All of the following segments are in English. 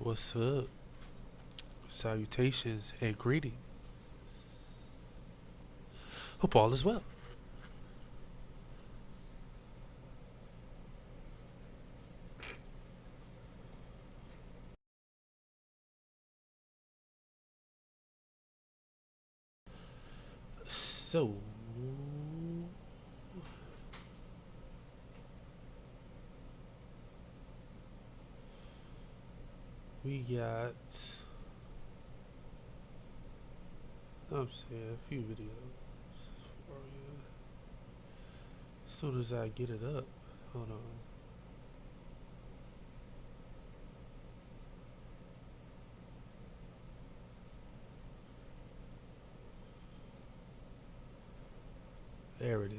What's up? Salutations and greetings. Hope all is well. So, we got, I'm saying, a few videos for you. As soon as I get it up, hold on. There it is.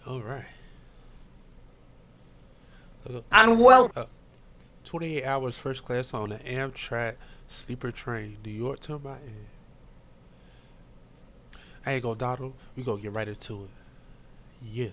All right. And well, 28 hours first class on the Amtrak sleeper train, New York to Miami. I ain't gonna dawdle. We gonna get right into it. Yeah.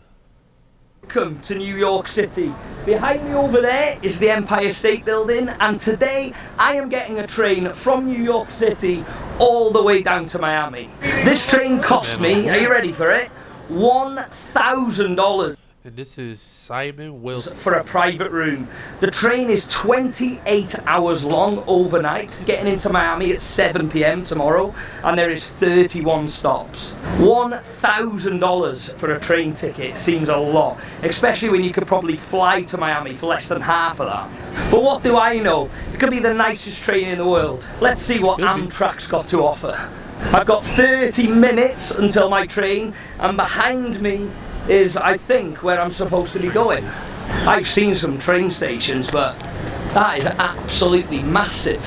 welcome to New York City. Behind me over there is the Empire State Building, and today I am getting a train from New York City all the way down to Miami. This train cost me, are you ready for it? $1,000. And this is Simon Wilson. For a private room. The train is 28 hours long overnight, getting into Miami at 7 p.m. tomorrow, and there is 31 stops. $1,000 for a train ticket seems a lot, especially when you could probably fly to Miami for less than half of that. But what do I know? It could be the nicest train in the world. Let's see what Amtrak's got to offer. I've got 30 minutes until my train, and behind me is, I think, where I'm supposed to be going. I've seen some train stations, but that is absolutely massive.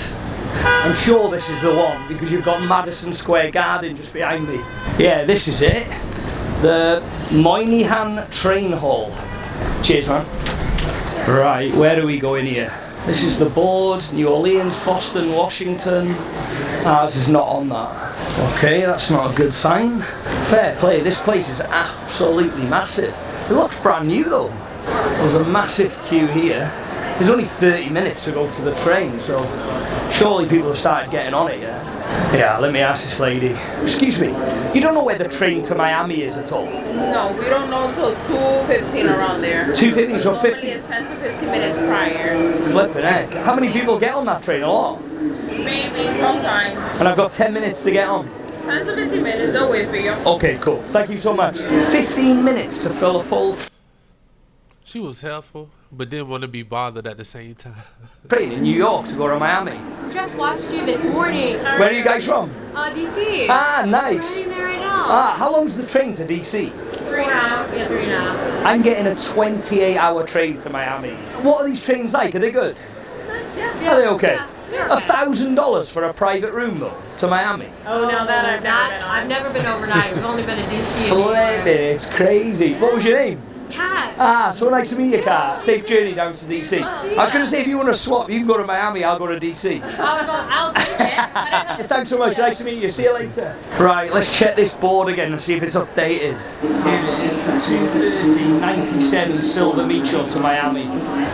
I'm sure this is the one because you've got Madison Square Garden just behind me. Yeah, this is it. The Moynihan Train Hall. Cheers, man. Right, where do we go in here? This is the board, New Orleans, Boston, Washington. Ours is not on that. Okay, that's not a good sign. Fair play, this place is absolutely massive. It looks brand new though. There's a massive queue here. There's only 30 minutes to go to the train, so surely people have started getting on it, yeah? Yeah, let me ask this lady. Excuse me, you don't know where the train to Miami is at all? No, we don't know until 2:15 around there. 2:15, so 50? It's 10 to 15 minutes prior. Flipping heck. How many people get on that train? A lot? Maybe, sometimes. And I've got 10 minutes to get on. 10 to 15 minutes, they'll wait for you. Okay, cool. Thank you so much. 15 minutes to fill a full She was helpful, but didn't want to be bothered at the same time. train in New York to go to Miami. Just watched you this morning. Where are you guys from? DC. Ah, I'm nice. in there right now. Ah, how long's the train to DC? 3.5. Yeah, 3.5. I'm getting a 28-hour train to Miami. What are these trains like? Are they good? Yeah. Are they okay? Yeah. $1,000 for a private room though, to Miami. Oh, now that I've never been on. I've never been overnight. We've only been to DC. Flipping, it's crazy. What was your name? Cat. Ah, so nice to meet you, Kat. Safe journey down to DC. I was going to say, if you want to swap, you can go to Miami, I'll go to DC. I'll take it. Thanks so much, nice to meet you. See you later. Right, let's check this board again and see if it's updated. Here it is, the 2:30:97 Silver Metro to Miami.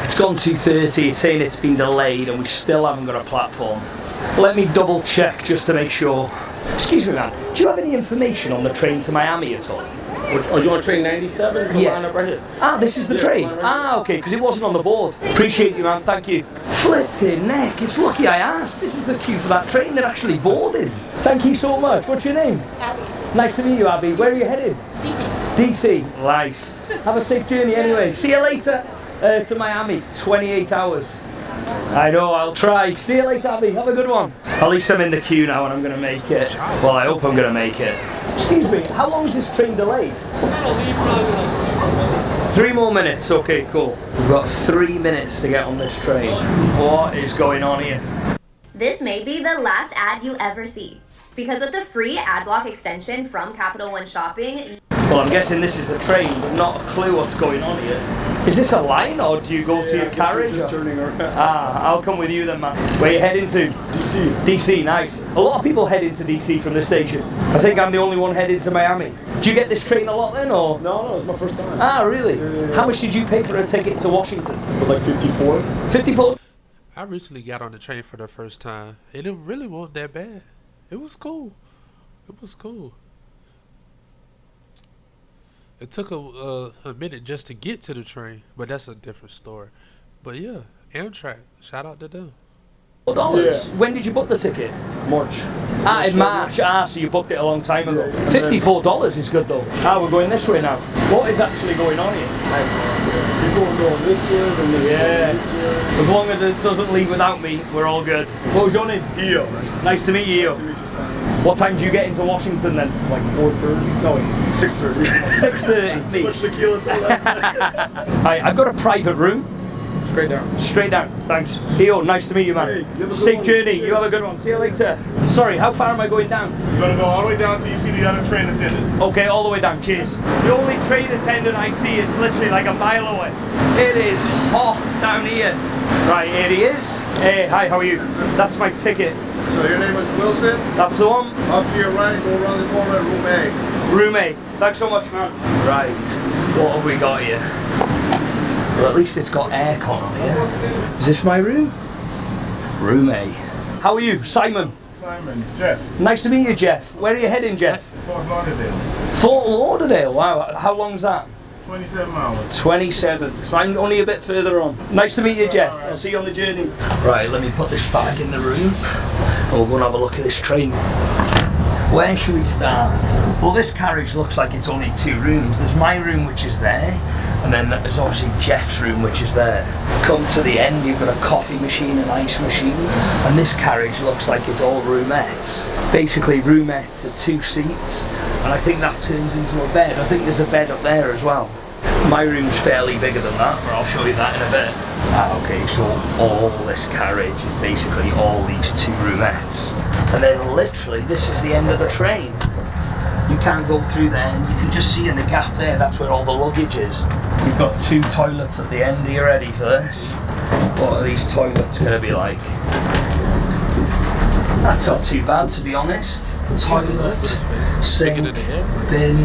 It's gone 2:30, it's saying it's been delayed and we still haven't got a platform. Let me double check just to make sure. Excuse me, man, do you have any information on the train to Miami at all? Oh, you want train 97? Yeah. Line up right here. Ah, this is the train. line right Ah, okay, because it wasn't on the board. Appreciate you, man. Thank you. Flipping neck. It's lucky I asked. This is the queue for that train. They're actually boarding. Thank you so much. What's your name? Abby. Nice to meet you, Abby. Where are you headed? DC. DC. Nice. Have a safe journey anyway. See you later. To Miami. 28 hours. I know, I'll try. See you later, Abby. Have a good one. At least I'm in the queue now and I'm going to make it. Well, I hope I'm going to make it. Excuse me, how long is this train delayed? 3 more minutes. Okay, cool. We've got 3 minutes to get on this train. What is going on here? This may be the last ad you ever see. Yes, because with the free ad block extension from Capital One Shopping. Well, I'm guessing this is the train, but not a clue what's going on here. Is this a line, or do you go to your carriage? Just turning around. Ah, I'll come with you then, man. Where are you heading to? DC. DC, nice. A lot of people head into DC from this station. I think I'm the only one heading to Miami. Do you get this train a lot then, or? No, it's my first time. Ah, really? Yeah. How much did you pay for a ticket to Washington? It was like 54. 54? I recently got on the train for the first time, and it really wasn't that bad. It was cool. It was cool. It took a minute just to get to the train, but that's a different story. But yeah, Amtrak, shout out to them. $4? Yeah. When did you book the ticket? March. Ah, in March. Ah, so you booked it a long time ago. $54 is good though. Ah, we're going this way now. What is actually going on here? People are going this way, and then this way. As long as it doesn't leave without me, we're all good. What was your name? Eo. Nice to meet you. Nice to meet you, Simon. What time do you get into Washington then? Like 4:30? No, 6:30. 6:30. me. Push the keel until last Hi, I've got a private room. Straight down. Straight down, thanks. Theo, nice to meet you, man. Hey, you have a good Safe one. journey. Cheers. You have a good one. See you later. Sorry, how far am I going down? You're gonna go all the way down till you see the other train attendants. Okay, all the way down. Cheers. The only train attendant I see is literally like a mile away. It is hot down here. Right, here he is. Hey, hi, how are you? That's my ticket. So your name is Wilson? That's the one. Up to your right, go around the corner, room A. Room A. Thanks so much, man. Right, what have we got here? Well, at least it's got aircon on here. Is this my room? Room A. How are you? Simon. Simon, Jeff. Nice to meet you, Jeff. Where are you heading, Jeff? Fort Lauderdale. Fort Lauderdale. Wow, how long's that? 27 hours. 27. So I'm only a bit further on. Nice to meet you, Jeff. I'll see you on the journey. Right, let me put this bag in the room and we'll go and have a look at this train. Where should we start? Well, this carriage looks like it's only 2 rooms. There's my room, which is there, and then there's obviously Jeff's room, which is there. Come to the end, you've got a coffee machine, an ice machine, and this carriage looks like it's all roomettes. Basically, roomettes are 2 seats, and I think that turns into a bed. I think there's a bed up there as well. My room's fairly bigger than that, but I'll show you that in a bit. Okay, so all this carriage is basically all these 2 roomettes. And then literally, this is the end of the train. You can't go through there, and you can just see in the gap there, that's where all the luggage is. You've got 2 toilets at the end. Are you ready for this? What are these toilets going to be like? That's not too bad, to be honest. Toilet, sink, bin.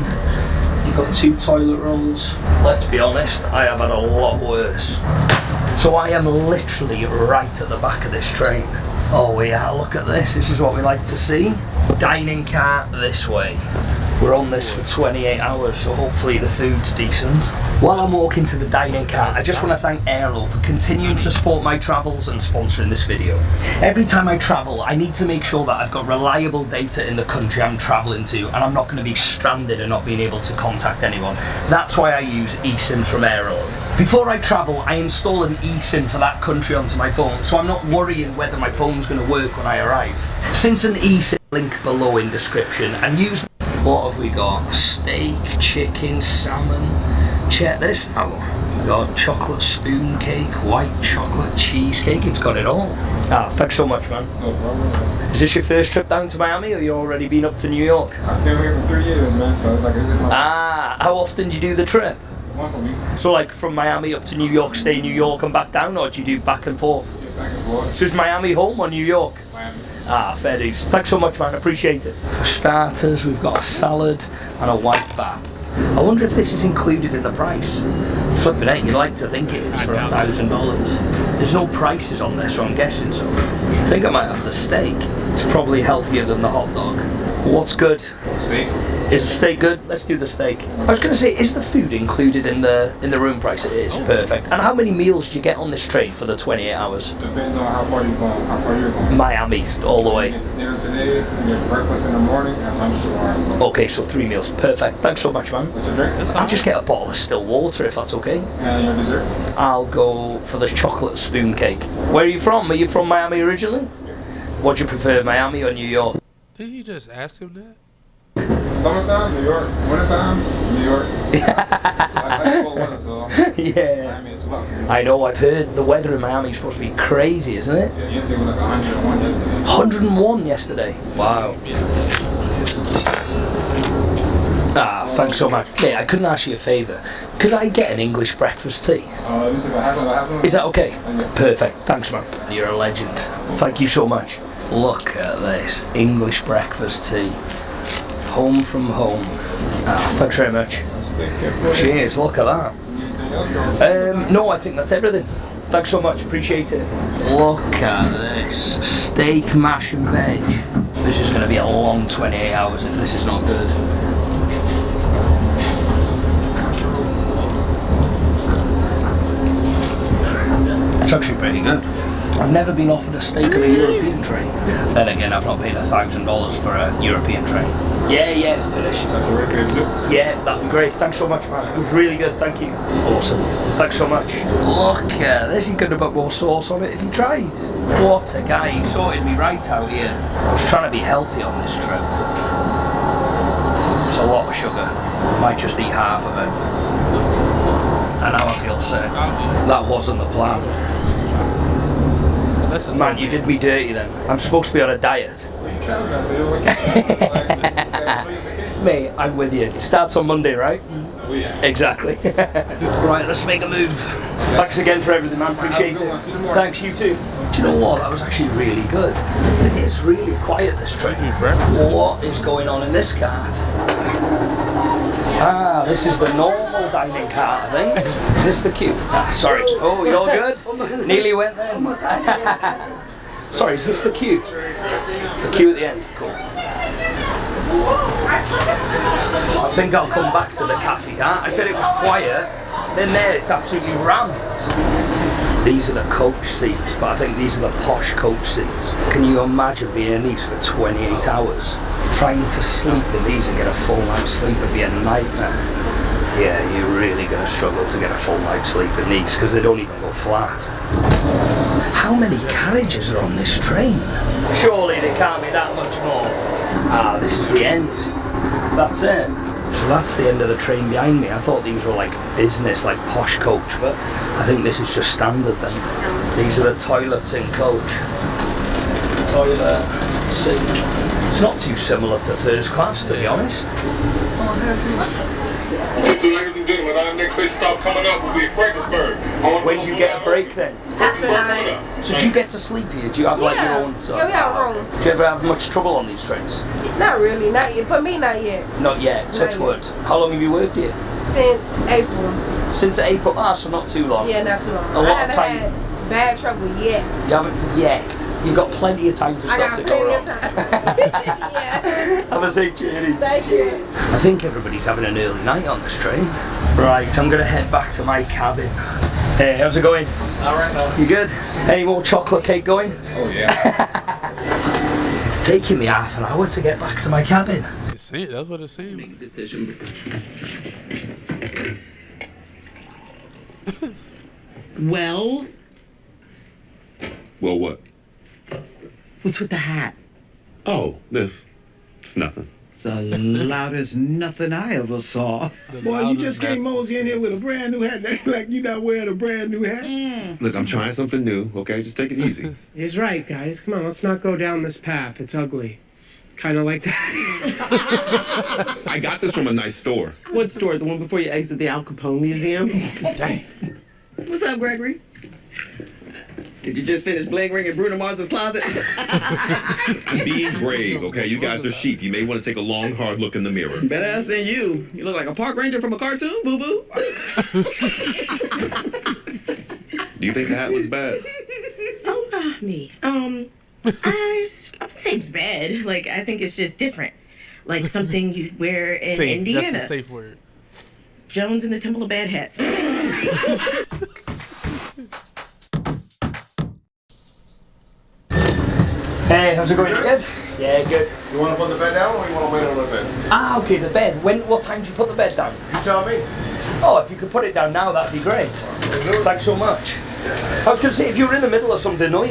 You've got 2 toilet rolls. Let's be honest, I have had a lot worse. So I am literally right at the back of this train. Oh yeah, look at this. This is what we like to see. Dining car this way. We're on this for 28 hours, so hopefully the food's decent. While I'm walking to the dining car, I just want to thank Airlo for continuing to support my travels and sponsoring this video. Every time I travel, I need to make sure that I've got reliable data in the country I'm traveling to, and I'm not going to be stranded and not being able to contact anyone. That's why I use eSIMs from Airlo. Before I travel, I install an eSIM for that country onto my phone, so I'm not worrying whether my phone's going to work when I arrive. Since an eSIM, link below in description, and use... What have we got? Steak, chicken, salmon. Check this out. We've got chocolate spoon cake, white chocolate cheesecake. It's got it all. Ah, thanks so much, man. No problem. Is this your first trip down to Miami, or you already been up to New York? I've been here for 3 years, man, so it's like it's my Ah, how often do you do the trip? once a week. So like from Miami up to New York, stay in New York and back down, or do you do back and forth? Get back and forth. So is Miami home or New York? Miami. Ah, fair dues. Thanks so much, man. Appreciate it. For starters, we've got a salad and a white bat. I wonder if this is included in the price. Flipping it, you'd like to think it is for $1,000. There's no prices on this, so I'm guessing so. I think I might have the steak. It's probably healthier than the hot dog. What's good? Steak. Is the steak good? Let's do the steak. I was going to say, is the food included in the room price? It is. Perfect. And how many meals do you get on this train for the 28 hours? Depends on how far you're going. How far you're going. Miami, all the way. You get dinner today, you get breakfast in the morning, and lunch tomorrow. Okay, so 3 meals. Perfect. Thanks so much, man. What's your drink? I'll just get a bottle of still water if that's okay. And your dessert? I'll go for the chocolate spoon cake. Where are you from? Are you from Miami originally? What do you prefer, Miami or New York? Did he just ask him that? Summertime, New York. Wintertime, New York. Yeah. I know, I've heard the weather in Miami is supposed to be crazy, isn't it? Yeah, yesterday was like 101 yesterday. 101 yesterday. Wow. Ah, thanks so much. Hey, I couldn't ask you a favour. Could I get an English breakfast tea? Let me see if I have some. Is that okay? Perfect. Thanks, man. You're a legend. Thank you so much. Look at this. English breakfast tea. Home from home. Ah, thanks very much. Cheers, look at that. No, I think that's everything. Thanks so much, appreciate it. Look at this. Steak, mash and veg. This is going to be a long 28 hours if this is not good. It's actually pretty good. I've never been offered a steak on a European train. Then again, I've not paid $1,000 for a European train. Yeah, finished. Yeah, that'd be great. Thanks so much, man. It was really good, thank you. Awesome. Thanks so much. Look, this you could have put more sauce on it if you tried. What a guy, he sorted me right out here. I was trying to be healthy on this trip. It's a lot of sugar. Might just eat half of it. And now I feel sick. That wasn't the plan. Man, you did me dirty then. I'm supposed to be on a diet. Mate, I'm with you. It starts on Monday, right? Exactly. Right, let's make a move. Thanks again for everything, man. Appreciate it. Thanks, you too. Do you know what? That was actually really good. It is really quiet, this train. What is going on in this cart? Ah, this is the normal dining cart, I think. Is this the queue? Ah, sorry. Oh, you're good? Nearly went then. Sorry, is this the queue? The queue at the end? Cool. I think I'll come back to the cafe cart. I said it was quiet. Then there, it's absolutely rammed. These are the coach seats, but I think these are the posh coach seats. Can you imagine being in these for 28 hours? Trying to sleep in these and get a full night's sleep would be a nightmare. Yeah, you're really going to struggle to get a full night's sleep in these because they don't even go flat. How many carriages are on this train? Surely there can't be that much more. Ah, this is the end. That's it. So that's the end of the train behind me. I thought these were like business, like posh coach, but I think this is just standard then. These are the toilets in coach. Toilet, sink. It's not too similar to first class, to be honest. Ladies and gentlemen, our next station stop coming up will be Fredericksburg. When do you get a break then? After 9. So do you get to sleep here? Do you have like your own stuff? Yeah, we have a room. Do you ever have much trouble on these trains? Not really, not yet. For me, not yet. Not yet, touch wood. How long have you worked here? Since April. Since April? Ah, so not too long. Yeah, not too long. A lot of I time. haven't had bad trouble yet. You haven't yet. You've got plenty of time for stuff to go wrong. Yeah. Have a safe journey. Thank you. I think everybody's having an early night on this train. Right, I'm gonna head back to my cabin. Hey, how's it going? Alright now. You good? Any more chocolate cake going? Oh yeah. It's taking me half an hour to get back to my cabin. It's saying, that's what it's saying. Make a decision. Well, Well, what? what's with the hat? Oh, this. It's nothing. It's the loudest nothing I ever saw. Boy, you just came mosey in here with a brand new hat. Like you not wearing a brand new hat. Look, I'm trying something new, okay? Just take it easy. He's right, guys. Come on, let's not go down this path. It's ugly. Kind of like that. I got this from a nice store. What store? The one before you exit the Al Capone Museum? Dang. What's up, Gregory? Did you just finish bling ring in Bruno Mars's closet? I'm being brave, okay? You guys are sheep. You may want to take a long, hard look in the mirror. Better ass than you. You look like a park ranger from a cartoon, boo-boo. Do you think the hat looks bad? Oh, me. I would say it's bad. Like, I think it's just different. Like something you wear in Safe. Indiana. That's a safe word. Jones in the Temple of Bad Hats. Hey, how's it going? Good? Yeah, good. You want to put the bed down or you want to wait a little bit? Ah, okay, the bed. What time do you put the bed down? You tell me. Oh, if you could put it down now, that'd be great. Thanks so much. I was going to say, if you were in the middle of something, no,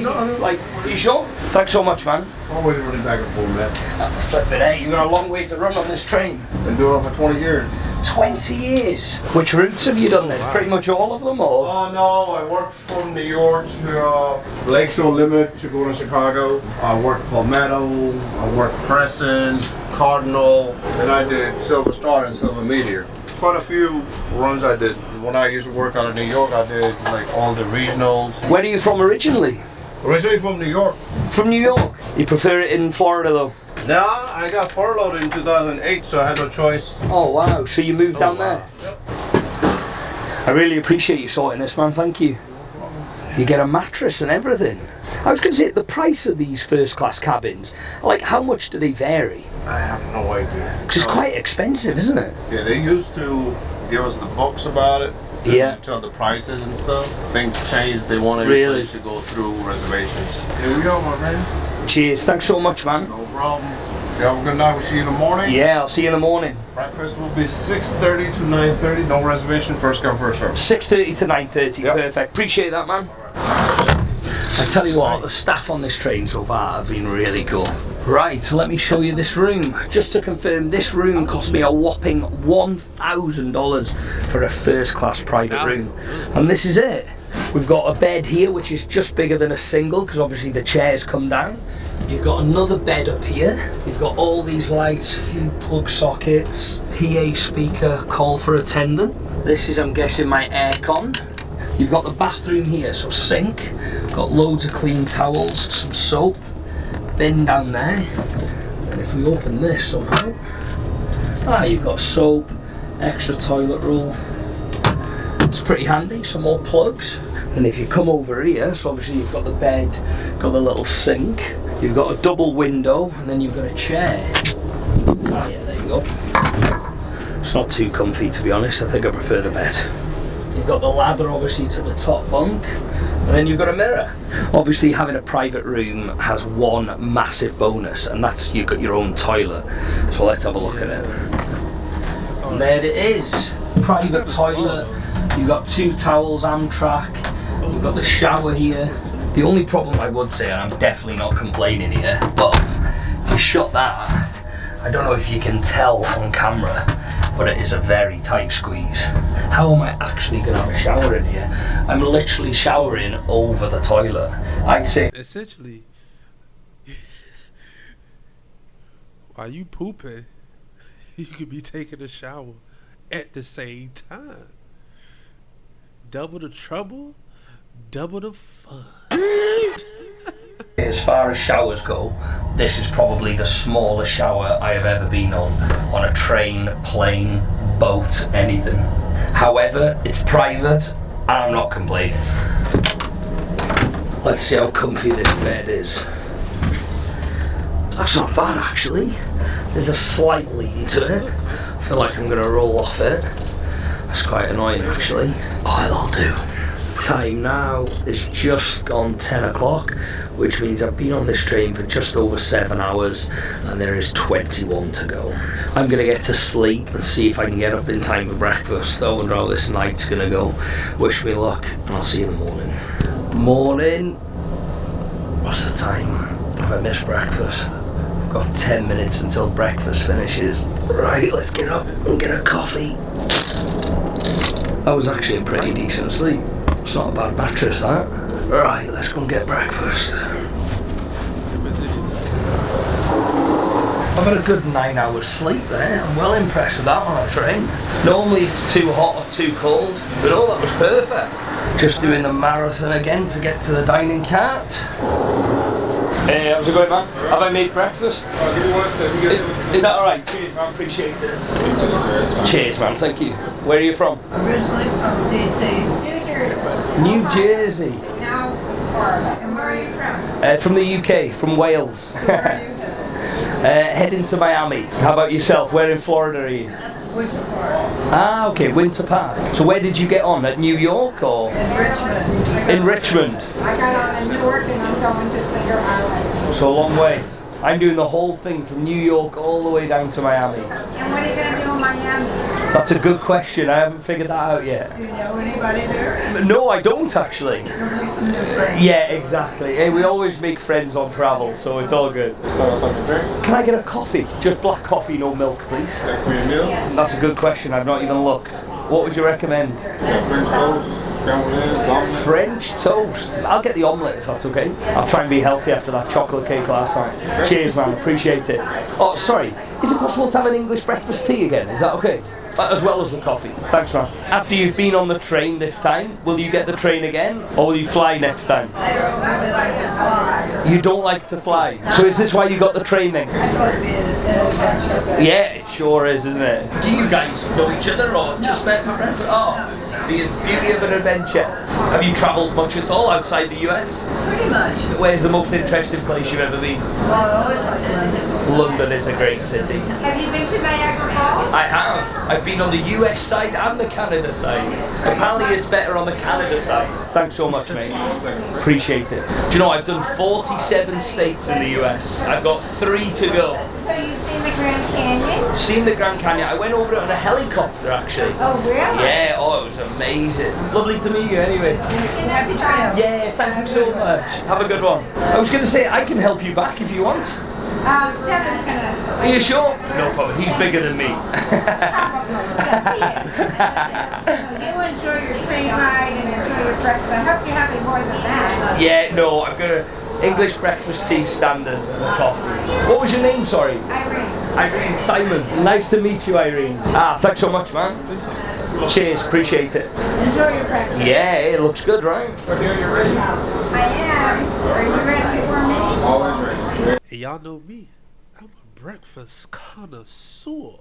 like, are you sure? Thanks so much, man. Always running back and forth, man. Flipping out, you've got a long way to run on this train. Been doing it for 20 years. 20 years? Which routes have you done then? Pretty much all of them, or? Oh no, I worked from New York to Lakeshore Limit to go to Chicago. I worked Palmetto, I worked Crescent, Cardinal, and I did Silver Star and Silver Meteor. Quite a few runs I did. When I used to work out of New York, I did like all the regionals. Where are you from originally? Originally from New York. From New York? You prefer it in Florida though? No, I got furloughed in 2008, so I had no choice. Oh wow, so you moved down there? Yep. I really appreciate you sorting this, man, thank you. You get a mattress and everything. I was going to say, the price of these first class cabins, like how much do they vary? I have no idea. Because it's quite expensive, isn't it? Yeah, they used to give us the books about it. Yeah. Tell the prices and stuff. Things changed. They wanted Really? to go through reservations. Here we go, my man. Cheers, thanks so much, man. No problem. You have a good night. We'll see you in the morning. Yeah, I'll see you in the morning. Breakfast will be 6:30 to 9:30. No reservation. First come, first serve. 6:30 to 9:30, Yep. Perfect. Appreciate that, man. I tell you what, the staff on this train so far have been really cool. Right, let me show you this room. Just to confirm, this room cost me a whopping $1,000 for a first class private room. And this is it. We've got a bed here which is just bigger than a single because obviously the chairs come down. You've got another bed up here. You've got all these lights, a few plug sockets, PA speaker, call for attendant. This is, I'm guessing, my aircon. You've got the bathroom here, so sink, got loads of clean towels, some soap, bin down there, and if we open this somehow, you've got soap, extra toilet roll. It's pretty handy, some more plugs. And if you come over here, so obviously you've got the bed, got the little sink, you've got a double window, and then you've got a chair. Oh yeah, there you go. It's not too comfy, to be honest. I think I prefer the bed. You've got the ladder obviously to the top bunk, and then you've got a mirror. Obviously having a private room has one massive bonus, and that's you've got your own toilet. So let's have a look at it. And there it is, private toilet. You've got 2 towels, Amtrak. You've got the shower here. The only problem I would say, and I'm definitely not complaining here, but if you shut that, I don't know if you can tell on camera, but it is a very tight squeeze. How am I actually going to have a shower in here? I'm literally showering over the toilet. I'd say... Essentially, while you pooping, you could be taking a shower at the same time. Double the trouble, double the fun. As far as showers go, this is probably the smallest shower I have ever been on a train, plane, boat, anything. However, it's private and I'm not complaining. Let's see how comfy this bed is. That's not bad actually. There's a slight lean to it. I feel like I'm gonna roll off it. That's quite annoying actually. Oh, it'll do. Time now is just gone 10 o'clock, which means I've been on this train for just over 7 hours and there is 21 to go. I'm gonna get to sleep and see if I can get up in time for breakfast. I wonder how this night's gonna go. Wish me luck and I'll see you in the morning. Morning. What's the time? Have I missed breakfast? I've got 10 minutes until breakfast finishes. Right, let's get up and get a coffee. That was actually a pretty decent sleep. It's not a bad mattress, that. Right, let's go and get breakfast. I've had a good 9 hours sleep there. I'm well impressed with that on a train. Normally it's too hot or too cold, but oh, that was perfect. Just doing the marathon again to get to the dining cart. Hey, how's it going, man? Have I made breakfast? Is that alright? Cheers, man. Appreciate it. Cheers, man. Thank you. Where are you from? Originally from DC. New Jersey. Now, Florida. And where are you from? From the UK, from Wales. Where are you headed? Heading to Miami. How about yourself? Where in Florida are you? Winter Park. Ah, okay, Winter Park. So where did you get on? At New York or? In Richmond. In Richmond. I got on in Newark and I'm going to Cedar Island. So a long way. I'm doing the whole thing from New York all the way down to Miami. And what are you going to do in Miami? That's a good question. I haven't figured that out yet. Do you know anybody there? No, I don't actually. Yeah, exactly. Hey, we always make friends on travel, so it's all good. Can I get a coffee? Just black coffee, no milk, please. For your meal? That's a good question. I've not even looked. What would you recommend? French toast, scrambled eggs, omelet. French toast. I'll get the omelette if that's okay. I'll try and be healthy after that chocolate cake last night. Cheers, man. Appreciate it. Oh, sorry. Is it possible to have an English breakfast tea again? Is that okay? As well as the coffee. Thanks, man. After you've been on the train this time, will you get the train again? Or will you fly next time? You don't like to fly. So is this why you got the train then? Yeah, it sure is, isn't it? Do you guys know each other or just met for breakfast? Oh, the beauty of an adventure. Have you travelled much at all outside the US? Pretty much. Where's the most interesting place you've ever been? Well, I always like London. London is a great city. Have you been to Niagara Falls? I have. I've been on the US side and the Canada side. Apparently it's better on the Canada side. Thanks so much, mate. Appreciate it. Do you know, I've done 47 states in the US. I've got 3 to go. So you've seen the Grand Canyon? Seen the Grand Canyon. I went over it on a helicopter, actually. Oh, really? Yeah, oh, it was amazing. Lovely to meet you anyway. Happy travel. Yeah, thank you so much. Have a good one. I was going to say, I can help you back if you want. Devin's gonna... Are you sure? No problem. He's bigger than me. Yes, he is. You enjoy your train ride and enjoy your breakfast. I hope you're having more than that. Yeah, no, I'm gonna English breakfast tea standard and a coffee. What was your name, sorry? Irene, Simon. Nice to meet you, Irene. Thanks so much, man. Cheers, appreciate it. Enjoy your breakfast. Yeah, it looks good, right? I am. Are you ready for me? Always ready. And y'all know me. I'm a breakfast connoisseur.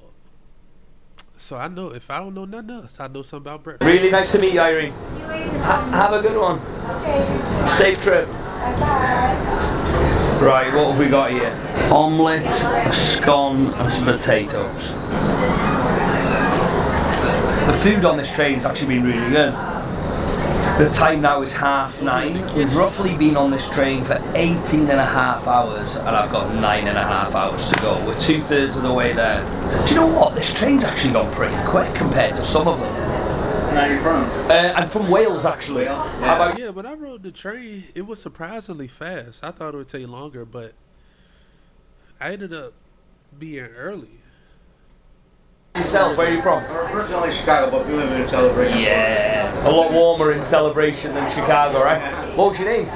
So I know, if I don't know nothing else, I know something about breakfast. Really nice to meet you, Irene. See you later. Have a good one. Okay. Safe trip. Bye-bye. Right, what have we got here? Omelette, a scone and some potatoes. The food on this train's actually been really good. The time now is 9:30. We've roughly been on this train for 18 and a half hours and I've got 9 and a half hours to go. We're 2/3 of the way there. Do you know what? This train's actually gone pretty quick compared to some of them. Where are you from? I'm from Wales, actually. How about Yeah, when I rode the train, it was surprisingly fast. I thought it would take longer, but I ended up being early. yourself? Where are you from? Originally Chicago, but we live in Celebration. Yeah, a lot warmer in Celebration than Chicago, right? What was your name?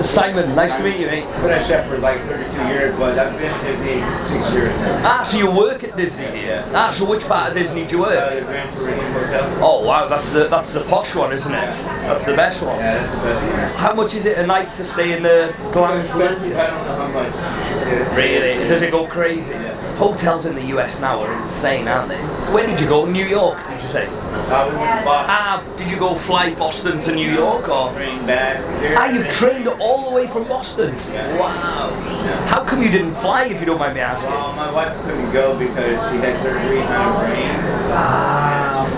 Simon, nice to meet you, mate. I've been at Chef for like 32 years, but I've been at Disney 6 years. So you work at Disney here? So which part of Disney do you work? The Grand Floridian Hotel. Oh wow, that's the posh one, isn't it? That's the best one. Yeah, that's the best one. How much is it a night to stay in the Grand Expensive, I don't know how much. Yeah. Really? Does it go crazy? Hotels in the US now are insane, aren't they? Where did you go? New York, did you say? I was in Boston. Did you go fly Boston to New York or? Train back. You've trained all the way from Boston? Yeah. Wow. How come you didn't fly, if you don't mind me asking? Well, my wife couldn't go because she had surgery on her brain.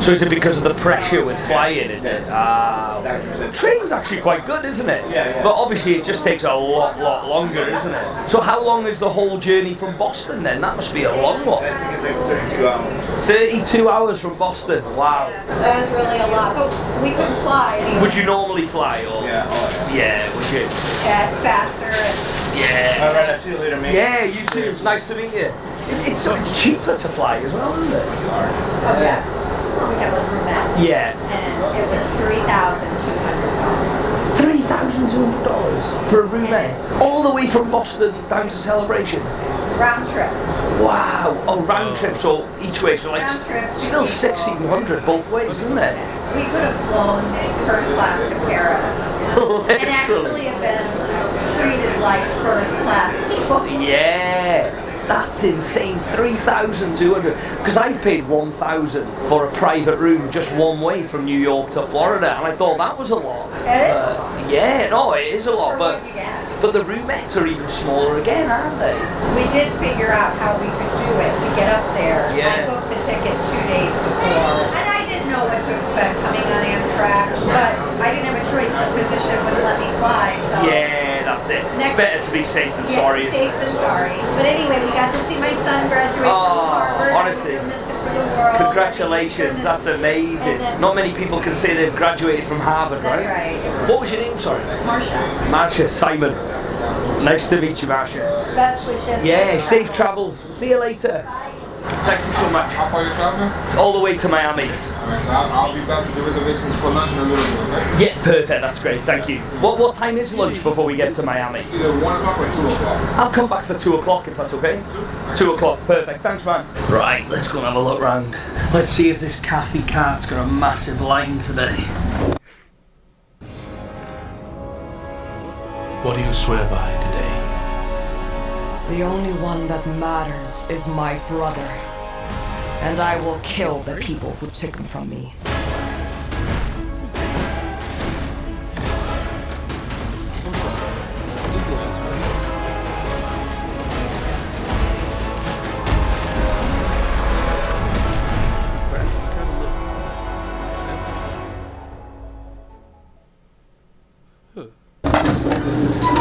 So is it because of the pressure with flying, is it? Train's actually quite good, isn't it? Yeah. But obviously it just takes a lot longer, isn't it? So how long is the whole journey from Boston then? That must be a long one. I think it's like 32 hours. 32 hours from Boston, wow. That was really a lot, but we couldn't fly anyway. Would you normally fly or? Yeah, Yeah, would you? Yeah, it's faster. Yeah. Alright, I'll see you later, mate. Yeah, you too. Nice to meet you. It's so cheaper to fly as well, isn't it? Oh, yes. We have a roomette. Yeah. And it was $3,200. $3,200 for a roomette? All the way from Boston down to Celebration? Round trip. Wow. Oh, round trip, so each way, so like Round trip, still 2 people. 1,600 both ways, isn't it? We could have flown first class to Paris. And actually have been treated like first class people. Yeah. That's insane, 3,200. Because I've paid 1,000 for a private room just one way from New York to Florida, and I thought that was a lot. It is a lot. Yeah, no, it is a lot, For but what you get. the roomettes are even smaller again, aren't they? We did figure out how we could do it to get up there. Yeah. I booked the ticket 2 days before. And I didn't know what to expect coming on Amtrak, but I didn't have a choice. The physician wouldn't let me fly, so. Yeah, that's it. It's better to be safe than sorry. Safe than sorry. But anyway, we got to see my son graduate from Harvard. Honestly. We missed a for the world. Congratulations, that's amazing. Not many people can say they've graduated from Harvard, That's right? right. What was your name, sorry? Marsha. Marsha, Simon. Nice to meet you, Marsha. Best wishes. Yeah, safe travels. See you later. Thank you so much. How far are you traveling? It's all the way to Miami. Alright, so I'll be back with the reservations for lunch in a little bit, okay? Yeah, perfect, that's great, thank you. What time is lunch before we get to Miami? Either 1 o'clock or 2 o'clock. I'll come back for 2 o'clock if that's okay. 2 o'clock, perfect, thanks man. Right, let's go and have a look round. Let's see if this cafe cart's got a massive line today. What do you swear by today? The only one that matters is my brother. And I will kill the people who took him from me.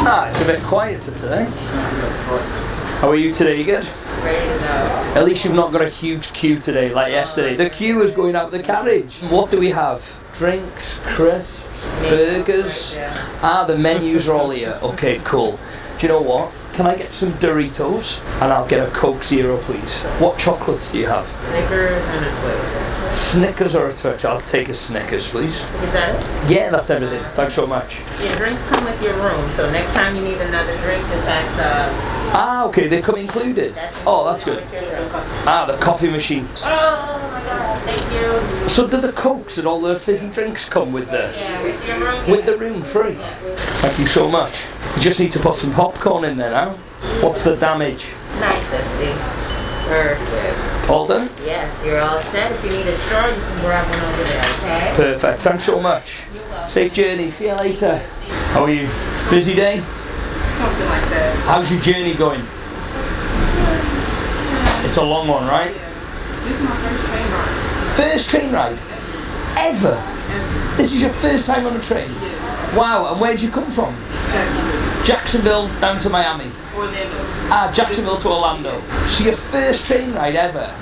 Ah, it's a bit quieter today. How are you today? You good? Ready to go. At least you've not got a huge queue today like yesterday. The queue is going out the carriage. What do we have? Drinks, crisps, burgers. Ah, the menus are all here. Okay, cool. Do you know what? Can I get some Doritos? And I'll get a Coke Zero, please. What chocolates do you have? Snickers and a Twix. Snickers or a Twix? I'll take a Snickers, please. Is that it? Yeah, that's everything. Thanks so much. Your drinks come with your room, so next time you need another drink, just ask. Ah, okay, they come included. Oh, that's good. Ah, the coffee machine. Oh my god, thank you. So do the Cokes and all the fizzy drinks come with the... Yeah, with your room. With the room free? Yeah. Thank you so much. You just need to put some popcorn in there now. What's the damage? 950. Perfect. All done? Yes, you're all set. If you need a straw, you can grab one over there, okay? Perfect, thanks so much. Safe journey, see you later. How are you? Busy day? Something like that. How's your journey going? It's a long one, right? This is my first train ride. First train ride? Ever? This is your first time on a train? Yeah. Wow, and where'd you come from? Jacksonville. Jacksonville down to Miami? Orlando. Ah, Jacksonville to Orlando. So your first train ride ever?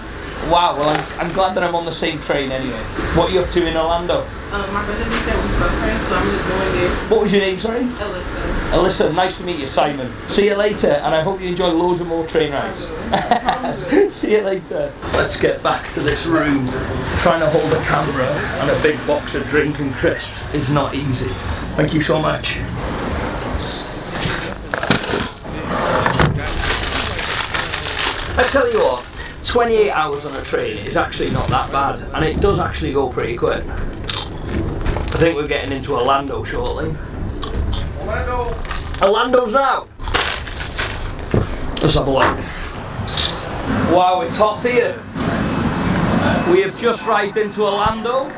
Wow, well I'm glad that I'm on the same train anyway. What are you up to in Orlando? My brother just said we're friends, so I'm just going there. What was your name, sorry? Alyssa. Alyssa, nice to meet you, Simon. See you later, and I hope you enjoy loads of more train rides. See you later. Let's get back to this room. Trying to hold a camera and a big box of drink and crisps is not easy. Thank you so much. I tell you what, 28 hours on a train is actually not that bad, and it does actually go pretty quick. I think we're getting into Orlando shortly. Orlando's now! Let's have a look. Wow, it's hot here. We have just arrived into Orlando.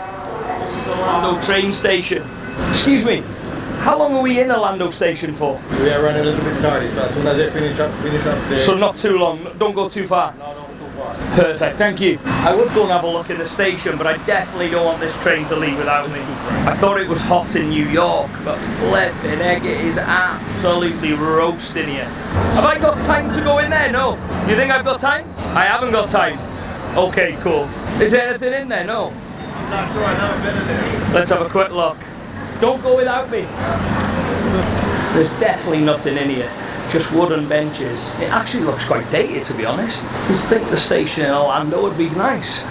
This is Orlando train station. Excuse me, how long are we in Orlando station for? We are running a little bit tardy, so as soon as they finish up there. So not too long, don't go too far? No, don't go too far. Perfect, thank you. I would go and have a look in the station, but I definitely don't want this train to leave without me. I thought it was hot in New York, but flipping heck, it is absolutely roasting here. Have I got time to go in there? No. You think I've got time? I haven't got time. Okay, cool. Is there anything in there? No. I'm not sure, I've never been in there. Let's have a quick look. Don't go without me. There's definitely nothing in here. Just wooden benches. It actually looks quite dated, to be honest. You'd think the station in Orlando would be nice.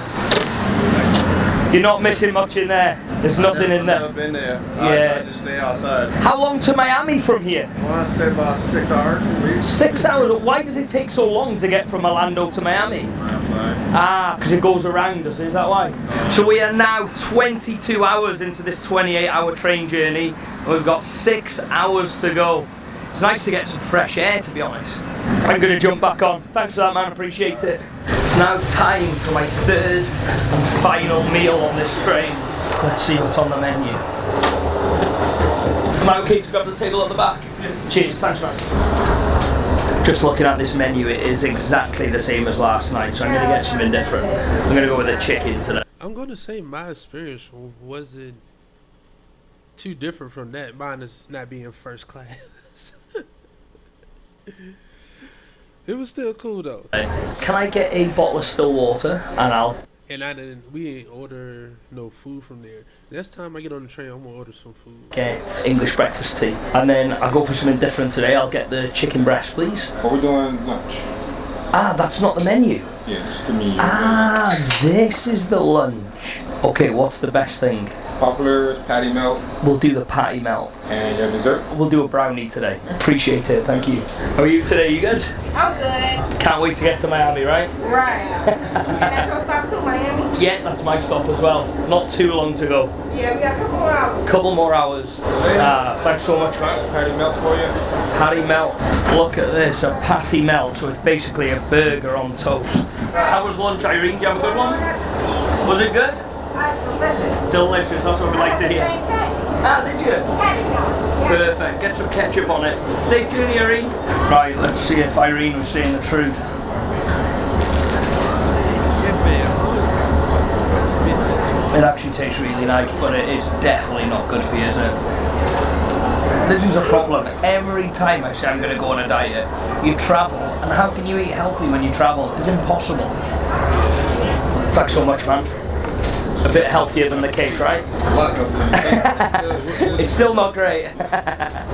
You're not missing much in there. There's nothing in there. I've never been there. Yeah. I just stay outside. How long to Miami from here? I want to say about 6 hours at least. 6 hours? Why does it take so long to get from Orlando to Miami? Ah, because it goes around us, is that why? So we are now 22 hours into this 28-hour train journey, and we've got 6 hours to go. It's nice to get some fresh air, to be honest. I'm going to jump back on. Thanks for that, man. Appreciate it. It's now time for my third and final meal on this train. Let's see what's on the menu. Am I okay to grab the table at the back? Yeah. Cheers. Thanks, man. Just looking at this menu, it is exactly the same as last night, so I'm going to get something different. I'm going to go with the chicken today. I'm going to say my experience wasn't too different from that, minus not being first class. It was still cool though. Can I get a bottle of still water and I'll... And we ain't order no food from there. Next time I get on the train, I'm gonna order some food. Get English breakfast tea. And then I'll go for something different today. I'll get the chicken breast, please. Are we doing lunch? Ah, that's not the menu. Yeah, just the menu. Ah, this is the lunch. Okay, what's the best thing? Popular patty melt. We'll do the patty melt. And your dessert? We'll do a brownie today. Appreciate it, thank you. How are you today? You good? I'm good. Can't wait to get to Miami, right? Right. And that's your stop too, Miami? Yeah, that's my stop as well. Not too long to go. Yeah, we got a couple more hours. Couple more hours. Thanks so much, man. Patty melt for you. Patty melt. Look at this, a patty melt. So it's basically a burger on toast. How was lunch, Irene? Did you have a good one? Was it good? Delicious. Delicious, that's what we like to hear. Ah, did you? Perfect, get some ketchup on it. Safe journey, Irene. Right, let's see if Irene was saying the truth. It actually tastes really nice, but it is definitely not good for you, is it? This is a problem. Every time I say I'm going to go on a diet, you travel, and how can you eat healthy when you travel? It's impossible. Thanks so much, man. A bit healthier than the cake, right? It's still not great.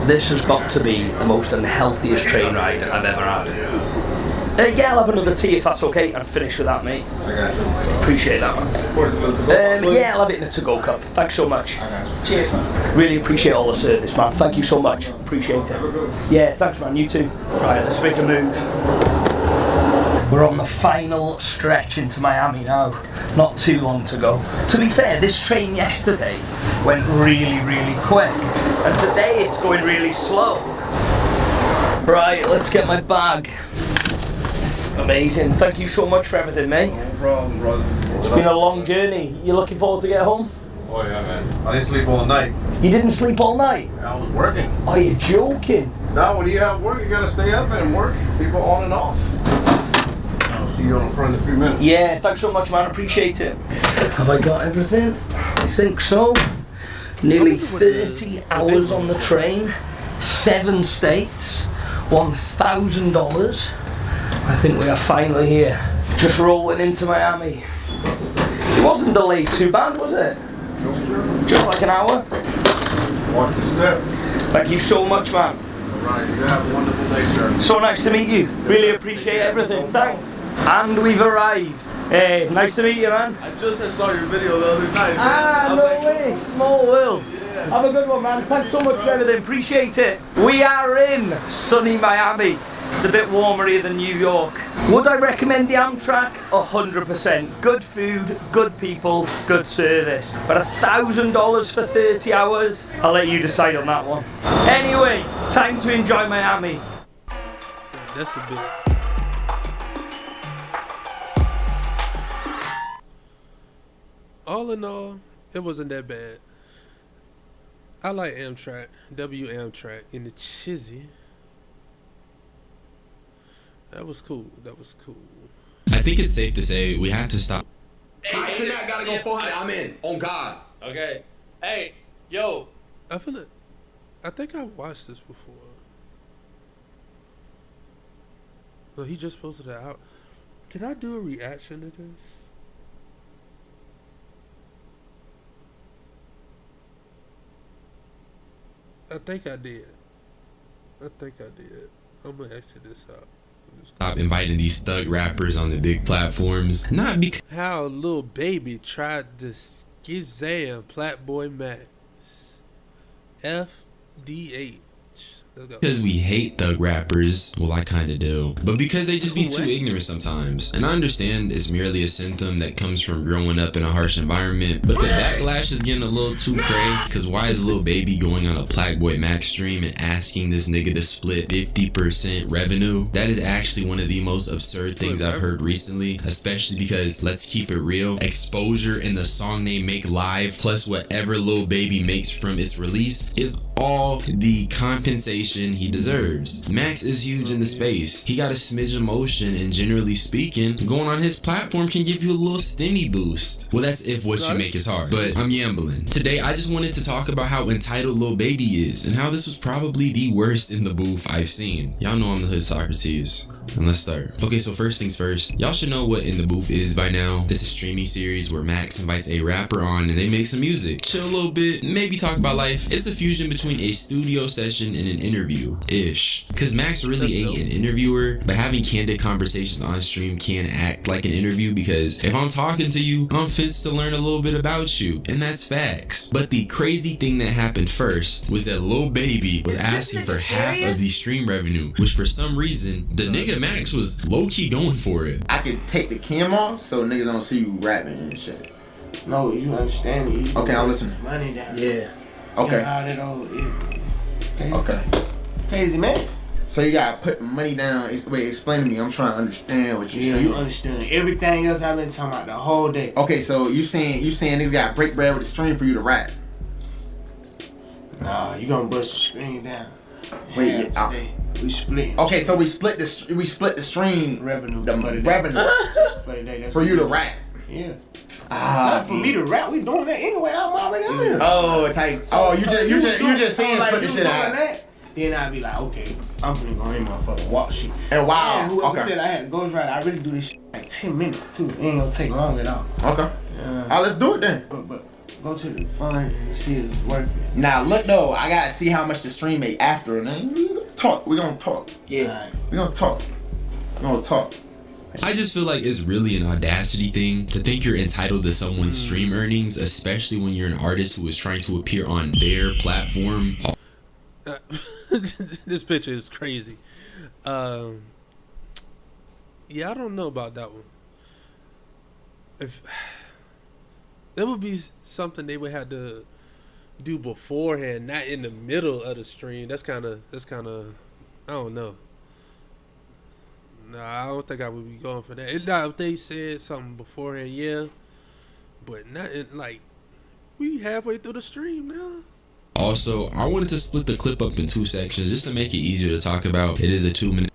This has got to be the most unhealthiest train ride I've ever had. Yeah, I'll have another tea if that's okay, and finish with that, mate. I got you. Appreciate that, man. Yeah, I'll have it in a to-go cup. Thanks so much. I got you. Cheers, man. Really appreciate all the service, man. Thank you so much. Appreciate it. Yeah, thanks, man. You too. Right, let's make a move. We're on the final stretch into Miami now. Not too long to go. To be fair, this train yesterday went really, really quick. And today it's going really slow. Right, let's get my bag. Amazing. Thank you so much for everything, mate. No problem, brother. It's been a long journey. You looking forward to get home? Oh yeah, man. I didn't sleep all night. You didn't sleep all night? I was working. Are you joking? Now, when you have work, you gotta stay up and work. People on and off. I'll see you on the front in a few minutes. Yeah, thanks so much, man. Appreciate it. Have I got everything? I think so. Nearly 30 hours on the train, 7 states, $1,000. I think we are finally here. Just rolling into Miami. It wasn't delayed too bad, was it? No, sir. Just like an hour. Watch the step. Thank you so much, man. All right, you have a wonderful day, sir. So nice to meet you. Really appreciate everything. Thanks. And we've arrived. Hey, nice to meet you, man. I just saw your video the other night. Ah, no way. Small world. Yeah. Have a good one, man. Thanks so much for everything. Appreciate it. We are in sunny Miami. It's a bit warmer here than New York. Would I recommend the Amtrak? 100%. Good food, good people, good service. But $1,000 for 30 hours? I'll let you decide on that one. Anyway, time to enjoy Miami. That's a bit. All in all, it wasn't that bad. I like Amtrak, Amtrak in the Chizzy. That was cool. That was cool. I think it's safe to say we have to stop. I said I gotta go 400. I'm in. On God. Okay. Hey, yo. I feel it. I think I watched this before. No, he just posted it out. Can I do a reaction to this? I think I did. I'm gonna exit this out. Stop inviting these thug rappers on the big platforms. Not because how Lil Baby tried to skizam Platboy Max. FDH. because we hate thug rappers. Well, I kinda do. But because they just be too ignorant sometimes. And I understand it's merely a symptom that comes from growing up in a harsh environment. But the backlash is getting a little too cray. Cause why is Lil Baby going on a Platboy Max stream and asking this nigga to split 50% revenue? That is actually one of the most absurd things I've heard recently. Especially because, let's keep it real, exposure in the song they make live plus whatever Lil Baby makes from its release is all the compensation he deserves. Max is huge in the space. He got a smidge of motion, and generally speaking, going on his platform can give you a little stimmy boost. Well, that's if what you make is hard, but I'm yambling. Today, I just wanted to talk about how entitled Lil Baby is, and how this was probably the worst in the booth I've seen. Y'all know I'm the hood Socrates. And let's start. Okay, so first things first, y'all should know what In the Booth is by now. It's a streaming series where Max invites a rapper on and they make some music, chill a little bit, maybe talk about life. It's a fusion between a studio session and an interview-ish. Cause Max really ain't an interviewer, but having candid conversations on stream can act like an interview because if I'm talking to you, I'm fit to learn a little bit about you, and that's facts. But the crazy thing that happened first was that Lil Baby was asking for half of the stream revenue, which for some reason, the nigga Max was low-key going for it. I could take the cam off so niggas don't see you rapping and shit. No, you understand me. Okay, I'll listen. Money down. Yeah. Okay. Okay. Crazy man. So you gotta put money down. Wait, explain to me. I'm trying to understand what you're saying. You understand everything else I've been talking about the whole day. Okay, so you saying niggas gotta break bread with the stream for you to rap? Nah, you gonna bust the screen down. Wait, today we split. Okay, so we split the stream revenue. The revenue for you to rap. Yeah. Not for me to rap. We doing that anyway. I'm already on here. Oh, tight. You just saying split the shit out. Then I'd be like, okay, I'm finna go in motherfucking walk shit. And wow. And whoever said I had to ghostwrite, I really do this shit like 10 minutes too. It ain't gonna take long at all. Okay. Let's do it then. But go to the fund and see if it's worth it. Now look though, I gotta see how much the stream made after, and then we gonna talk. Yeah. We gonna talk. I just feel like it's really an audacity thing to think you're entitled to someone's stream earnings, especially when you're an artist who is trying to appear on their platform. This picture is crazy. Yeah, I don't know about that one. If that would be something they would have to do beforehand, not in the middle of the stream. That's kind of. I don't know. No, I don't think I would be going for that. If they said something beforehand, yeah, but not like we halfway through the stream now. Also, I wanted to split the clip up in 2 sections just to make it easier to talk about. It is a 2-minute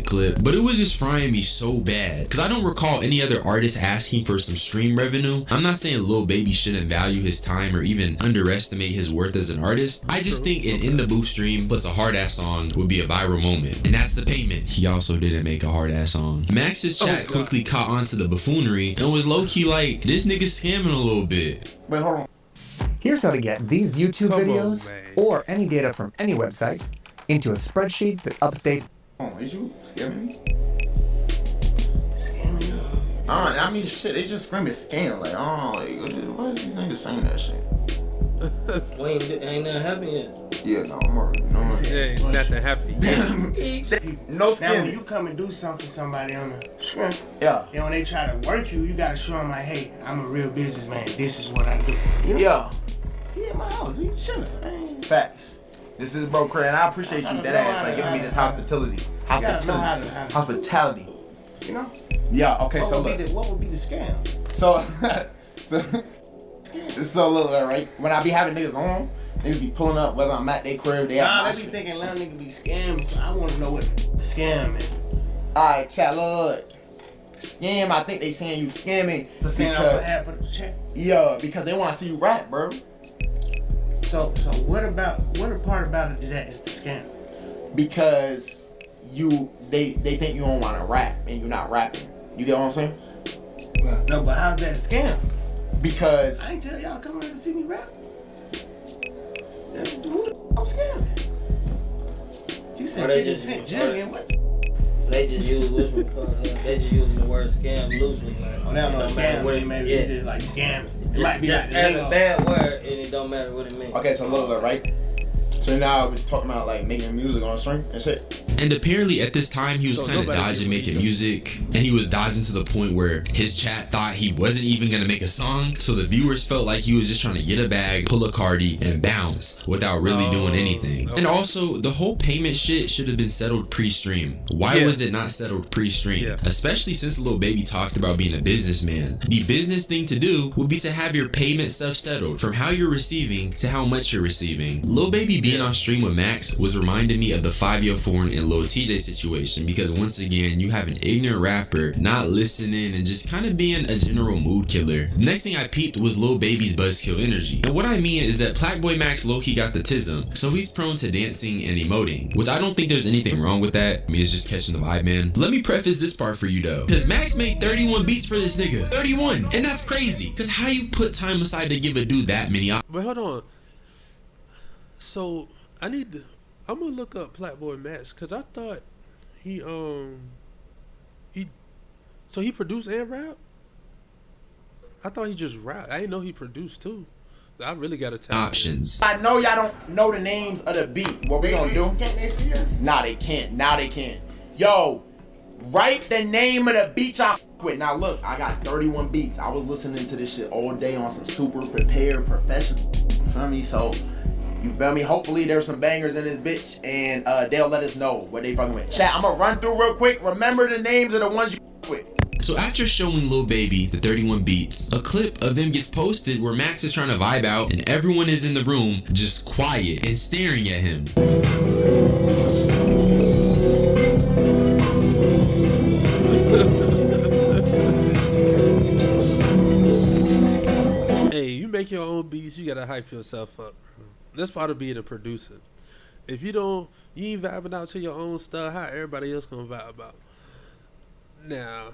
clip, but it was just frying me so bad because I don't recall any other artist asking for some stream revenue. I'm not saying Lil Baby shouldn't value his time or even underestimate his worth as an artist. I just think an In the Booth stream plus a hard ass song would be a viral moment, and that's the payment. He also didn't make a hard ass song. Max's chat quickly caught on to the buffoonery and was low-key like, this nigga scamming a little bit. Wait, hold on. Here's how to get these YouTube videos or any data from any website into a spreadsheet that updates. Oh, is you scamming me? Scamming you? I mean, shit, they just screaming scam. Like, what is these niggas saying that shit? Ain't nothing happened yet. Yeah, no, I'm already knowing. Yeah, nothing happened yet. No scam. Now, when scamming. you come and do something for somebody on the screen, Yeah. and when they try to work you, you gotta show them like, hey, I'm a real businessman. This is what I do. You know? Yeah. He at my house. We chillin'. Facts. This is Bro Cray, and I appreciate you that ass like giving me this hospitality. Hospitality. You know? Yeah. Okay. So What look. would be the scam? So look, right? When I be having niggas on, niggas be pulling up whether I'm at their crib. They They be thinking little nigga be scammed. So I want to know what the scam is. Alright, chat, look. Scam. I think they saying you scamming For saying I'm gonna have for the check. Yeah, because they want to see you rap, bro. So what a part about it that is the scam? Because they think you don't want to rap and you're not rapping. You get what I'm saying? No, but how's that a scam? Because I ain't tell y'all to come around to see me rap. Who the I'm scamming? You said 50% jugging. What? They just use they just using the word scam loosely. Oh, that don't matter what it may be. Just like scamming. It might be just like a bad word, and it don't matter what it means. okay, so look, right? So now I was talking about like making music on stream and shit. And apparently at this time he was kind of dodging making music, and he was dodging to the point where his chat thought he wasn't even gonna make a song, so the viewers felt like he was just trying to get a bag, pull a Cardi, and bounce without really doing anything. And also the whole payment shit should have been settled pre-stream. Why was it not settled pre-stream? Especially since Lil Baby talked about being a businessman. The business thing to do would be to have your payment stuff settled from how you're receiving to how much you're receiving. Lil Baby being on stream with Max was reminding me of the 5 Yo Foreign and Lil TJ situation, because once again, you have an ignorant rapper not listening and just kind of being a general mood killer. The next thing I peeped was Lil Baby's buzzkill energy. And what I mean is that Plaque Max low-key got the tism, so he's prone to dancing and emoting, which I don't think there's anything wrong with that. I mean, it's just catching the vibe, man. Let me preface this part for you though, because Max made 31 beats for this nigga. 31! And that's crazy, because how you put time aside to give a dude that many options? But hold on. So I'm gonna look up Platboy Max, because I thought he produced and rap? I thought he just rapped. I didn't know he produced too. I really gotta tell options. I know y'all don't know the names of the beat. What we gonna do? Can't they see us? Nah, they can't. Now they can. Yo, write the name of the beat y'all with. Now look, I got 31 beats. I was listening to this shit all day on some super prepared professional. You feel me? So, you feel me? Hopefully there's some bangers in this bitch, and they'll let us know what they fucking with. Chat, I'm gonna run through real quick. Remember the names of the ones you with. So after showing Lil Baby the 31 beats, a clip of them gets posted where Max is trying to vibe out and everyone is in the room just quiet and staring at him. Hey, you make your own beats, you gotta hype yourself up. That's part of being a producer. If you ain't vibing out to your own stuff, how everybody else gonna vibe out? Now,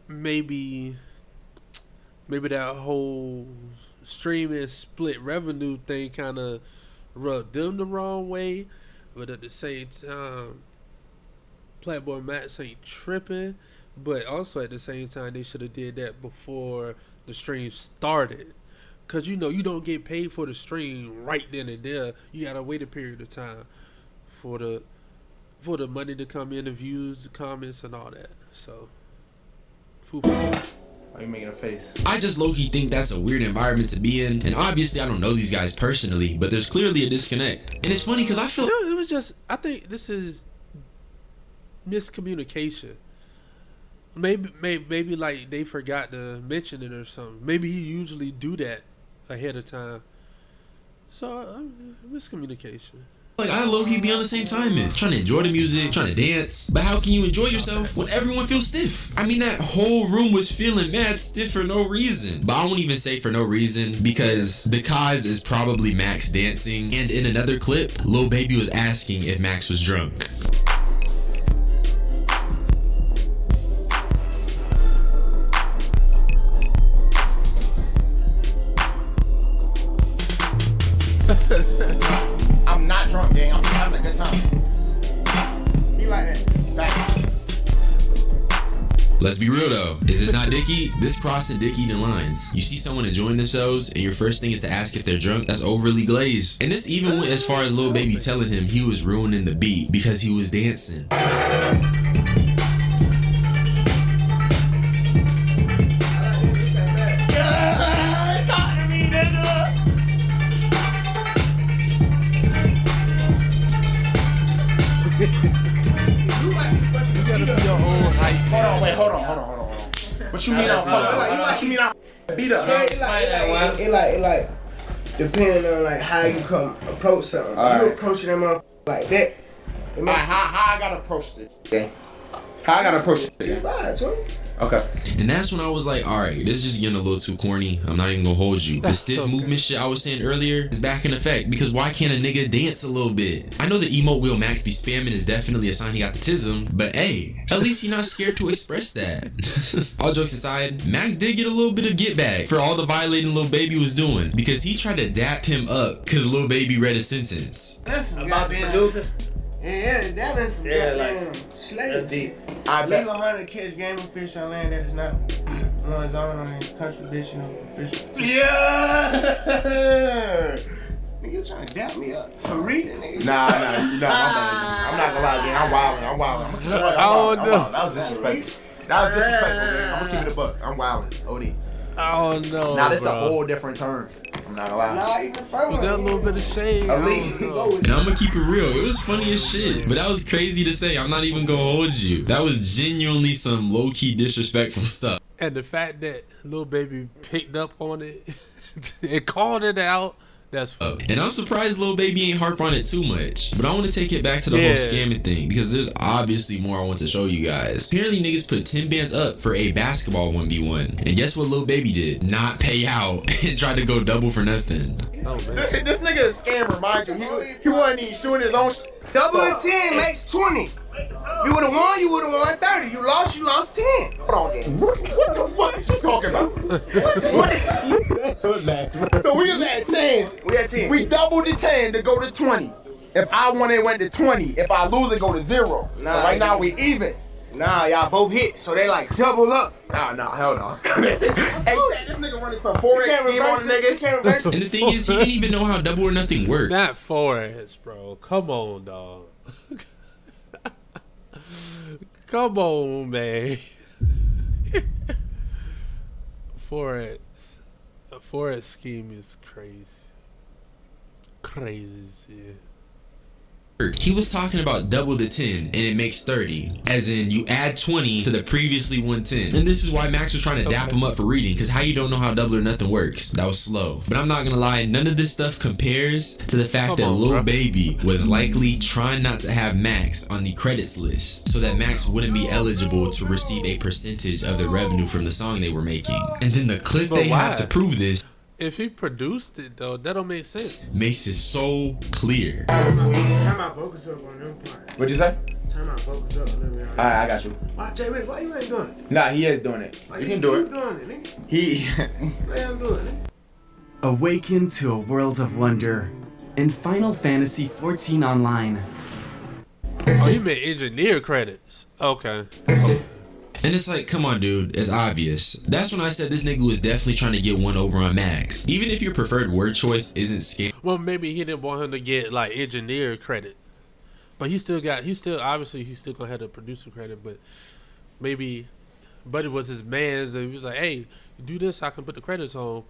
maybe that whole streaming split revenue thing kind of rubbed them the wrong way, but at the same time, Platboy Max ain't tripping. But also at the same time, they should have did that before the stream started, cause you don't get paid for the stream right then and there. You gotta wait a period of time for the money to come in, the views, the comments, and all that. So. Why are you making a face? I just low-key think that's a weird environment to be in, and obviously I don't know these guys personally, but there's clearly a disconnect. And it's funny because I feel it was just, I think this is miscommunication. Maybe like they forgot to mention it or something. Maybe he usually do that ahead of time. So miscommunication. like I low-key be on the same time, man. Trying to enjoy the music, trying to dance. But how can you enjoy yourself when everyone feels stiff? I mean, that whole room was feeling mad stiff for no reason. But I won't even say for no reason, because the cause is probably Max dancing. And in another clip, Lil Baby was asking if Max was drunk. I'm not drunk, gang. I'm having a good time. Be like that. Back. Let's be real though. Is this not Dickie? This crossing Dickie the lines. You see someone enjoying themselves and your first thing is to ask if they're drunk? That's overly glazed. And this even went as far as Lil Baby telling him he was ruining the beat because he was dancing. Hold on. What you mean what you mean I beat up? Yeah, it like depending on like how you come approach something. If you approaching them like that. How I gotta approach it? Okay. How I gotta approach it? Okay. And that's when I was like, alright, this is just getting a little too corny. I'm not even gonna hold you. The stiff movement shit I was saying earlier is back in effect, because why can't a nigga dance a little bit? I know the emote Will Max be spamming is definitely a sign he got the tism, but hey, at least you're not scared to express that. All jokes aside, Max did get a little bit of get back for all the violating Lil Baby was doing, because he tried to dap him up because Lil Baby read a sentence. That's some about the producer. Yeah, that is some goddamn slave. That's deep. I bet. Legal hunter catch game of fish on land that is not on his own on the country bitch, official. Yeah! Nigga, you trying to dap me up for reading, nigga? Nah, I'm not gonna lie, man. I'm wildin'. That was disrespectful. Man. I'm gonna keep it a buck. I'm wildin'. OD. Oh no. Now this is a whole different term. I'm not gonna lie. Nah, even further. Was that a little bit of shade? And I'm gonna keep it real. It was funny as shit. But that was crazy to say. I'm not even gonna hold you. That was genuinely some low-key disrespectful stuff. And the fact that Lil Baby picked up on it and called it out That's funny. And I'm surprised Lil Baby ain't harp on it too much. But I want to take it back to the whole scamming thing, because there's obviously more I want to show you guys. Apparently niggas put 10 bands up for a basketball 1v1. And guess what Lil Baby did? Not pay out and tried to go double for nothing. Oh, man. This nigga is a scammer, mind you. He wasn't even shooting his own Double the 10 makes 20. You would have won, you would have won 30. You lost 10. Hold on, Jay. What the fuck is you talking about? So we was at 10. We at 10. We doubled the 10 to go to 20. If I won, it went to 20. If I lose, it go to 0. So right now we even. Nah, y'all both hit, so they like double up. Nah, hell no. Hey, Chad, this nigga running some 4X scheme on the nigga. And the thing is, he didn't even know how double or nothing worked. Not 4S, bro. Come on, dog. Come on, man. 4S. A 4S scheme is crazy. Crazy. He was talking about double the 10 and it makes 30, as in you add 20 to the previously 110. And this is why Max was trying to dap him up for reading, because how you don't know how double or nothing works? That was slow. But I'm not gonna lie, none of this stuff compares to the fact that Lil Baby was likely trying not to have Max on the credits list so that Max wouldn't be eligible to receive a percentage of the revenue from the song they were making. And then the clip they have to prove this, if he produced it though, that don't make sense. makes it so clear. Turn my focus up on them part. What'd you say? Turn my focus up a little bit. Alright, I got you. Why, Jay Rich, why you ain't doing it? Nah, he is doing it. You can do it. Doing it, nigga. He. Man, I'm doing it. Awaken to a world of wonder in Final Fantasy XIV Online. Oh, you meant engineer credits. Okay. And it's like, come on, dude, it's obvious. That's when I said this nigga was definitely trying to get one over on Max. Even if your preferred word choice isn't scam. Well, maybe he didn't want him to get like engineer credit, but he still gonna have the producer credit. But maybe Buddy was his man's, and he was like, "Hey, you do this, I can put the credits on."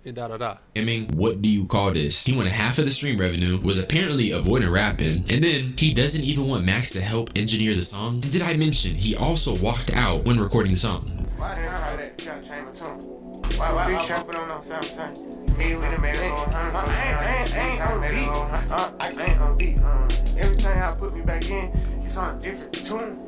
And I mean, what do you call this? He wanted half of the stream revenue, was apparently avoiding rapping, and then he doesn't even want Max to help engineer the song. And did I mention he also walked out when recording the song? Why you gotta change my tone? Why you shuffle on those sounds? Me when it made it go I ain't on beat. Every time y'all put me back in, it's on a different tune.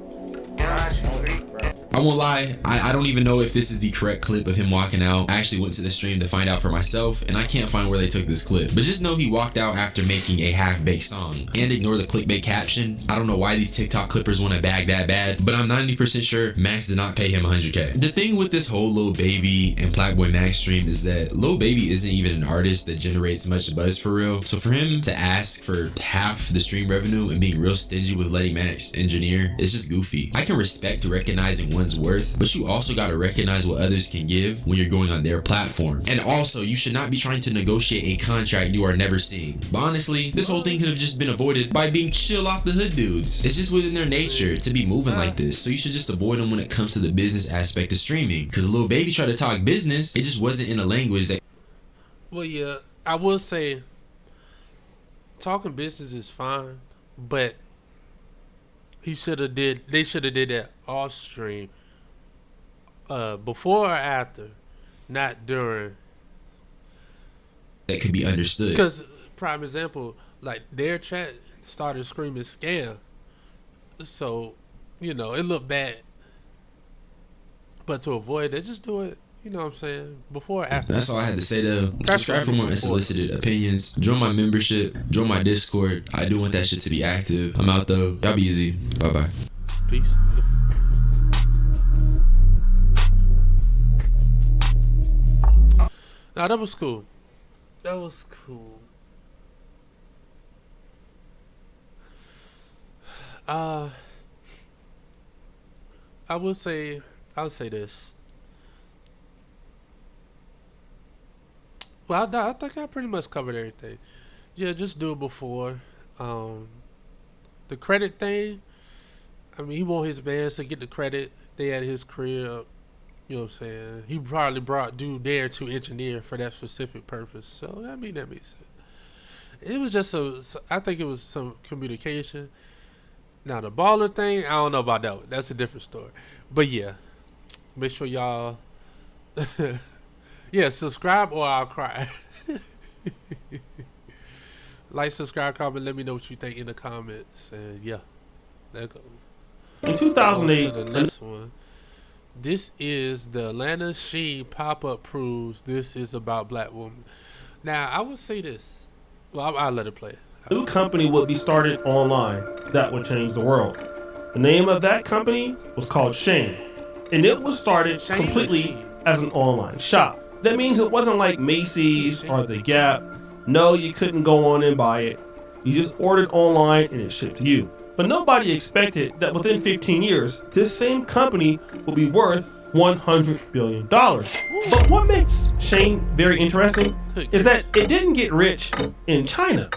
I won't lie, I don't even know if this is the correct clip of him walking out. I actually went to the stream to find out for myself, and I can't find where they took this clip. But just know he walked out after making a half-baked song. And ignore the clickbait caption. I don't know why these TikTok clippers want to bag that bad, but I'm 90% sure Max did not pay him 100K. The thing with this whole Lil Baby and Blackboy Max stream is that Lil Baby isn't even an artist that generates much buzz for real. So for him to ask for half the stream revenue and being real stingy with letting Max engineer, it's just goofy. I can respect recognizing one's worth, but you also gotta recognize what others can give when you're going on their platform. And also, you should not be trying to negotiate a contract you are never seeing. But honestly, this whole thing could have just been avoided by being chill off the hood dudes. It's just within their nature to be moving like this, so you should just avoid them when it comes to the business aspect of streaming. Cause Lil Baby tried to talk business, it just wasn't in a language that... Well, yeah, I will say talking business is fine, but they should have did that off stream, before or after, not during. That could be understood. Because prime example, like their chat started screaming scam, so you know it looked bad. But to avoid that, just do it. You know what I'm saying? Before or after. That's all I had to say though. Subscribe for more unsolicited opinions. Join my membership. Join my Discord. I do want that shit to be active. I'm out though. Y'all be easy. Bye bye. Peace. Nah, that was cool. That was cool. I'll say this. Well, I think I pretty much covered everything. Yeah, just do it before. The credit thing, I mean, he want his bands to get the credit. They at his crib. You know what I'm saying? He probably brought dude there to engineer for that specific purpose. So, that makes sense. It was just I think it was some communication. Now, the baller thing, I don't know about that one. That's a different story. But, yeah. Make sure y'all... yeah, subscribe or I'll cry. Like, subscribe, comment. Let me know what you think in the comments. And yeah, there go. In 2008, on to the next one. This is the Atlanta Shein pop-up proves this is about black women. Now, I would say this. Well, I'll let it play. A new company would be started online that would change the world. The name of that company was called Shein, and it was started completely as an online shop. That means it wasn't like Macy's or The Gap. No, you couldn't go on and buy it. You just ordered online and it shipped to you. But nobody expected that within 15 years, this same company will be worth $100 billion. But what makes Shein very interesting is that it didn't get rich in China.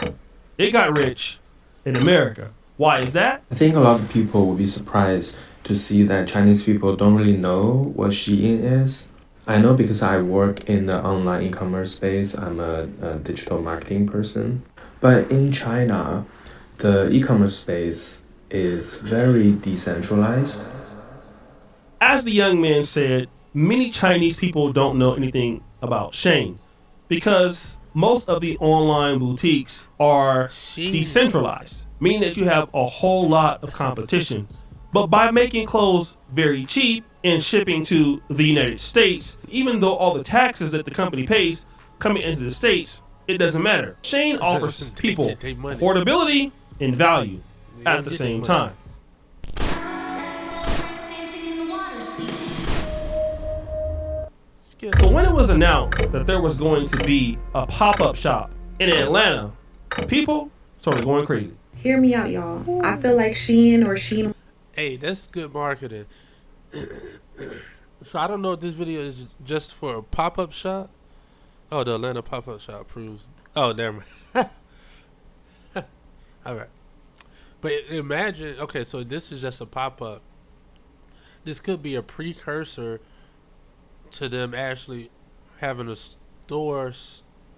It got rich in America. Why is that? I think a lot of people will be surprised to see that Chinese people don't really know what Shein is. I know because I work in the online e-commerce space. I'm a digital marketing person. But in China, the e-commerce space is very decentralized. As the young man said, many Chinese people don't know anything about Shein because most of the online boutiques are decentralized, meaning that you have a whole lot of competition. But by making clothes very cheap and shipping to the United States, even though all the taxes that the company pays coming into the States, it doesn't matter. Shein offers people affordability and value at the same time. So when it was announced that there was going to be a pop-up shop in Atlanta, people started going crazy. Hear me out, y'all. I feel like Shein. Hey, that's good marketing. So I don't know if this video is just for a pop-up shop. Oh, the Atlanta pop-up shop proves. Oh, never mind. All right. But imagine, okay, so this is just a pop-up. This could be a precursor to them actually having a store,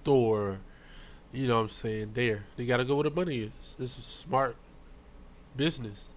you know what I'm saying, there. They got to go where the money is. This is smart business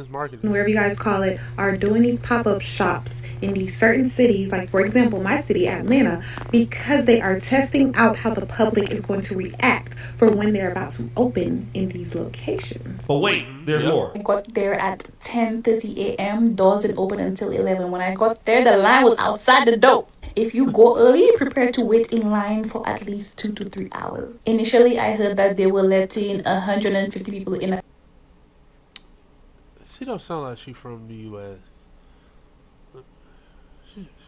marketing. Wherever you guys call it, are doing these pop-up shops in these certain cities, like for example my city, Atlanta, because they are testing out how the public is going to react for when they're about to open in these locations. But wait, there's more. I got there at 10:30 a.m. Doors didn't open until 11. When I got there, the line was outside the door. If you go early, prepare to wait in line for at least 2 to 3 hours. Initially, I heard that they were letting 150 people in. She don't sound like she from the U.S.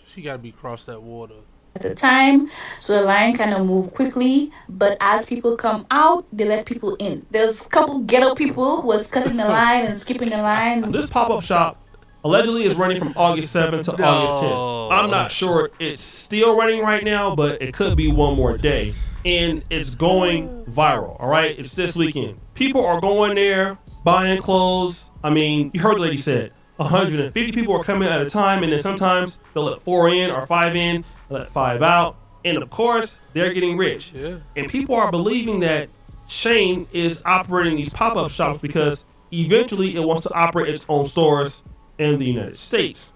She got to be across that water. At the time, so the line kind of moved quickly, but as people come out, they let people in. There's a couple ghetto people who was cutting the line and skipping the line. This pop-up shop allegedly is running from August 7th to August 10th. I'm not sure it's still running right now, but it could be one more day. And it's going viral, all right? It's this weekend. People are going there, buying clothes. I mean, you heard the lady said, 150 people are coming at a time, and then sometimes they'll let 4 in or 5 in, let 5 out. And of course, they're getting rich. Yeah. And people are believing that Shein is operating these pop-up shops because eventually it wants to operate its own stores in the United States.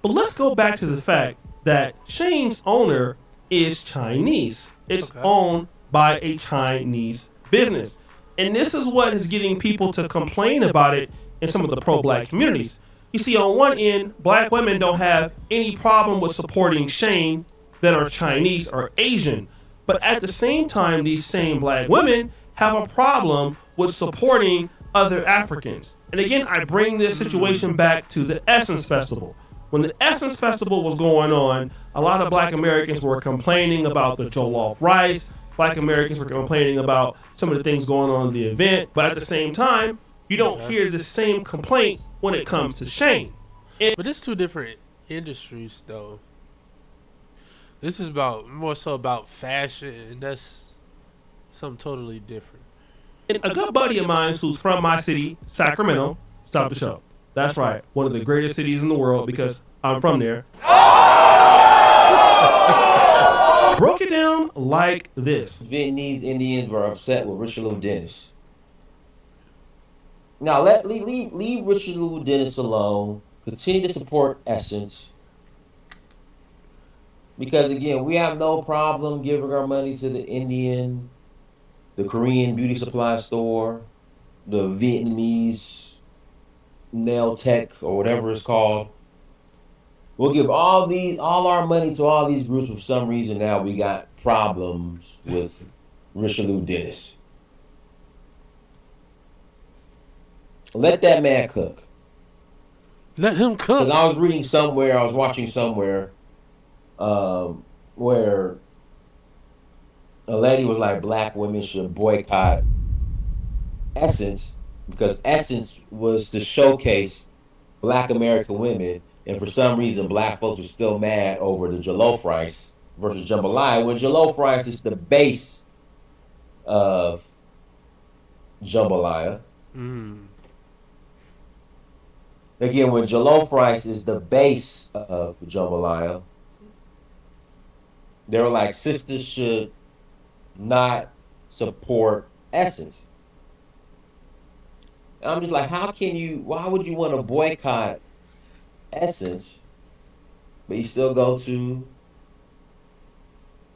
But let's go back to the fact that Shein's owner is Chinese. It's owned by a Chinese business. And this is what is getting people to complain about it in some of the pro-black communities. You see, on one end, black women don't have any problem with supporting Shein that are Chinese or Asian. But at the same time, these same black women have a problem with supporting other Africans. And again, I bring this situation back to the Essence Festival. When the Essence Festival was going on, a lot of black Americans were complaining about the jollof rice. Black Americans were complaining about some of the things going on in the event. But at the same time, you don't hear the same complaint when it comes to Shein. But it's two different industries, though. This is more so about fashion, and that's something totally different. And a good buddy of mine who's from my city, Sacramento, stopped the show. That's right, one of the greatest cities in the world because I'm from there. Broke it down like this. Vietnamese Indians were upset with Richelieu Dennis. Now leave Richelieu Dennis alone. Continue to support Essence. Because again, we have no problem giving our money to the Indian the Korean beauty supply store, the Vietnamese nail tech or whatever it's called. We'll give all our money to all these groups. For some reason now we got problems with Richelieu Dennis. Let that man cook. Let him cook. Because I was reading somewhere, I was watching somewhere, where a lady was like, black women should boycott Essence because Essence was to showcase black American women, and for some reason black folks are still mad over the jollof rice versus jambalaya, when jollof rice is the base of jambalaya. Again, when jollof rice is the base of jambalaya, they were like, sisters should not support Essence. And I'm just like, why would you want to boycott Essence, but you still go to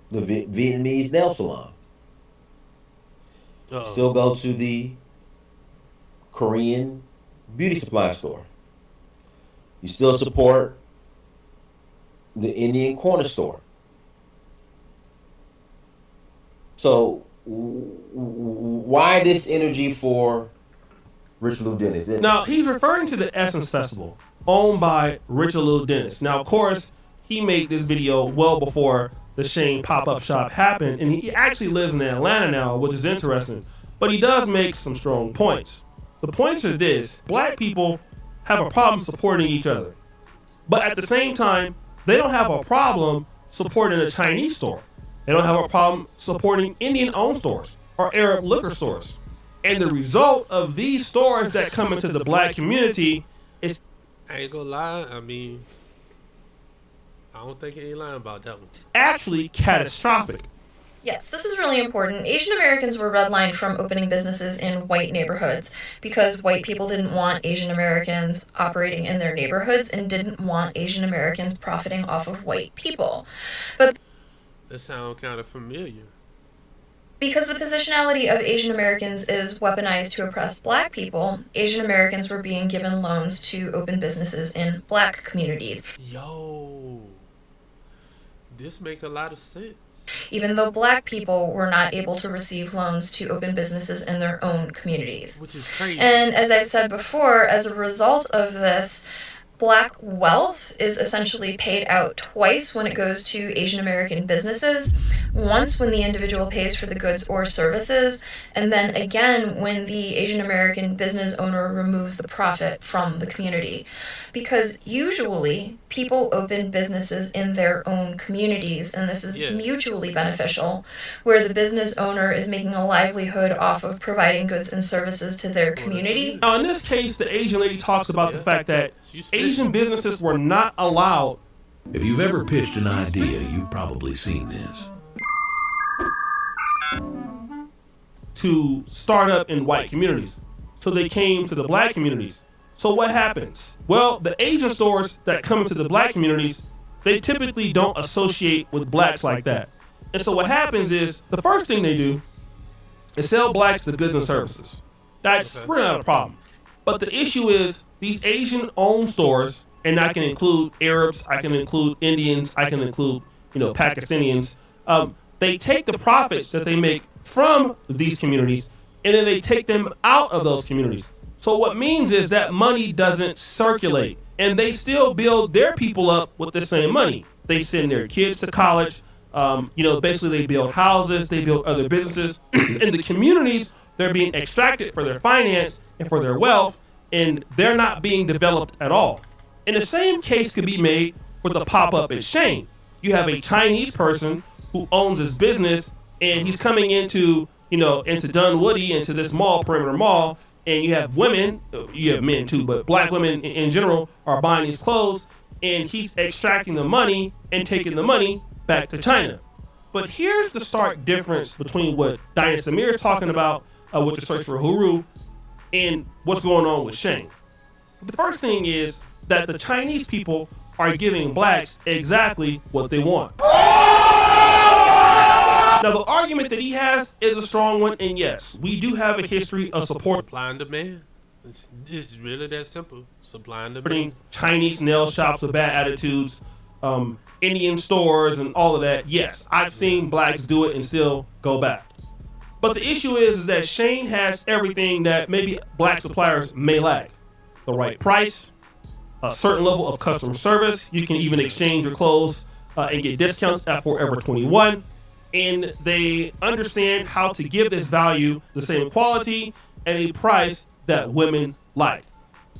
the Vietnamese nail salon? Uh-oh. Still go to the Korean beauty supply store. You still support the Indian corner store. So why this energy for Richelieu Dennis? Now, he's referring to the Essence Festival, owned by Richelieu Dennis. Now, of course, he made this video well before the Shein pop-up shop happened, and he actually lives in Atlanta now, which is interesting. But he does make some strong points. The points are this: black people have a problem supporting each other. But at the same time, they don't have a problem supporting a Chinese store. They don't have a problem supporting Indian-owned stores or Arab liquor stores. And the result of these stores that come into the black community is... I ain't gonna lie, I mean, I don't think he ain't lying about that one. Actually catastrophic. Yes, this is really important. Asian Americans were redlined from opening businesses in white neighborhoods because white people didn't want Asian Americans operating in their neighborhoods and didn't want Asian Americans profiting off of white people. But that sounds kind of familiar. Because the positionality of Asian Americans is weaponized to oppress black people, Asian Americans were being given loans to open businesses in black communities. Yo, this makes a lot of sense. Even though black people were not able to receive loans to open businesses in their own communities. Which is crazy. And as I've said before, as a result of this, black wealth is essentially paid out twice when it goes to Asian American businesses. Once when the individual pays for the goods or services, and then again when the Asian American business owner removes the profit from the community. Because usually people open businesses in their own communities, and this is mutually beneficial, where the business owner is making a livelihood off of providing goods and services to their community. Now in this case, the Asian lady talks about the fact that Asian businesses were not allowed. If you've ever pitched an idea, you've probably seen this. To start up in white communities. So they came to the black communities. So what happens? Well, the Asian stores that come into the black communities, they typically don't associate with blacks like that. And so what happens is, the first thing they do is sell blacks the goods and services. That's really not a problem. But the issue is, these Asian-owned stores, and I can include Arabs, I can include Indians, I can include, Pakistanians, they take the profits that they make from these communities, and then they take them out of those communities. So what means is that money doesn't circulate, and they still build their people up with the same money. They send their kids to college, basically they build houses, they build other businesses. In the communities, they're being extracted for their finance and for their wealth, and they're not being developed at all. And the same case could be made for the pop-up at Shein. You have a Chinese person who owns his business, and he's coming into Dunwoody, into this mall, Perimeter Mall, and you have women, you have men too, but black women in general are buying these clothes, and he's extracting the money and taking the money back to China. But here's the stark difference between what Diana Samir is talking about with the search for Huru and what's going on with Shein. The first thing is that the Chinese people are giving blacks exactly what they want. Now, the argument that he has is a strong one, and yes, we do have a history of Supply and demand. It's really that simple. Supply and demand. supporting Chinese nail shops with bad attitudes, Indian stores, and all of that. Yes, I've seen blacks do it and still go back. But the issue is that Shein has everything that maybe black suppliers may lack. The right price, a certain level of customer service. You can even exchange your clothes and get discounts at Forever 21. And they understand how to give this value the same quality and a price that women like.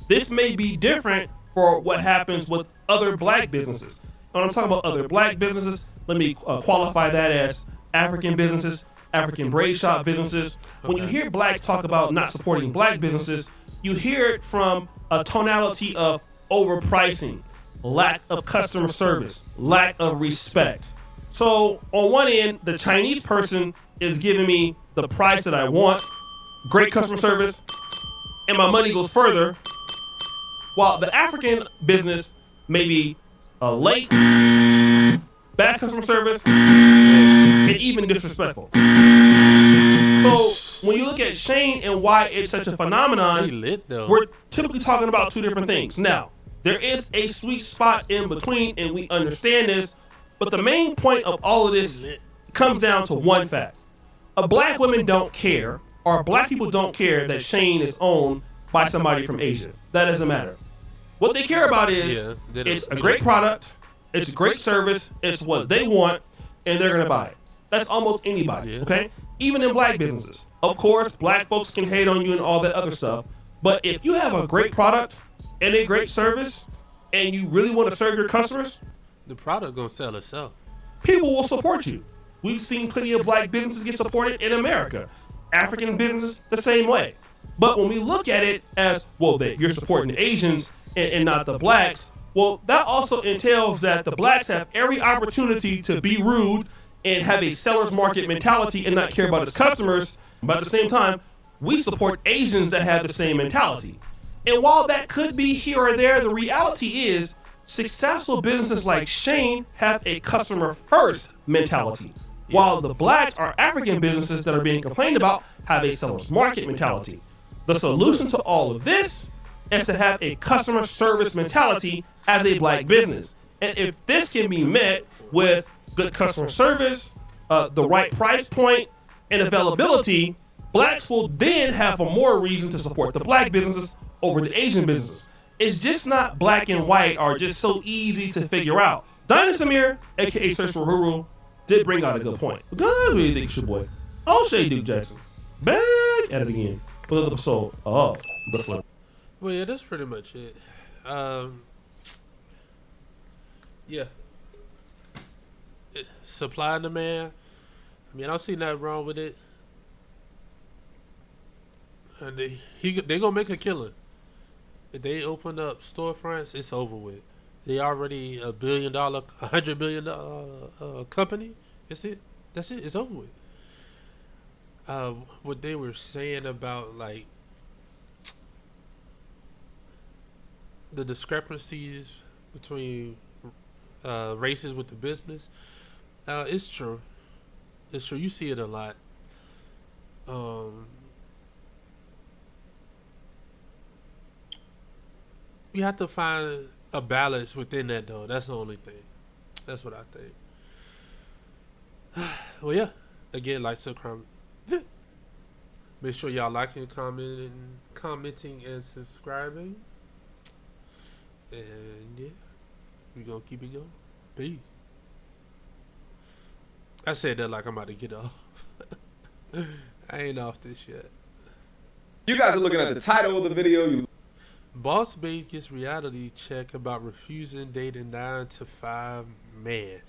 This may be different for what happens with other black businesses. When I'm talking about other black businesses, let me qualify that as African businesses, African braid shop businesses. When you hear blacks talk about not supporting black businesses, you hear it from a tonality of overpricing, lack of customer service, lack of respect. So on one end, the Chinese person is giving me the price that I want, great customer service, and my money goes further, while the African business may be late, bad customer service, and even disrespectful. So when you look at Shein and why it's such a phenomenon, we're typically talking about two different things. Now, there is a sweet spot in between, and we understand this, but the main point of all of this comes down to one fact. Black women don't care, or black people don't care that Shein is owned by somebody from Asia. That doesn't matter. What they care about is it's a great product, it's a great service, it's what they want, and they're going to buy it. That's almost anybody, okay? Even in black businesses. Of course, black folks can hate on you and all that other stuff, but if you have a great product and a great service, and you really want to serve your customers, the product gonna sell itself. People will support you. We've seen plenty of black businesses get supported in America. African businesses, the same way. But when we look at it as, well, that you're supporting the Asians and not the blacks, well, that also entails that the blacks have every opportunity to be rude and have a seller's market mentality and not care about its customers. But at the same time, we support Asians that have the same mentality. And while that could be here or there, the reality is successful businesses like Shein have a customer first mentality, while the blacks or African businesses that are being complained about have a seller's market mentality. The solution to all of this is to have a customer service mentality as a black business. And if this can be met with good customer service, the right price point, and availability, blacks will then have a more reason to support the black businesses over the Asian businesses. It's just not black and white or just so easy to figure out. Dinah Samir, aka Search for Huru, did bring out a good point. Guys, what do you think, your boy? I'll Shay Duke Jackson. Back at it again with another episode of The Slim. Well, yeah, that's pretty much it. Yeah. Supply and demand. I mean, I don't see nothing wrong with it. And they gonna make a killing. If they open up storefronts, it's over with. They already $1 billion, $100 billion company. That's it. It's over with. What they were saying about like the discrepancies between races with the business, it's true. It's true. You see it a lot. You have to find a balance within that, though. That's the only thing. That's what I think. Well, yeah. Again, like, subscribe. Make sure y'all liking, commenting, and subscribing. And yeah, we gonna keep it going. Peace. I said that like I'm about to get off. I ain't off this yet. You guys are looking at the title of the video. Boss Babe gets reality check about refusing dating 9 to 5 man.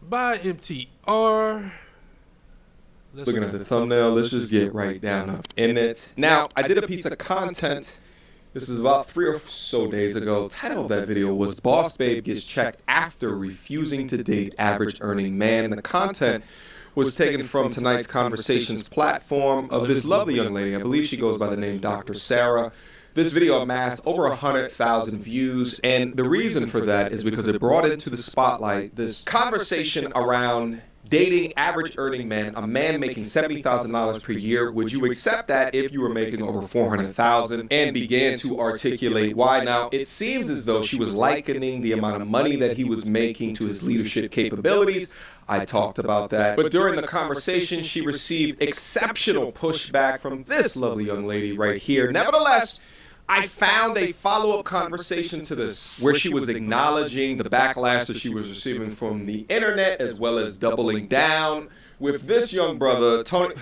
By MTR. Looking at the thumbnail, let's just get right down in it. Now, I did a piece of content. This is about 3 or so days ago. Title of that video was Boss Babe Gets Checked After Refusing to Date Average Earning Man. And the content was taken from tonight's Conversations platform of this lovely young lady. I believe she goes by the name Dr. Sarah. This video amassed over 100,000 views, and the reason for that is because it brought into the spotlight this conversation around dating average earning men, a man making $70,000 per year. Would you accept that if you were making over $400,000? And began to articulate why. Now, it seems as though she was likening the amount of money that he was making to his leadership capabilities. I talked about that. But during the conversation, she received exceptional pushback from this lovely young lady right here. Nevertheless, I found a follow-up conversation to this where she was acknowledging the backlash that she was receiving from the internet, as well as doubling down with this young brother, Tony.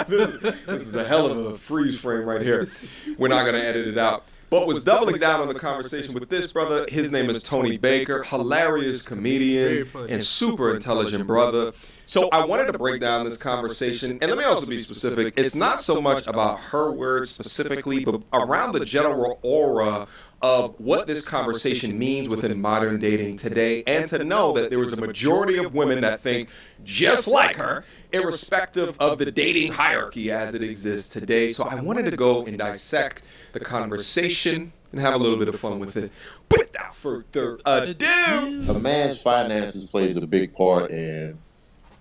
This is a hell of a freeze frame right here. We're not going to edit it out. But was doubling down on the conversation with this brother. His name is Tony Baker, hilarious comedian and super intelligent brother. So I wanted to break down this conversation, and let me also be specific. It's not so much about her words specifically, but around the general aura of what this conversation means within modern dating today, and to know that there was a majority of women that think just like her, irrespective of the dating hierarchy as it exists today. So I wanted to go and dissect the conversation and have a little bit of fun with it. Without further ado, a man's finances plays a big part in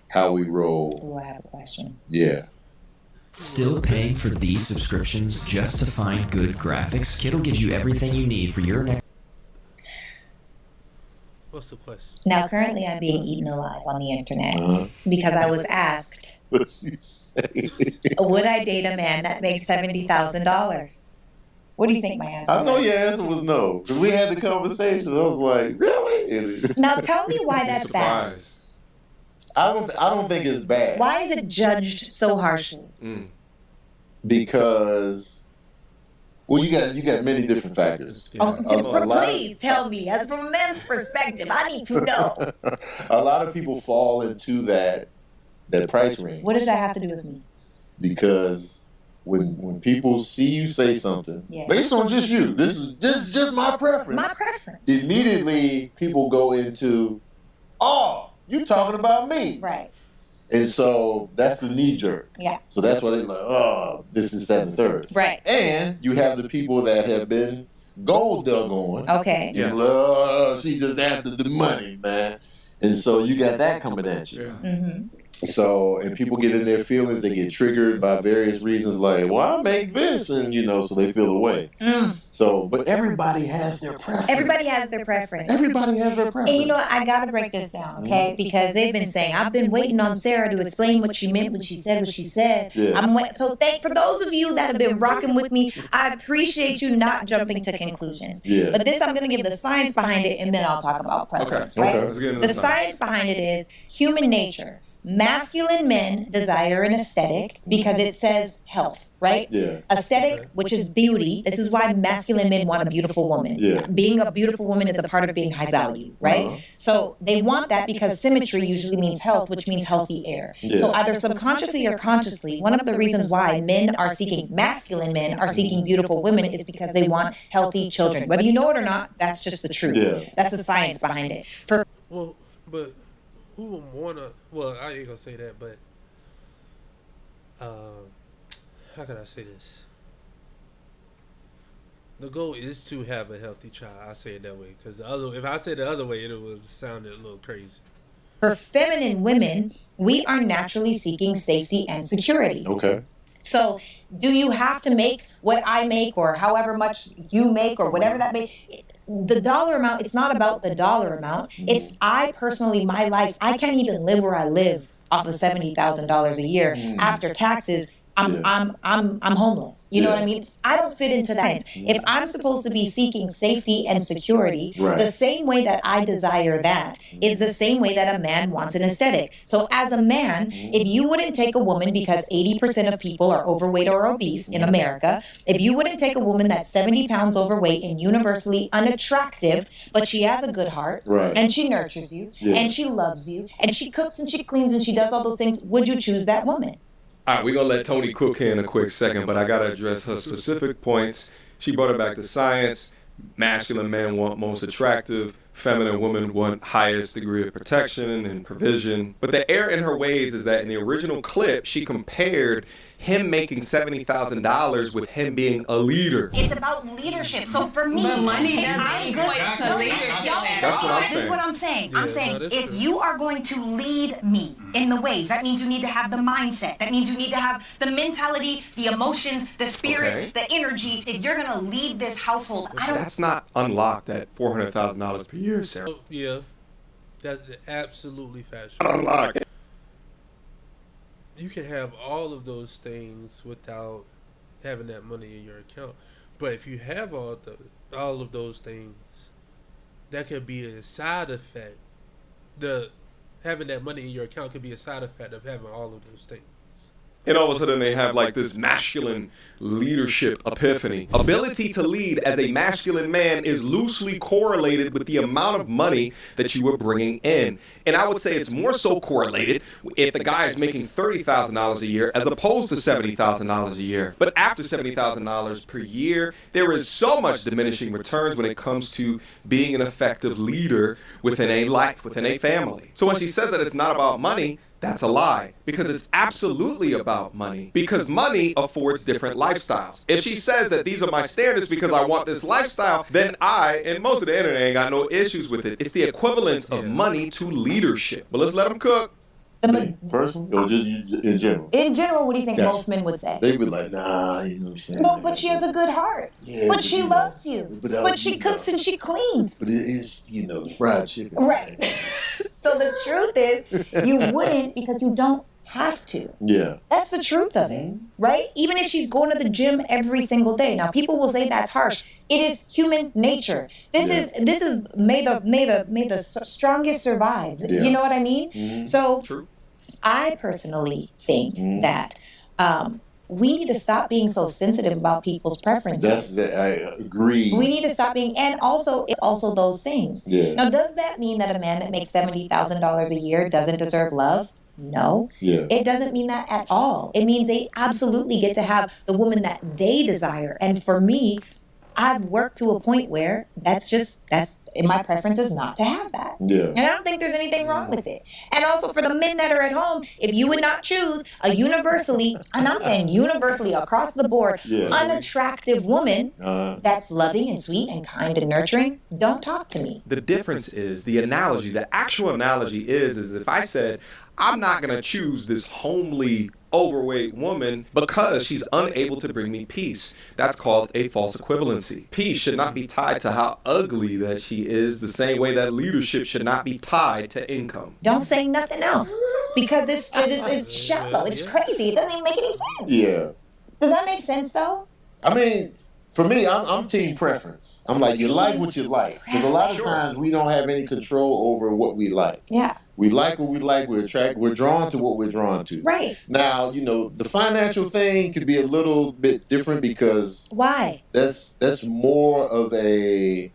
how we roll. Oh, I have a question. Yeah. Still paying for these subscriptions just to find good graphics? Kittle gives you everything you need for your next. What's the question? Now, currently, I'm being eaten alive on the internet because I was asked, What'd she say? would I date a man that makes $70,000? What do you think my answer I know was? your answer was no. Because we had the conversation. I was like, really? Now, tell me why that's bad. I don't think it's bad. Why is it judged so harshly? Because, well, you got many different factors. Please tell me, as from a man's perspective, I need to know. A lot of people fall into that price range. What does that have to do with me? Because when people see you say something, based on just you, this is just my preference. My preference. Immediately, people go into, oh, you talking about me. Right. And so that's the knee jerk. Yeah. So that's why they're like, oh, this is that and the third. Right. And you have the people that have been gold dug on. Okay. Yeah. She just after the money, man. And so you got that coming at you. Mm-hmm. So, and people get in their feelings, they get triggered by various reasons like, well, I make this, and so they feel away. So, but everybody has their preference. Everybody has their preference. Everybody has their preference. And you know what? I gotta break this down, okay? Because they've been saying, I've been waiting on Sarah to explain what she meant when she said what she said. Yeah. So for those of you that have been rocking with me, I appreciate you not jumping to conclusions. Yeah. But this, I'm gonna give the science behind it, and then I'll talk about preference, Okay. right? Okay. Let's get into The science behind it is human nature. Masculine men desire an aesthetic because it says health, right? Yeah. Aesthetic, which is beauty. This is why masculine men want a beautiful woman. Yeah. Being a beautiful woman is a part of being high value, right? So they want that because symmetry usually means health, which means healthy air. Yeah. So either subconsciously or consciously, one of the reasons why masculine men are seeking beautiful women is because they want healthy children. Whether you know it or not, that's just the truth. Yeah. That's the science behind it. But who would wanna? Well, I ain't gonna say that, but how can I say this? The goal is to have a healthy child. I say it that way because if I say the other way, it would sound a little crazy. For feminine women, we are naturally seeking safety and security. Okay. So, do you have to make what I make or however much you make or whatever that may? The dollar amount, it's not about the dollar amount. It's I personally, my life, I can't even live where I live off of $70,000 a year after taxes. I'm homeless. You know what I mean? I don't fit into that. If I'm supposed to be seeking safety and security, the same way that I desire that is the same way that a man wants an aesthetic. So as a man, if you wouldn't take a woman, because 80% of people are overweight or obese in America, if you wouldn't take a woman that's 70 pounds overweight and universally unattractive, but she has a good heart, and she nurtures you, and she loves you, and she cooks and she cleans and she does all those things, would you choose that woman? All right, we're going to let Tony cook here in a quick second, but I got to address her specific points. She brought it back to science. Masculine men want most attractive. feminine women want highest degree of protection and provision. But the error in her ways is that in the original clip, she compared him making $70,000 with him being a leader. It's about leadership. So for me, but money if doesn't I'm equate good- to leadership at That's what all. I'm This is saying. what I'm saying. I'm Yeah, saying no, that's if true. you are going to lead me in the ways, that means you need to have the mindset. That means you need to have the mentality, the emotions, the spirit, Okay. the energy. If you're going to lead this household, I don't. That's not unlocked at $400,000 per year, Sarah. Oh, yeah, that's absolutely Not factual. unlocked. You can have all of those things without having that money in your account. But if you have all of those things, that could be a side effect. Having that money in your account could be a side effect of having all of those things. And all of a sudden they have like this masculine leadership epiphany. Ability to lead as a masculine man is loosely correlated with the amount of money that you are bringing in. And I would say it's more so correlated if the guy is making $30,000 a year as opposed to $70,000 a year. But after $70,000 per year, there is so much diminishing returns when it comes to being an effective leader within a life, within a family. So when she says that it's not about money, that's a lie, because it's absolutely about money, because money affords different lifestyles. If she says that these are my standards because I want this lifestyle, then I, and most of the internet ain't got no issues with it. It's the equivalence of money to leadership. But let's let them cook. Person or just in general? In general, what do you think Gotcha. most men would say? They be like, nah, you know what I'm saying? No, but she has a good heart. Yeah, but she loves you. But she you cooks and she cleans. But it is, the fried chicken. Right. So the truth is, you wouldn't because you don't have to. Yeah. That's the truth of it, right? Even if she's going to the gym every single day. Now, people will say that's harsh. It is human nature. This is may the strongest survive. Yeah. You know what I mean? Mm-hmm. So, True. I personally think that we need to stop being so sensitive about people's preferences. I agree. We need to stop being, and also, it's also those things. Yeah. Now, does that mean that a man that makes $70,000 a year doesn't deserve love? No. Yeah. It doesn't mean that at all. It means they absolutely get to have the woman that they desire. And for me, I've worked to a point where that's in my preference is not to have that. Yeah. And I don't think there's anything wrong with it. And also for the men that are at home, if you would not choose a universally, and I'm saying universally across the board, unattractive woman that's loving and sweet and kind and nurturing, don't talk to me. The difference is the analogy. The actual analogy is if I said, I'm not going to choose this homely, overweight woman because she's unable to bring me peace. That's called a false equivalency. Peace should not be tied to how ugly that she is, the same way that leadership should not be tied to income. Don't say nothing else because this is shallow. It's crazy. It doesn't even make any sense. Yeah. Does that make sense though? I mean, for me, I'm team preference. I'm like, you like what you like. Because a lot of times we don't have any control over what we like. Yeah. We like what we like. We're drawn to what we're drawn to. Right. Now, the financial thing could be a little bit different because why? That's more of a.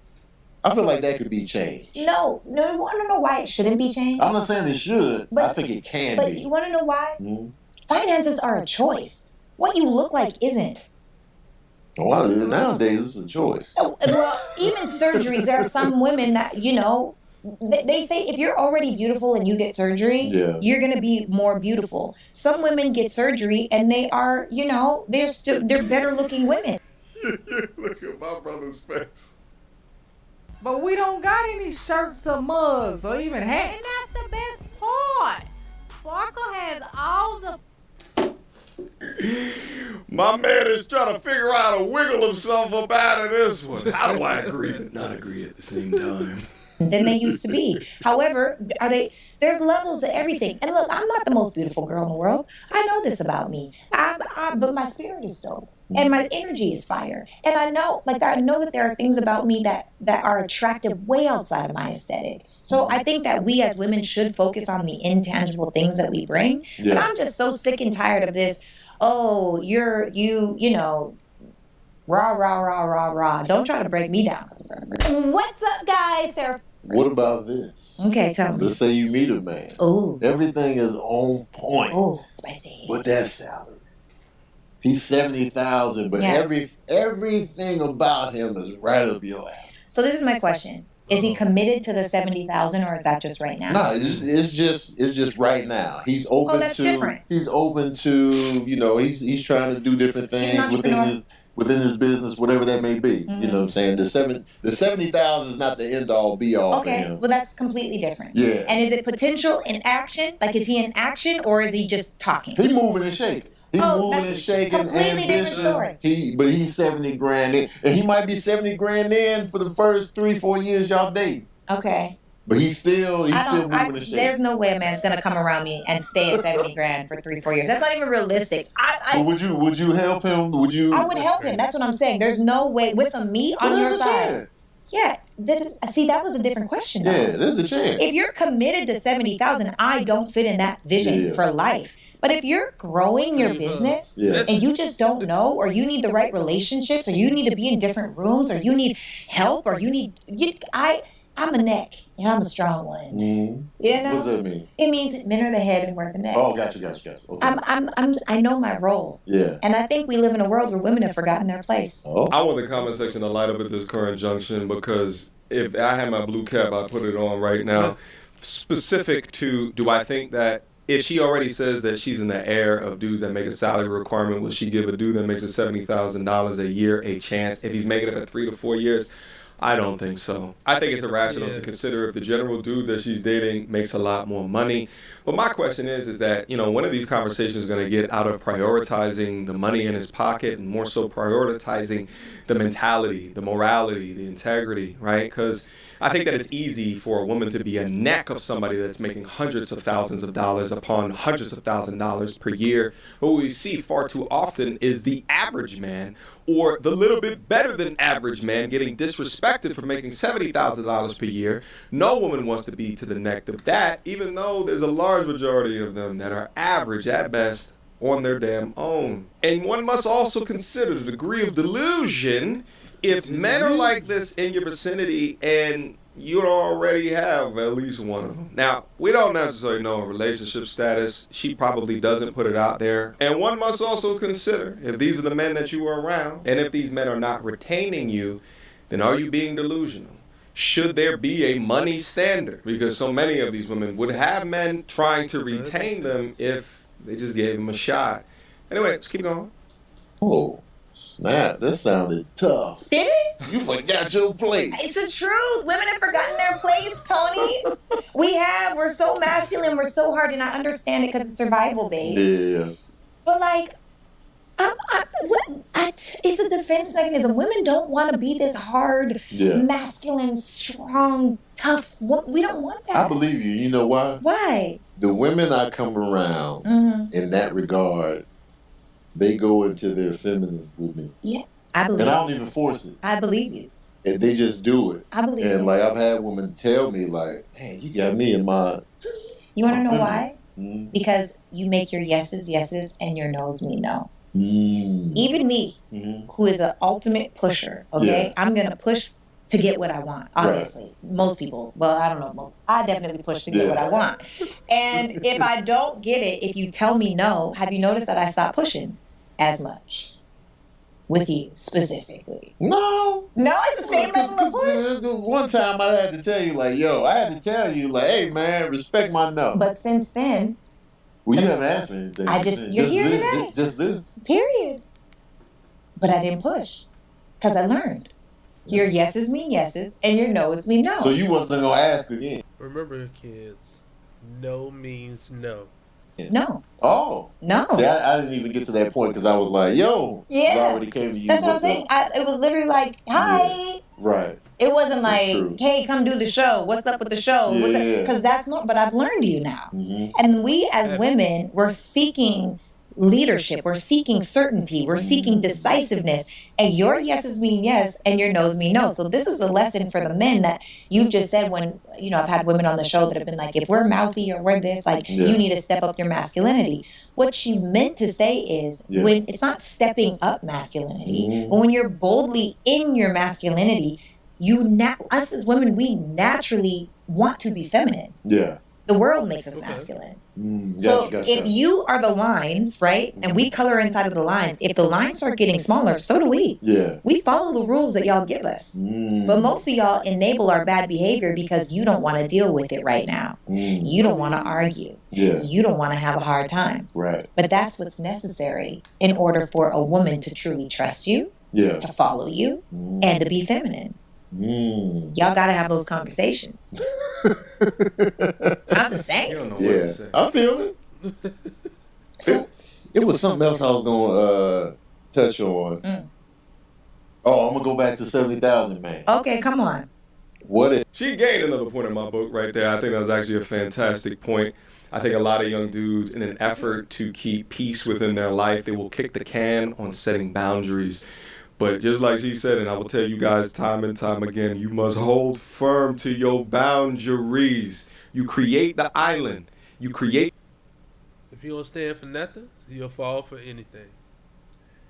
I feel like that could be changed. No, you want to know why it shouldn't be changed? I'm not saying it should. But I think it can but be. you want to know why? Mm-hmm. Finances are a choice. What you look like isn't. Well, nowadays it's a choice. Well, even surgeries, there are some women that, they say if you're already beautiful and you get surgery, you're going to be more beautiful. Some women get surgery and they are, they're better looking women. Look at my brother's face. But we don't got any shirts or mugs or even hats. And that's the best part. Sparkle has all the... My man is trying to figure out how to wiggle himself up out of this one. How do I agree but not agree at the same time? Than they used to be. However, there's levels to everything. And look, I'm not the most beautiful girl in the world. I know this about me. But my spirit is dope. And my energy is fire. And I know that there are things about me that are attractive way outside of my aesthetic. So I think that we as women should focus on the intangible things that we bring. Yeah. But I'm just so sick and tired of this, rah, rah, rah, rah, rah. Don't try to break me down. What's up, guys? Sarah. What about this? Okay, tell me. Let's say you meet a man. Ooh. Everything is on point. Oh, spicy. But that salary. He's $70,000, but Yeah. everything about him is right up your alley. So this is my question. Is he committed to the 70,000, or is that just right now? No, it's just right now. He's open that's to different. he's open to, you know, he's trying to do different things within his business, whatever that may be. You know what I'm saying? The 70,000 is not the end all be all for him. Well, that's completely different. Yeah. And is it potential in action? Like, is he in action, or is he just talking? He moving and shaking. He's moving and shaking. Completely different story. But he's 70 grand in, and he might be 70 grand in for the first 3-4 years y'all dating. Okay. But he's still moving and shaking. There's no way a man's gonna come around me and stay at 70 grand for 3-4 years. That's not even realistic. But would you help him? Would you? I would help him. That's what I'm saying. There's no way with a me on your side. Yeah, that was a different question. Though. Yeah, there's a chance. If you're committed to 70,000, I don't fit in that vision for life. But if you're growing your business and you just don't know, or you need the right relationships, or you need to be in different rooms, or you need help, or I'm a neck and I'm a strong one. Mm-hmm. You know? What does that mean? It means men are the head and we're the neck. Oh, gotcha. Okay. I know my role. Yeah. And I think we live in a world where women have forgotten their place. I want the comment section to light up at this current junction, because if I had my blue cap, I'd put it on right now. Specific to, do I think that if she already says that she's in the air of dudes that make a salary requirement, will she give a dude that makes a $70,000 a year a chance if he's making it for 3 to 4 years? I don't think so. I think it's irrational to consider if the general dude that she's dating makes a lot more money. But my question is that, you know, one of these conversations is going to get out of prioritizing the money in his pocket and more so prioritizing the mentality, the morality, the integrity, right? Because I think that it's easy for a woman to be a neck of somebody that's making hundreds of thousands of dollars upon hundreds of thousands of dollars per year. But what we see far too often is the average man, or the little bit better than average man, getting disrespected for making $70,000 per year. No woman wants to be to the neck of that, even though there's a large majority of them that are average at best on their damn own. And one must also consider the degree of delusion if men are like this in your vicinity and you already have at least one of them. Now, we don't necessarily know her relationship status. She probably doesn't put it out there. And one must also consider, if these are the men that you are around, and if these men are not retaining you, then are you being delusional? Should there be a money standard? Because so many of these women would have men trying to retain them if they just gave them a shot. Anyway, let's keep going. Oh, snap. That sounded tough. Did it? You forgot your place. It's the truth. Women have forgotten their place, Tony. We're so masculine, we're so hard, and I understand it because it's survival based. Yeah. But like, it's a defense mechanism. Women don't want to be this hard, masculine, strong, tough. We don't want that. I believe you. You know why? Why? The women I come around in that regard, they go into their feminine with me. Yeah, I believe. And I don't even force it. I believe you. And they just do it. I believe and you. like I've had women tell me like, "Hey, you got me in my." You want to know why? Because you make your yeses yeses and your no's mean no. Even me, who is an ultimate pusher, okay? I'm going to push to get what I want, obviously. Right. Most people, well, I don't know. I definitely push to get what I want. And if I don't get it, if you tell me no, have you noticed that I stop pushing as much? With you, specifically. No. No, it's the same level of push. One time I had to tell you, like, hey, man, respect my no. But since then... Well, you haven't asked me anything. You're here today. Just this. Period. But I didn't push. Because I learned. Your yeses mean yeses, and your no's mean no. So you wasn't going to ask again. Remember, kids, no means no. No. Oh. No. See, I didn't even get to that point because I was like, yo. Yeah. I already came to you. That's what I'm saying. It was literally like, hi. Yeah. Right. It wasn't like, hey, come do the show. What's up with the show? Because that's not, but I've learned you now. And we as women, we're seeking leadership. We're seeking certainty. We're seeking decisiveness. And your yeses mean yes and your no's mean no. So this is the lesson for the men that you just said when, you know, I've had women on the show that have been like, if we're mouthy or we're this, like, you need to step up your masculinity. What she meant to say is when it's not stepping up masculinity, but when you're boldly in your masculinity, us as women, we naturally want to be feminine. Yeah. The world makes us masculine. So if you are the lines, right, and we color inside of the lines, if the lines start getting smaller, so do we. Yeah. We follow the rules that y'all give us. But most of y'all enable our bad behavior because you don't want to deal with it right now. You don't want to argue. Yeah. You don't want to have a hard time. Right. But that's what's necessary in order for a woman to truly trust you, Yeah. to follow you, and to be feminine. Y'all got to have those conversations. I'm just saying. Yeah, I feel it. It was something else I was going to touch on. Oh, I'm going to go back to 70,000, man. Okay, come on. She gained another point in my book right there. I think that was actually a fantastic point. I think a lot of young dudes, in an effort to keep peace within their life, they will kick the can on setting boundaries. But just like she said, and I will tell you guys time and time again, you must hold firm to your boundaries. You create the island. You create. If you don't stand for nothing, you'll fall for anything.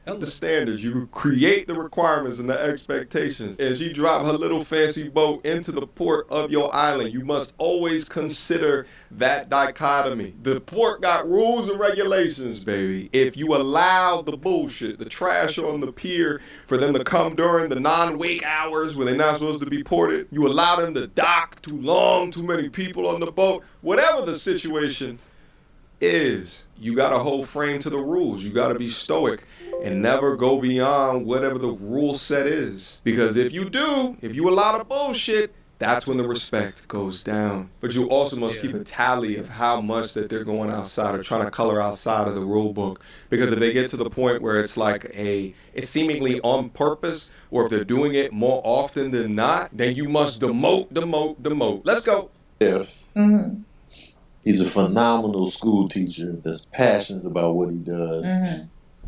The standards. You create the requirements and the expectations. As you drop her little fancy boat into the port of your island, you must always consider that dichotomy. The port got rules and regulations, baby. If you allow the bullshit, the trash on the pier, for them to come during the non-wake hours where they're not supposed to be ported, you allow them to dock too long, too many people on the boat, whatever the situation is, you got to hold frame to the rules. You got to be stoic and never go beyond whatever the rule set is. Because if you do, if you allow the bullshit, that's when the respect goes down. But you also must keep a tally of how much that they're going outside or trying to color outside of the rule book. Because if they get to the point where it's like it's seemingly on purpose, or if they're doing it more often than not, then you must demote. Let's go. If he's a phenomenal school teacher that's passionate about what he does,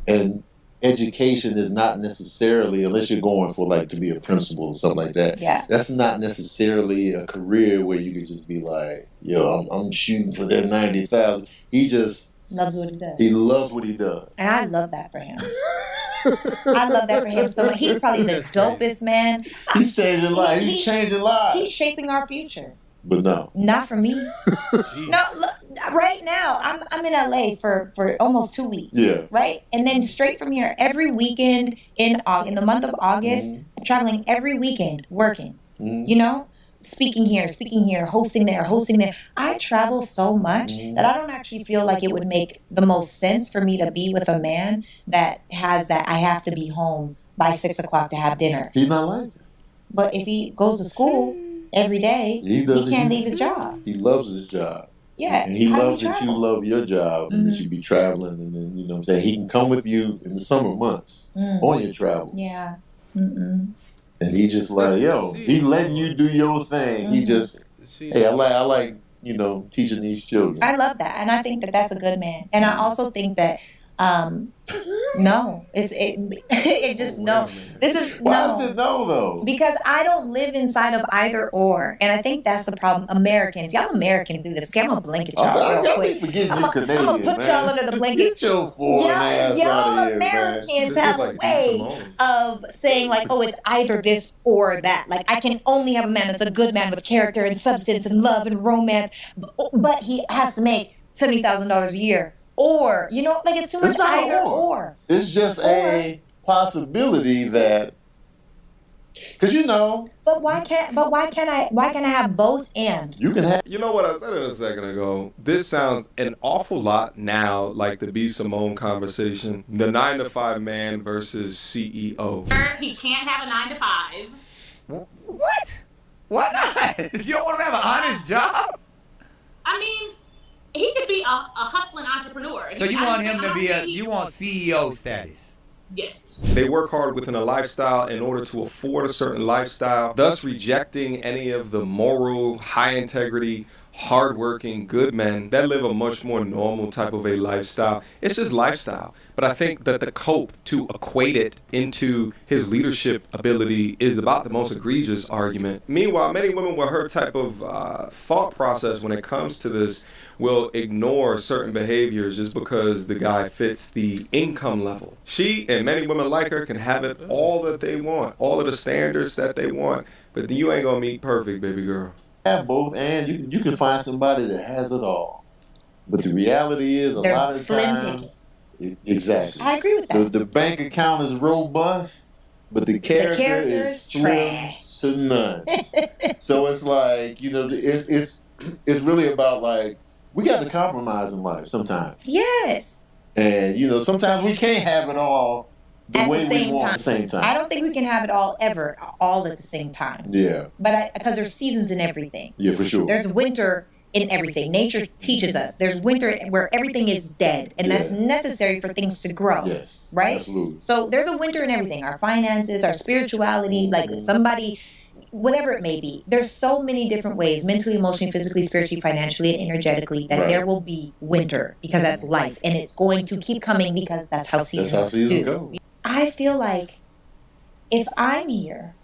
and education is not necessarily, unless you're going for like to be a principal or something like that. Yeah. That's not necessarily a career where you could just be like, yo, I'm shooting for that 90,000. He just loves what he does. He loves what he does. And I love that for him. I love that for him so much. He's probably the dopest man. He's changing lives. He's changing lives. He's shaping our future. But no. Not for me. No, look, right now, I'm in LA for almost 2 weeks. Yeah. Right? And then straight from here, every weekend in the month of August, I'm traveling every weekend, working. You know? Speaking here, hosting there. I travel so much that I don't actually feel like it would make the most sense for me to be with a man that has that I have to be home by 6 o'clock to have dinner. He's not like that. But if he goes to school every day, he can't leave his job. He loves his job. Yeah. And he loves that you love your job and that you be traveling, and then, you know what I'm saying, he can come with you in the summer months on your travels. Yeah. And he just like, yo, he letting you do your thing. He just, hey, I like, you know, teaching these children. I love that. And I think that that's a good man. And I also think that, no, it just no. This is Why is it no though? Because I don't live inside of either or, and I think that's the problem. Y'all Americans do this. Okay, I'm gonna blink at y'all real quick. I'm gonna put y'all under the blanket. Get your foreign ass out of here, Americans man. have a way of saying like, oh, it's either this or that. Like I can only have a man that's a good man with character and substance and love and romance, but he has to make $70,000 a year. Or, you know, like it's too much either or. It's just a possibility that, because you know. But why can't I have both and? You can have. You know what I said a second ago? This sounds an awful lot now like the B. Simone conversation. The 9-to-5 man versus CEO. He can't have a 9 to 5. What? Why not? You don't want him to have an honest job? I mean, he could be a hustling entrepreneur. So you want him to be you want CEO status? Yes. They work hard within a lifestyle in order to afford a certain lifestyle, thus rejecting any of the moral, high integrity, hardworking, good men that live a much more normal type of a lifestyle. It's just lifestyle. But I think that the cope to equate it into his leadership ability is about the most egregious argument. Meanwhile, many women with her type of thought process when it comes to this will ignore certain behaviors just because the guy fits the income level. She and many women like her can have it all that they want, all of the standards that they want, but you ain't gonna meet perfect, baby girl. have both, and you can find somebody that has it all. But the reality is, a They're lot of slim times, exactly. I agree with that. The bank account is robust, but the character is slim trash. to none. So it's like, you know, it's really about like we got to compromise in life sometimes. Yes. And you know, sometimes we can't have it all the At way the we same want time. at the same time. I don't think we can have it all ever, all at the same time. Yeah. But because there's seasons in everything. Yeah, for sure. There's winter in everything. Nature teaches us. There's winter where everything is dead, and that's necessary for things to grow. Yes. Right? Absolutely. So there's a winter in everything. Our finances, our spirituality, like if somebody, whatever it may be. There's so many different ways, mentally, emotionally, physically, spiritually, financially, and energetically, that there will be winter because that's life, and it's going to keep coming because that's how seasons do. Go. I feel like if I'm here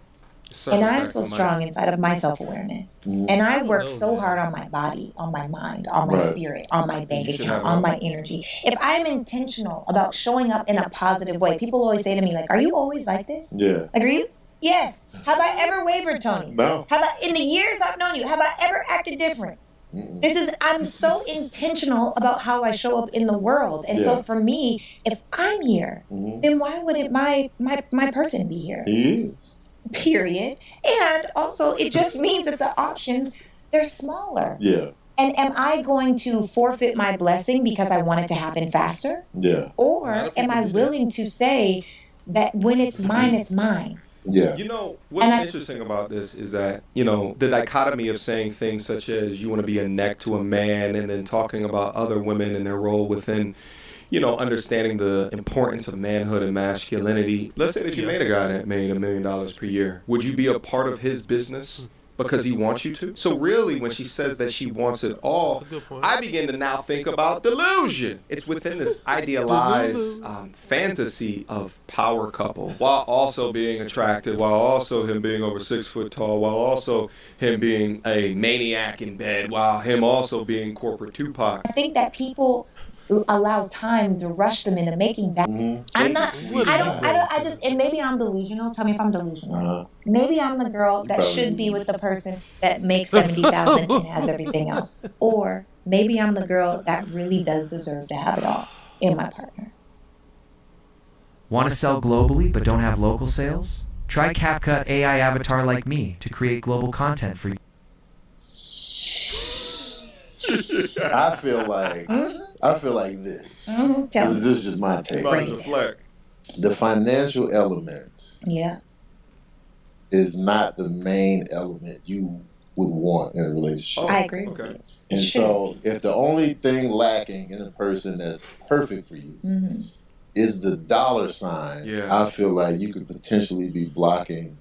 and I'm so strong inside of my self-awareness, and I work so hard on my body, on my mind, on my spirit, on my bank account, on my energy. If I'm intentional about showing up in a positive way, people always say to me, like, are you always like this? Yeah. Like, are you? Yes. Have I ever wavered, Tony? No. Have I, in the years I've known you, have I ever acted different? I'm so intentional about how I show up in the world. And so for me, if I'm here, then why wouldn't my person be here? He is. Period. And also it just means that the options, they're smaller. Yeah. And am I going to forfeit my blessing because I want it to happen faster? Yeah. Or am I willing to say that when it's mine, it's mine? Yeah. You know, what's interesting about this is that, you know, the dichotomy of saying things such as you want to be a neck to a man and then talking about other women and their role within, you know, understanding the importance of manhood and masculinity. Let's say that you made a guy that made $1 million per year. Would you be a part of his business because he wants you to? So really, when she says that she wants it all, I begin to now think about delusion. It's within this idealized fantasy of power couple, while also being attractive, while also him being over 6 foot tall, while also him being a maniac in bed, while him also being corporate Tupac. I think that people allow time to rush them into making that. I'm not, I just, and maybe I'm delusional. Tell me if I'm delusional. Maybe I'm the girl that should be with the person that makes 70,000 and has everything else. Or maybe I'm the girl that really does deserve to have it all in my partner. Want to sell globally but don't have local sales? Try CapCut AI Avatar like me to create global content for you. I feel like this. This is just my take. The financial element is not the main element you would want in a relationship. I agree with you. And so if the only thing lacking in a person that's perfect for you is the dollar sign, I feel like you could potentially be blocking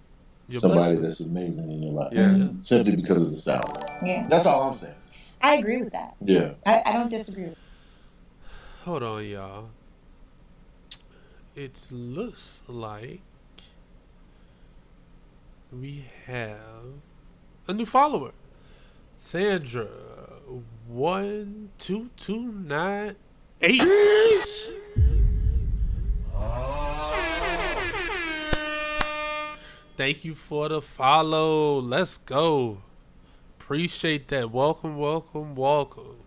somebody that's amazing in your life simply because of the salary. Yeah. That's all I'm saying. I agree with that. Yeah. I don't disagree with that. Hold on, y'all. It looks like we have a new follower. Sandra 12298. Thank you for the follow. Let's go. Appreciate that. Welcome, welcome, welcome.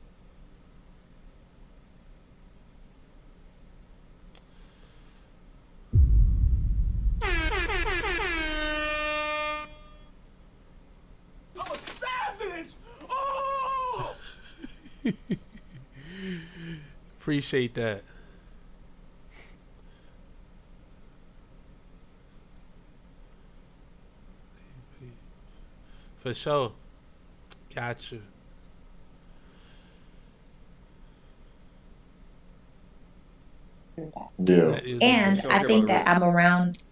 Appreciate that. For sure. Gotcha. Yeah. And I think that I'm around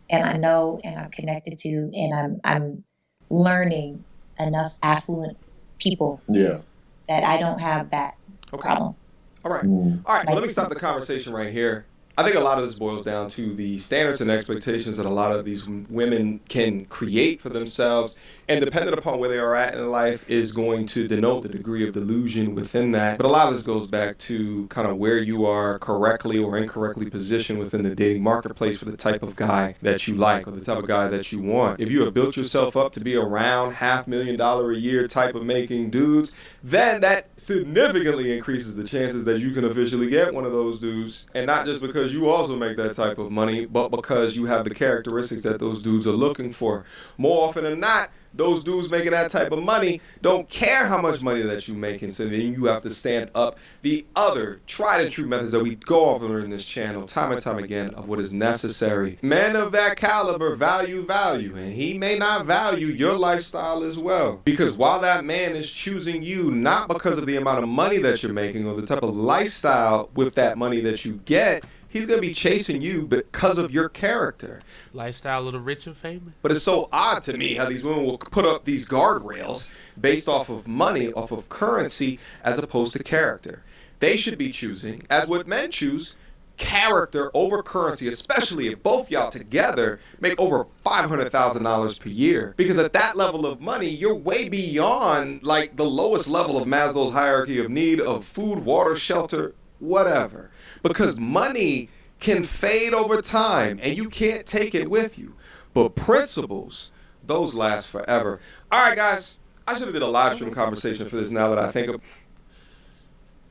and I know and I'm connected to and I'm learning enough affluent people that I don't have that problem. All right. All right. Well, let me stop the conversation right here. I think a lot of this boils down to the standards and expectations that a lot of these women can create for themselves, and dependent upon where they are at in life is going to denote the degree of delusion within that. But a lot of this goes back to kind of where you are correctly or incorrectly positioned within the dating marketplace for the type of guy that you like or the type of guy that you want. If you have built yourself up to be around $500,000 a year type of making dudes, then that significantly increases the chances that you can officially get one of those dudes. And not just because you also make that type of money, but because you have the characteristics that those dudes are looking for. More often than not, those dudes making that type of money don't care how much money that you're making. So then you have to stand up the other tried and true methods that we go over in this channel time and time again of what is necessary. Men of that caliber value, and he may not value your lifestyle as well. Because while that man is choosing you not because of the amount of money that you're making or the type of lifestyle with that money that you get, he's going to be chasing you because of your character. Lifestyle of the rich and famous. But it's so odd to me how these women will put up these guardrails based off of money, off of currency, as opposed to character. They should be choosing, as what men choose, character over currency, especially if both y'all together make over $500,000 per year. Because at that level of money, you're way beyond like the lowest level of Maslow's hierarchy of need of food, water, shelter, whatever. Because money can fade over time and you can't take it with you. But principles, those last forever. All right, guys, I should have did a live stream conversation for this now that I think of.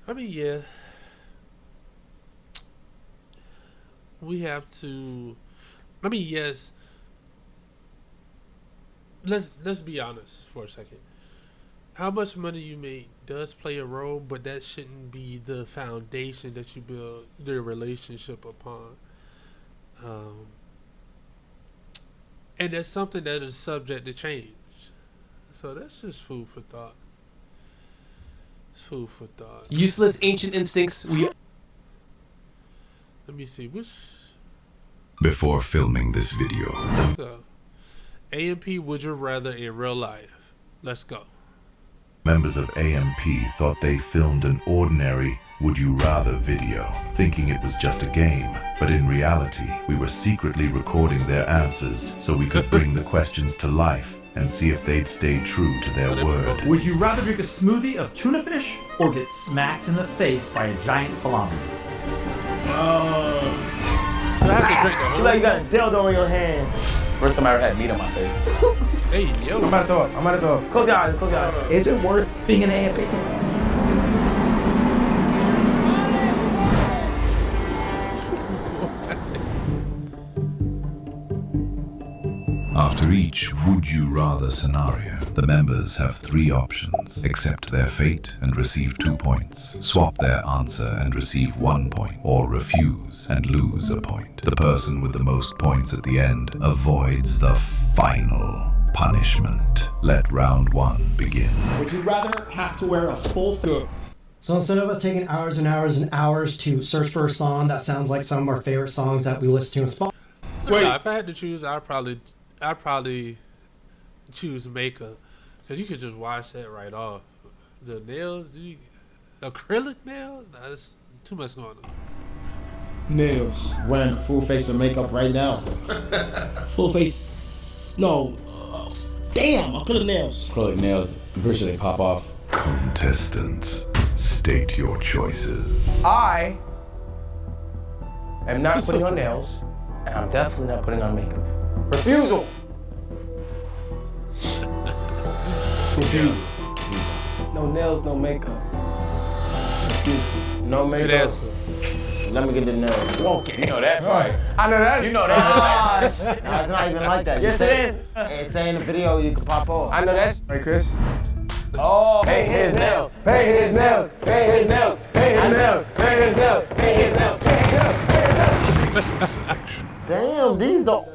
I mean, yeah. We have to, I mean, yes. Let's be honest for a second. How much money you make does play a role, but that shouldn't be the foundation that you build their relationship upon. And that's something that is subject to change. So that's just food for thought. It's food for thought. Useless ancient instincts. Let me see, which... Before filming this video. AMP, would you rather in real life? Let's go. Members of AMP thought they filmed an ordinary Would You Rather video, thinking it was just a game. But in reality, we were secretly recording their answers so we could bring the questions to life and see if they'd stay true to their word. Would you rather drink a smoothie of tuna fish or get smacked in the face by a giant salami? You have to drink the whole. You like you got a dildo in your hand. First time I ever had meat on my face. Hey, yo. I'm about to throw it. Close your eyes, close your eyes. Is it worth being an AMP? After each Would You Rather scenario, the members have 3 options: accept their fate and receive 2 points, swap their answer and receive 1 point, or refuse and lose a point. The person with the most points at the end avoids the final punishment. Let round 1 begin. Would you rather have to wear a full face? So instead of us taking hours and hours and hours to search for a song that sounds like some of our favorite songs that we listen to in Spotify. Wait, if I had to choose, I'd probably choose makeup, because you could just wash that right off. The nails, acrylic nails, that's too much going on. Nails. Wearing a full face of makeup right now. Full face. No. Damn, acrylic nails. Acrylic nails, I'm pretty sure they pop off. Contestants, state your choices. I am not putting on nails, and I'm definitely not putting on makeup. Refusal. Refusal. No nails, no makeup. Refusal. No makeup. Good answer. Let me get the nails. Okay, you know that's right. I know that's. You know that's right. No, it's not even like that. Yes, it is. It's saying the video you can pop off. I know that's right, Chris. Oh, pay his nails. Pay his nails. Pay his nails. Pay his nails. Pay his nails. Pay his nails. Pay his nails. Pay his nails. Damn, these don't.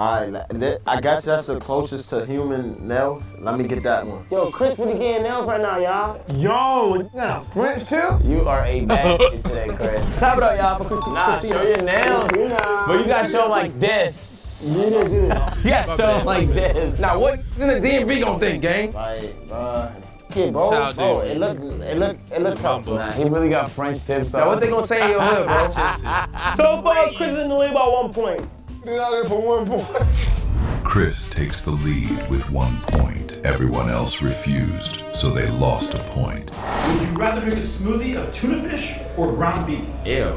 I guess that's the closest to human nails. Let me get that one. Yo, Chris really getting nails right now, y'all. Yo, you got a French tip? You are a bad kid today, Chris. Clap it up, y'all, for Chris. Nah, show your nails. But you gotta show like this. You gotta show like this. Now, what's in the DMV gonna think, gang? Like, kid, bro. Child Bro, dude. it look tough. Nah, he really got French tips. Now what they gonna say in your hood, bro? So far, Chris is in the lead by 1 point. They're out there for 1 point. Chris takes the lead with 1 point. Everyone else refused, so they lost a point. Would you rather drink a smoothie of tuna fish or ground beef? Ew.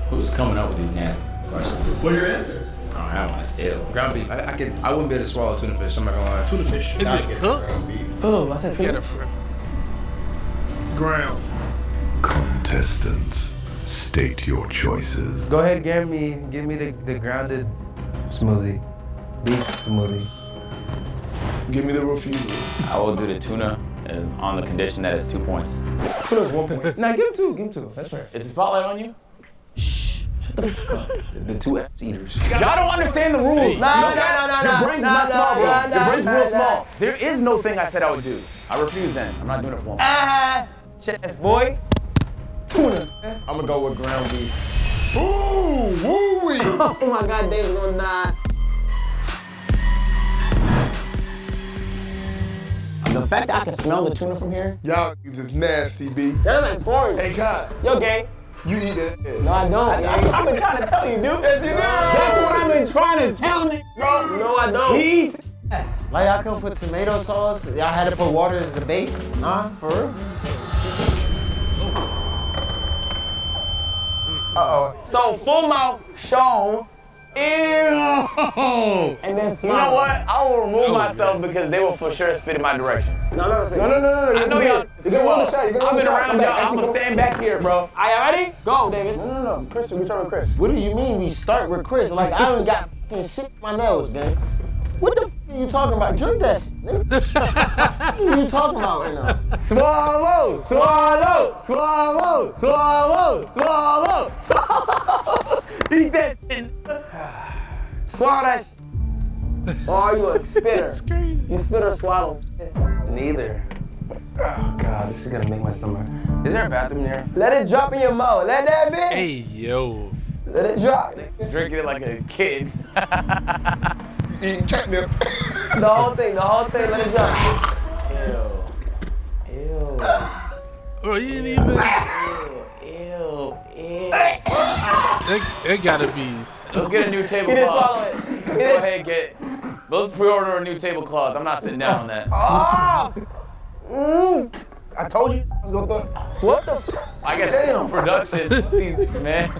Who's coming up with these nasty questions? What are your answers? I don't have one. It's ew. Ground beef. I wouldn't be able to swallow tuna fish. I'm not gonna lie. Tuna fish. Is it cooked? Oh, I said Get it. Ground. Contestants, state your choices. Go ahead, give me the grounded smoothie. Beef smoothie. Give me the refusal. I will do the tuna on the condition that it's 2 points. Tuna's 1 point. Nah, give him two. That's fair. Is the spotlight on you? The two ass eaters. Y'all don't understand the rules. No. Your brain's not small, bro. nah, Your brain's nah, real nah. small. There is no thing I said I would do. I refuse then. I'm not doing it for one. Chess boy. Tuna. I'm gonna go with ground beef. Ooh, woo-wee. Oh my God, Dave's gonna die. The fact that I can smell the tuna from here. Y'all just nasty, B. That's like porridge. Hey, God. Yo, gang. You eat that ass. No, I don't. I've been trying to tell you, dude. Yes, you do. That's what I've been trying to tell me, bro. No, I don't. He's yes. Like y'all couldn't put tomato sauce. Y'all had to put water as the base. Nah, for real. So full mouth shown. Ew. And then You know what? I will remove myself because they will for sure spit in my direction. No. I know y'all. You're gonna win the shot. I've been around y'all. I'm gonna stand back here, bro. Are y'all ready? Go, Davis. No. Chris, we start with Chris. What do you mean we start with Chris? Like I don't got fucking shit in my nose, gang. What the f are you talking about? Drink that shit, nigga. What are you talking about right now? Swallow. Eat that shit. Swallow that shit. Oh, you a spitter. That's crazy. You spit or swallow? Neither. Oh God, this is gonna make my stomach. Is there a bathroom there? Let it drop in your mouth. Let that be. Hey, yo. Let it drop. Drinking it like a kid. Eating catnip. The whole thing. Let it drop. Ew. Bro, you didn't even. Ew. It gotta be. Let's get a new tablecloth. Go ahead, let's pre-order a new tablecloth. I'm not sitting down on that. I told you I was gonna throw. What the? I guess production, man.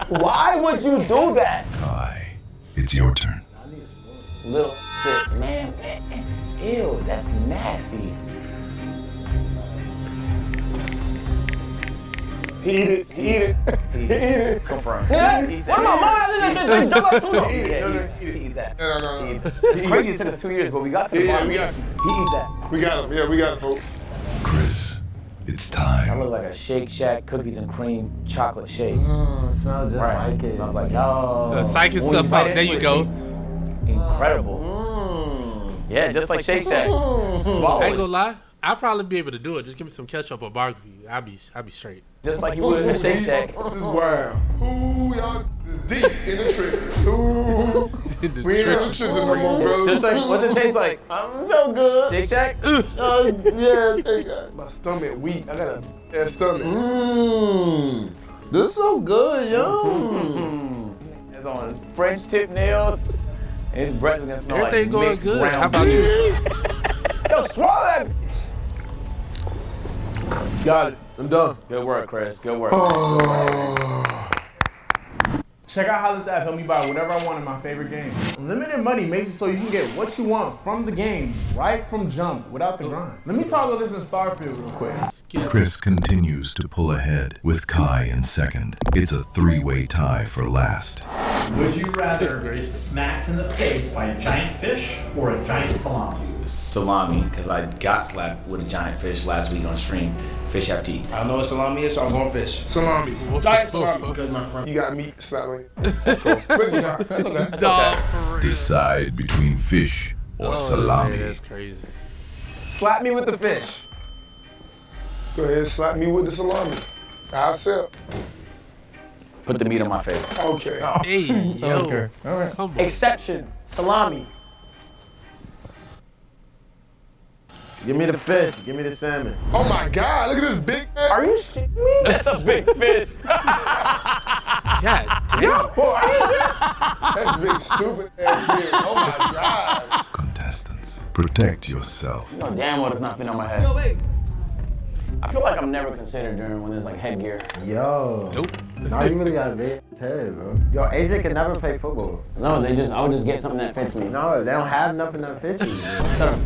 Why would you do that? Kai, it's your turn. Little sick, man. Ew, that's nasty. Eat it. Confirmed. Yeah. He eats What am I Eat that. No. It's crazy it took us 2 years, but we got to the bottom. We got you. He eats that. We got him. Yeah, we got it, folks. Chris, it's I time. look like a Shake Shack cookies and cream chocolate shake. Smells just like it. Smells like yo. Psyching stuff out. There you go. Incredible. Yeah, just like Shake Shack. Swallow I ain't it. gonna lie. I'll probably be able to do it. Just give me some ketchup or barbecue. I'll be straight. Just like you would in a Shake Shack. This is wild. Ooh, y'all is deep in the trenches. Ooh. We ain't in the trenches no more, bro. Just like, what's it taste like? I'm so good. Shake Shack? Yeah. My stomach weak. I got a bad stomach. This is so good, yo. It's on French tip nails. And his breath is gonna smell Everything like going mixed good. ground How about beef. you? Yo, swallow that bitch. Got it. I'm done. Good work, Chris. Good work. Check out how this app helped me buy whatever I want in my favorite game. Unlimited money makes it so you can get what you want from the game right from jump without the grind. Let me toggle this in Starfield real quick. Chris continues to pull ahead with Kai in second. It's a three-way tie for last. Would you rather get smacked in the face by a giant fish or a giant salami? Salami, because I got slapped with a giant fish last week on stream. Fish have teeth. I don't know what salami is, so I'm going fish. Salami. Giant salami. Because my friend. You got meat slapping. That's cool. But it's not. That's okay. That's Dog. Decide between fish or salami. Man, that's crazy. Slap me with the fish. Go ahead, slap me with the salami. I'll sell. Put the meat on my face. Okay. Hey, yo. Okay. All right. Come on. Exception. Salami. Give me the fish. Give me the salmon. Oh my God! Look at this big. Are you shitting me? That's a big fish. God damn. That's big stupid ass shit. Oh my gosh. Contestants, protect yourself. You know damn well it's not fitting on my head. Yo, wait. I feel like I'm never considered during when there's like headgear. Yo. Nope. No, you really got a big head, bro. Yo, AJ can never play football. No, I would just get something that fits me. No, they don't have nothing that fits you. Shut up.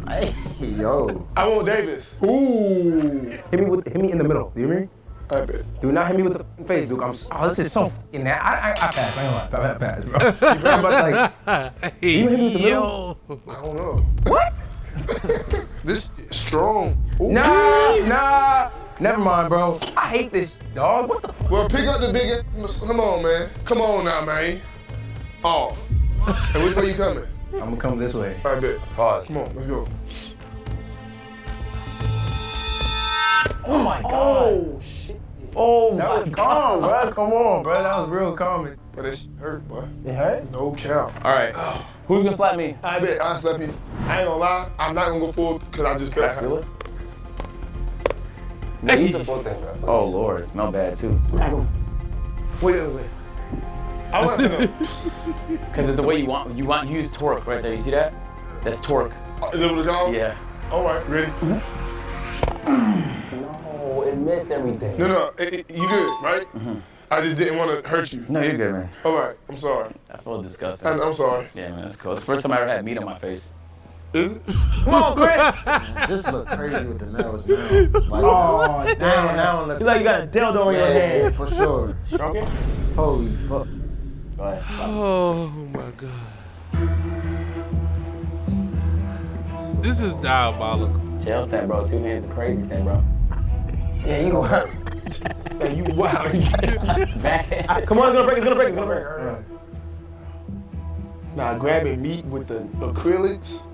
Hey, yo. I want Davis. Ooh. Hit me in the middle. Do you hear me? I bet. Do not hit me with the face, Duke. Oh, this is so in that. I pass. I ain't gonna lie. I pass, bro. But like, Hey, you hit me with the middle? yo. I don't know. What? This shit strong. Ooh. Nah. Never mind, bro. I hate this, dog. What the? Well, pick up the big. Come on, man. Come on now, man. Off. And which way you coming? I'm gonna come this way. I bet. Pause. Come on, let's go. Oh my God. Oh shit. Oh that was calm, bro. Come on, bro. That was real calming. But it hurt, boy. It hurt? No count. All right. Who's gonna slap me? I bet I'll slap you. I ain't gonna lie. I'm not gonna go full because I just feel Can I feel it? No, eat the full thing, bro. Oh Lord, it smells bad too. Wait. I want to know. Because it's the way you want. You use torque right there. You see that? That's torque. Is that what it's called? Yeah. All right, ready? No, it missed everything. No, you good, right? I just didn't want to hurt you. No, you're good, man. All right, I'm sorry. I feel disgusting. I'm sorry. Yeah, man, that's cool. It's the first time I ever had meat on my face. Is it? Come on, Chris. This look crazy with the nails now. Like, Oh, now look. You like you got a dildo on your Yeah, head. for sure. Stroke it? Holy fuck. Go ahead. Oh my God. This is diabolical. Jail stand, bro. 2 hands is crazy stand, bro. Yeah, you wild. Yeah, you wild. Backhand. Come on, it's gonna break. Now grabbing meat with the acrylics.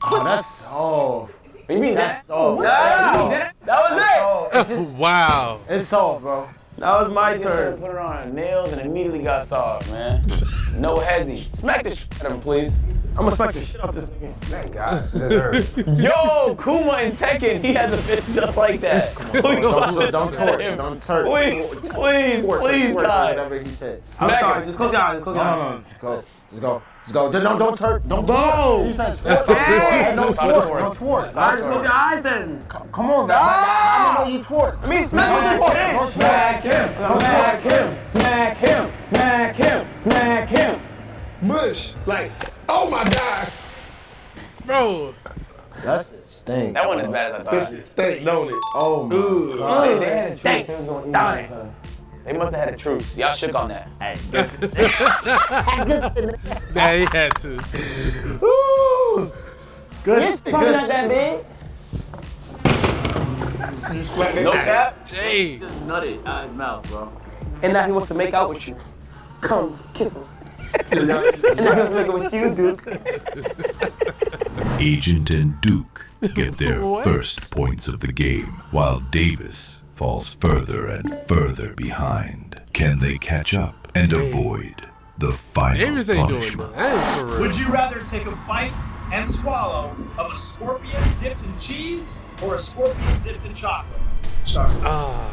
Oh, that's soft. What do you mean That's that? soft. That was it. It's just, Wow. it's soft, bro. That was my Nigga said turn. put it on nails and immediately got soft, man. No hezzy. Smack the shit out of him, please. I'm gonna smack the shit out this nigga. Thank God. This hurts. Yo, Kuma in Tekken, he has a fish just like that. Don't twerk. Don't twerk. Please, God. Whatever he said. I'm Smack sorry. him. Just close your eyes. Close your eyes. No. Just go. Don't twerk. Don't Go. You said twerk. Hey, Don't twerk. Don't twerk. All right, just close your eyes then. Come on, guys. I know you twerk. I mean, smack him. Smack him. Mush. Like, oh my God. Bro. That shit stink. That wasn't as bad as I This thought. shit stink, don't it? Oh my God. They had a truce. They was gonna eat it. They must have had a truce. Y'all shook on that. Hey, Yeah, he had to. Woo. Good shit. Probably not that big. You slap that. no cap. Dang. Just nutted out his mouth, bro. And now he wants to make out with you. Come, kiss him. And now he wants to make out with you, dude. Agent and Duke get their first points of the game, while Davis falls further and further behind. Can they catch up and avoid the final Davis ain't doing punishment? that. That ain't for real. Would you rather take a bite and swallow of a scorpion dipped in cheese or a scorpion dipped in chocolate? Chocolate.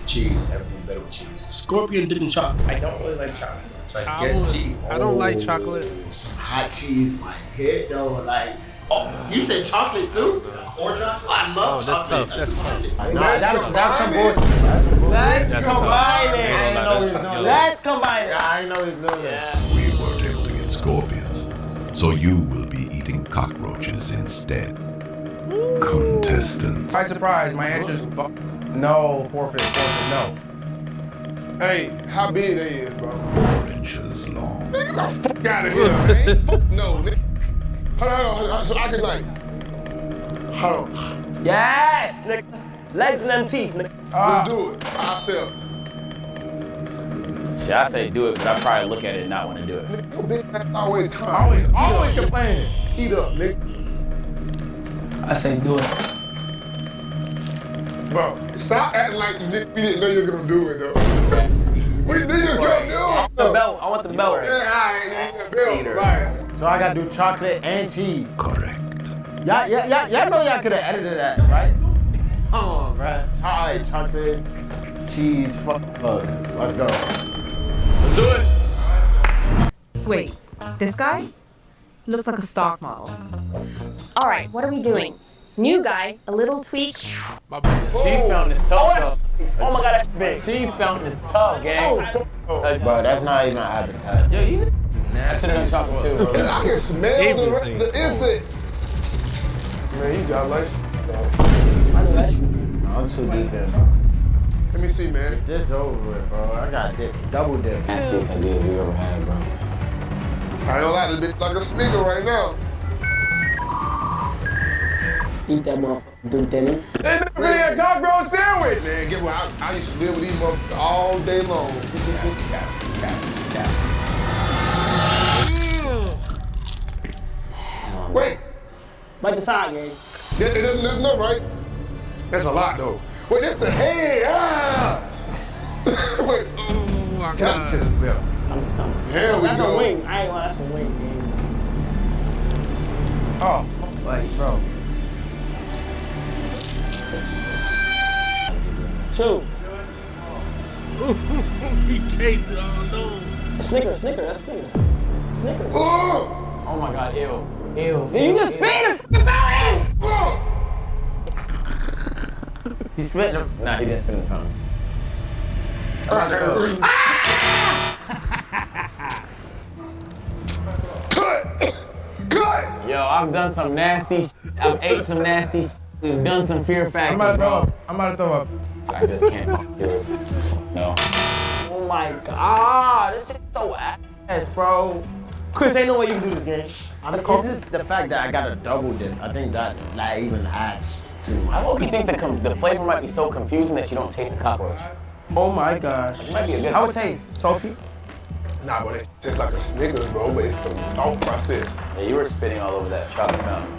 Cheese. Everything's better with cheese. Scorpion dipped in chocolate. I don't really like chocolate. So I I guess don't- cheese. I don't like chocolate. Some hot cheese might hit though. Like, oh, you said chocolate too? Or chocolate? I love Oh, that's chocolate. tough. That's tough. That's some bullshit. Let's That's combine tough. it. Let's combine it. I know he's doing that. We weren't able to get scorpions, so you will be eating cockroaches instead. Contestants. Surprise, my answer's no, forfeit, no. Hey, how big they is, bro? 4 inches long. Nigga, the fuck out of here, man. Fuck no, nigga. Hold on. So I can like, hold on. Yes, nigga. Legs and them teeth, nigga. Let's do it. I'll sell. Shit, I say do it, but I probably look at it and not want to do it. Nigga, your big ass always come. Always complaining. Eat up, nigga. I say do it. Bro, stop acting like we didn't know you was gonna do it though. We knew you was gonna do it. The belt. I want the belt. Yeah, I ain't the bill. Right. So I gotta do chocolate and cheese. Correct. Y'all know y'all could have edited that, right? Come on, bruh. Alright, chocolate, cheese, fuck. Let's go. Let's do it. Wait, this guy? Looks like a stock model. All right, what are we doing? New guy, a little tweak. Cheese fountain is tough, though. Oh my god, that's big. Cheese fountain is tough, gang. But that's not even advertised. Yo, you I should have done chocolate too, bro. I can smell the insect. Man, you got life. I'm too deep in, bro. Let me see, man. This over with, bro. I got double dip. Nastiest ideas we ever had, bro. I ain't gonna lie, this bitch like a sneaker right now. Eat that motherfucker, dude, Denny. They never really had cockroach sandwich. Man, get what? I used to live with these motherfuckers all day long. Wait. Bite the side, gang. That's enough, right? That's a lot, though. Wait, that's the head. Ah! Wait. Oh, my God. Here we That's go. a wing. I ain't gonna, that's a wing, gang. Oh, like, bro. Two. He caved it all no. Snicker, that's Snicker. Snicker. Oh my god, ew. Ew. Did you just spit the fountain? He spit them. Nah, he didn't spin the fountain. Cut! Yo, I've done some nasty I've ate some nasty We've done some fear factors, bro. I'm about to throw up. I just can't do it. No. Oh my god, this shit's so ass, bro. Chris, ain't no way you can do this game. It's just the fact that I got a double dip. I think that even adds too much. I low-key think the flavor might be so confusing that you don't taste the cockroach. Oh my gosh. It might be a good. How it taste? Salty? Nah, but it tastes like a Snickers, bro, but it's the thought process. Yeah, you were spitting all over that chocolate fountain.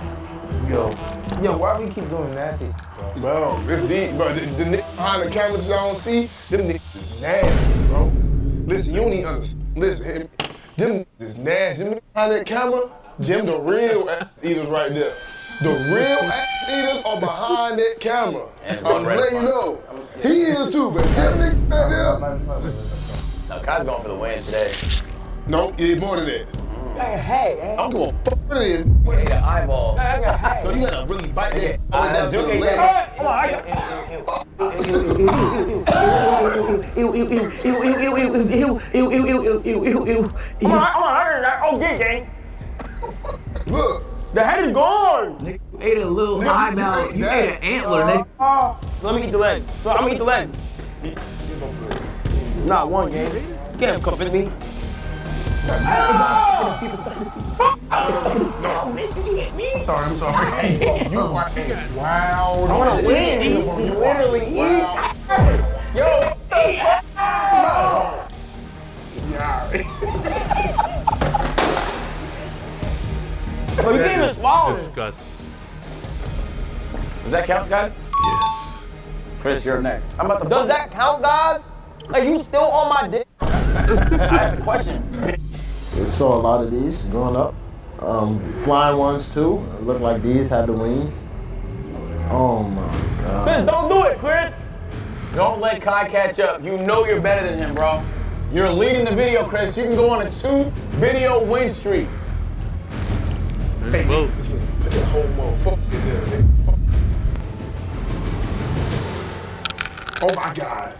Yo, why we keep doing nasty? Bro, it's deep, bro. The niggas behind the cameras y'all don't see, them niggas is nasty, bro. Listen, you don't even understand. Listen, them niggas is nasty. Them niggas behind that camera, Jim, the real ass eaters right there. The real ass eaters are behind that camera. I'm letting you know. He is too, but them niggas back there. No, Kai's going for the win today. No, it's more than that. Hey, I'm going fuck what it is. You ate an eyeball. No, you gotta really bite that all down to the leg. Come on, okay, gang. Look. The head is gone. Nigga, you ate a little eyeball. You ate an antler, nigga. Let me eat the leg. So I'm gonna eat the leg. Not one, gang. You can't come with me. I'm sorry. You are wild. I wanna win. You literally eat. Yo, eat. But you can't even swallow it. Disgusting. Does that count, guys? Yes. Chris, you're next. I'm about to. Does that count, guys? Like you still on my dick? I asked a question. We saw a lot of these growing up. Flying ones too. It looked like these had the wings. Oh my god. Chris, don't do it, Chris! Don't let Kai catch up. You know you're better than him, bro. You're leading the video, Chris. You can go on a 2-video win streak. Hey, put that whole motherfucker in there, nigga. Oh my god.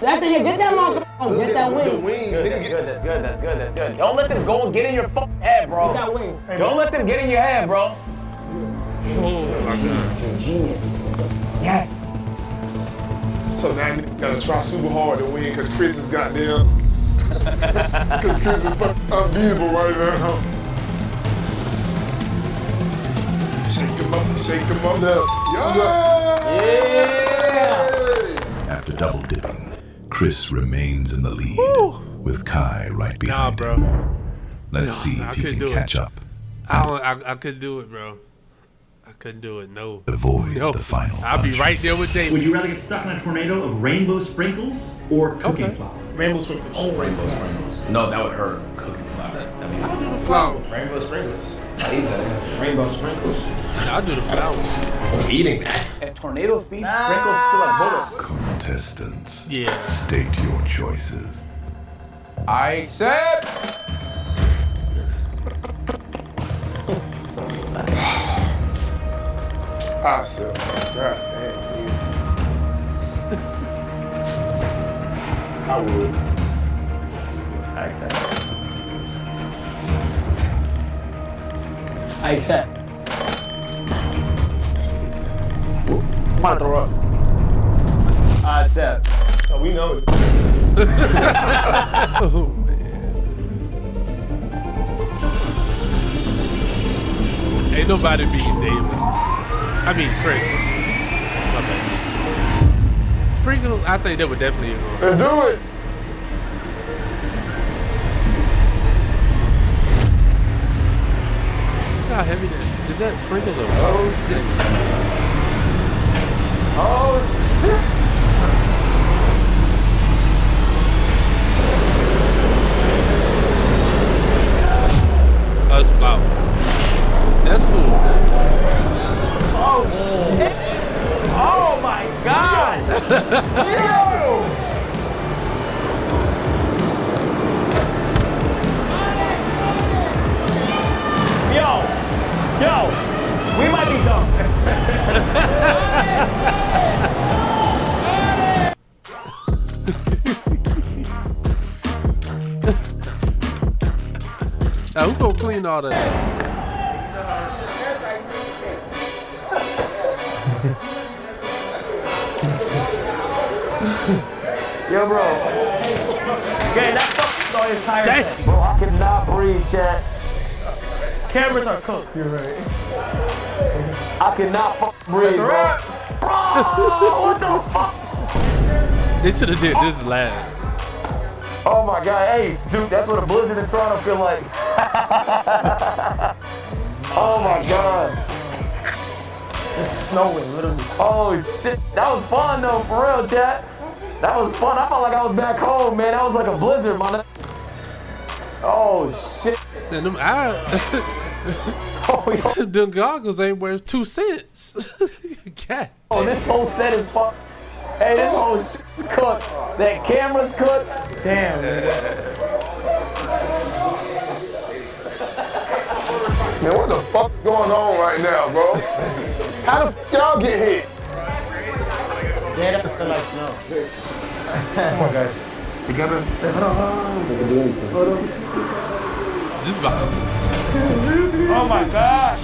Get that motherfucker. Oh, get that wing. That's good. Don't let them go and get in your fucking head, bro. Get that wing. Don't let them get in your head, bro. Oh my God. You're a genius. Yes. So now you gotta try super hard to win because Chris is goddamn. Because Chris is fucking unbeatable right now. Shake him up. Yeah! After double dipping, Chris remains in the lead, with Kai right behind bro. him. Let's see if he can catch up. I couldn't do it, bro. I couldn't do it, no. Avoid the final I'll be right there with David. Would you rather get stuck in a tornado of rainbow sprinkles or cooking flour? Rainbow sprinkles. Oh, rainbow sprinkles. No, that would hurt. Cooking flour. That means Flour. Rainbow sprinkles. I eat that. Rainbow sprinkles. I'll do the flowers. I'm eating that. At tornado speed, sprinkles feel like bullets. Contestants, Yeah. state your choices. I accept. I said, God damn, I would. I accept. I accept. I'm gonna throw up. I accept. Oh, we know it. Oh, man. Ain't nobody beating David. I mean, Chris. My bad. Sprinkles, I think that would definitely go. Let's do it. Look how heavy that is. Is that sprinkles or Oh, shit. Oh, shit. Us flour. That's cool. Oh my God! Yo, we might be done. Now, who gonna clean all that? Yo, bro. Okay, that fucks the entire set. Bro, I cannot breathe, chat. Cameras are cooked. You're right. I cannot fucking breathe, bro. Bro, what the fuck? They should have did this last. Oh my God, hey, dude, that's what a blizzard in Toronto feel like. Oh my God. It's snowing, literally. Oh shit, that was fun though, for real, chat. That was fun. I felt like I was back home, man. That was like a blizzard, man. Oh shit. And them them goggles ain't worth 2 cents. God. Oh, this whole set is fun. Hey, this whole shit is cooked. That camera's cooked. Damn, man. Man, what the fuck going on right now, bro? How the fuck y'all get hit? Dead up to like snow. Come on, guys. Together. This about. Oh my gosh.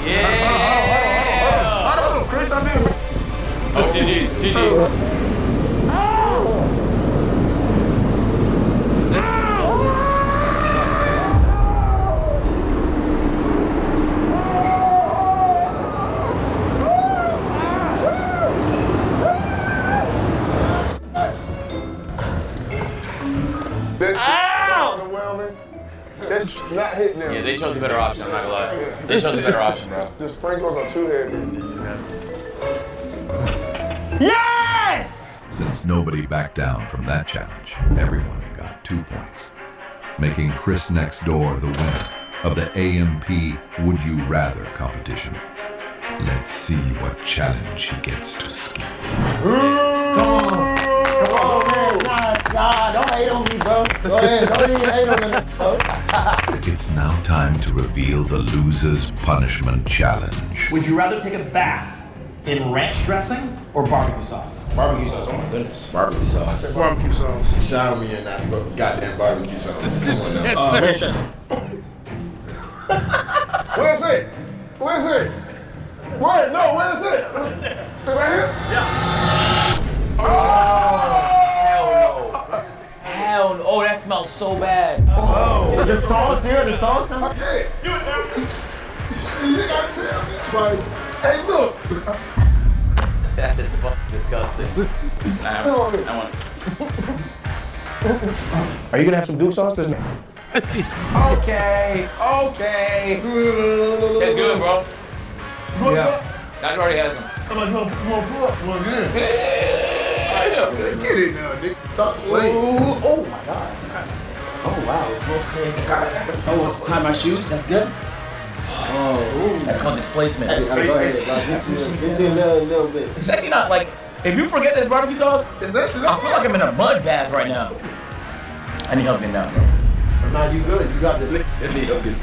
Yeah. Chris, I'm in. Oh, GG. That shit's so underwhelming. That's not hitting them. Yeah, they chose a better option, I'm not gonna lie. They chose a better option, bro. The sprinkles are too heavy. Yes! Since nobody backed down from that challenge, everyone got 2 points, making Chris Next Door the winner of the AMP Would You Rather competition. Let's see what challenge he gets to skip. Come on, man. Nah, don't hate on me, bro. Go ahead, don't even hate on me, bro. It's now time to reveal the loser's punishment challenge. Would you rather take a bath in ranch dressing or barbecue sauce? Barbecue sauce, oh my goodness. Barbecue sauce. Barbecue sauce. Shower me in that goddamn barbecue sauce. Come on now. Yes, sir. Ranch dressing. Where's it? Where's it? Where? No, where's it? Right here? Oh, hell no. Hell no. Oh, that smells so bad. Oh, the sauce here, the sauce. Okay. You gotta tell me. It's like, hey, look. That is fucking disgusting. I want it. Are you gonna have some Duke sauce? Okay. That's good, bro. Yeah. That already has them. How much more pull up? Well, good. Get it now, nigga. Stop playing. Oh my God. Oh wow, it's birthday. Oh, it's time my shoes. That's good. Oh, that's called displacement. Hey, go ahead. Get you a little bit. It's actually not like, if you forget this barbecue sauce, I feel like I'm in a mud bath right now. I need help getting down, bro. Nah, you good. You got this. I need help getting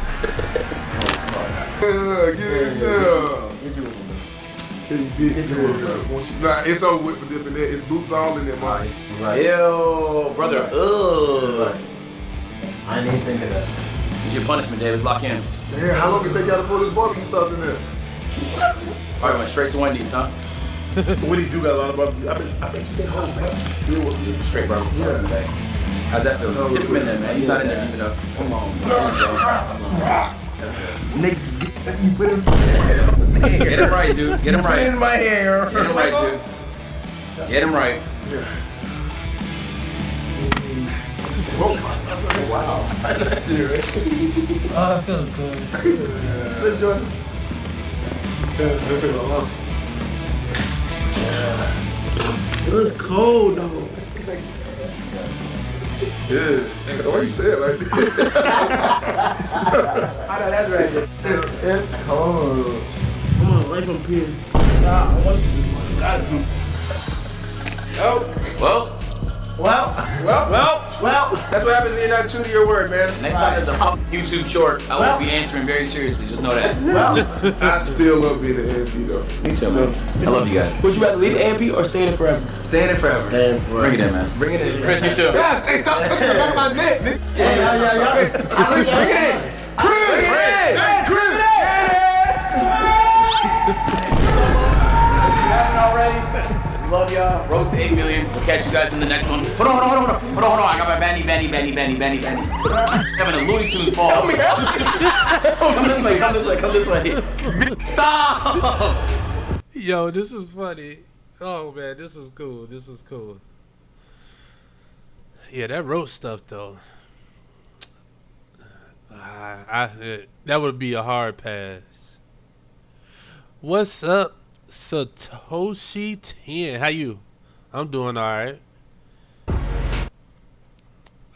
Nah, it's over with for dipping there. It's boots all in there, man. Right. Ew, brother. Ugh. I ain't even thinking that. It's your punishment, Davis. Lock in. Man, how long it take y'all to put this barbecue sauce in there? All right, went straight to Wendy's, huh? Wendy's do got a lot of barbecue. I bet you can hold back. Straight barbecue sauce today. How's that feel? Dip him in there, man. He's not in there deep enough. Come on, bro. That's good. Nigga, you put him. Get him right, dude. Get him right. Put it in my hair. Get him right, dude. Get him right. Wow. Oh, that feels good. Let's join. It was cold though. Yeah, the way you say it like this. I know that's right. It's cold. Come on, life on pin. Nah, I want you to gotta do. Well. That's what happens when you're not true to your word, man. Next time there's a YouTube short, I will be answering very seriously. Just know that. I still love being an AMP though. Me too, man. I love you guys. Would you rather leave AMP or stay in it forever? Stay in it forever. Bring it in, man. Bring it in. Chris, you too. Yeah, hey, stop touching the back of my neck, nigga. Yeah. Bring it in. Already. Love y'all. Road to 8 million. We'll catch you guys in the next one. Hold on. I got my Benny. Having a Looney Tunes fall. Help me. Come this way. Stop. Yo, this is funny. Oh man, this is cool. Yeah, that roast stuff though. That would be a hard pass. What's up, Satoshi 10? How you? I'm doing alright.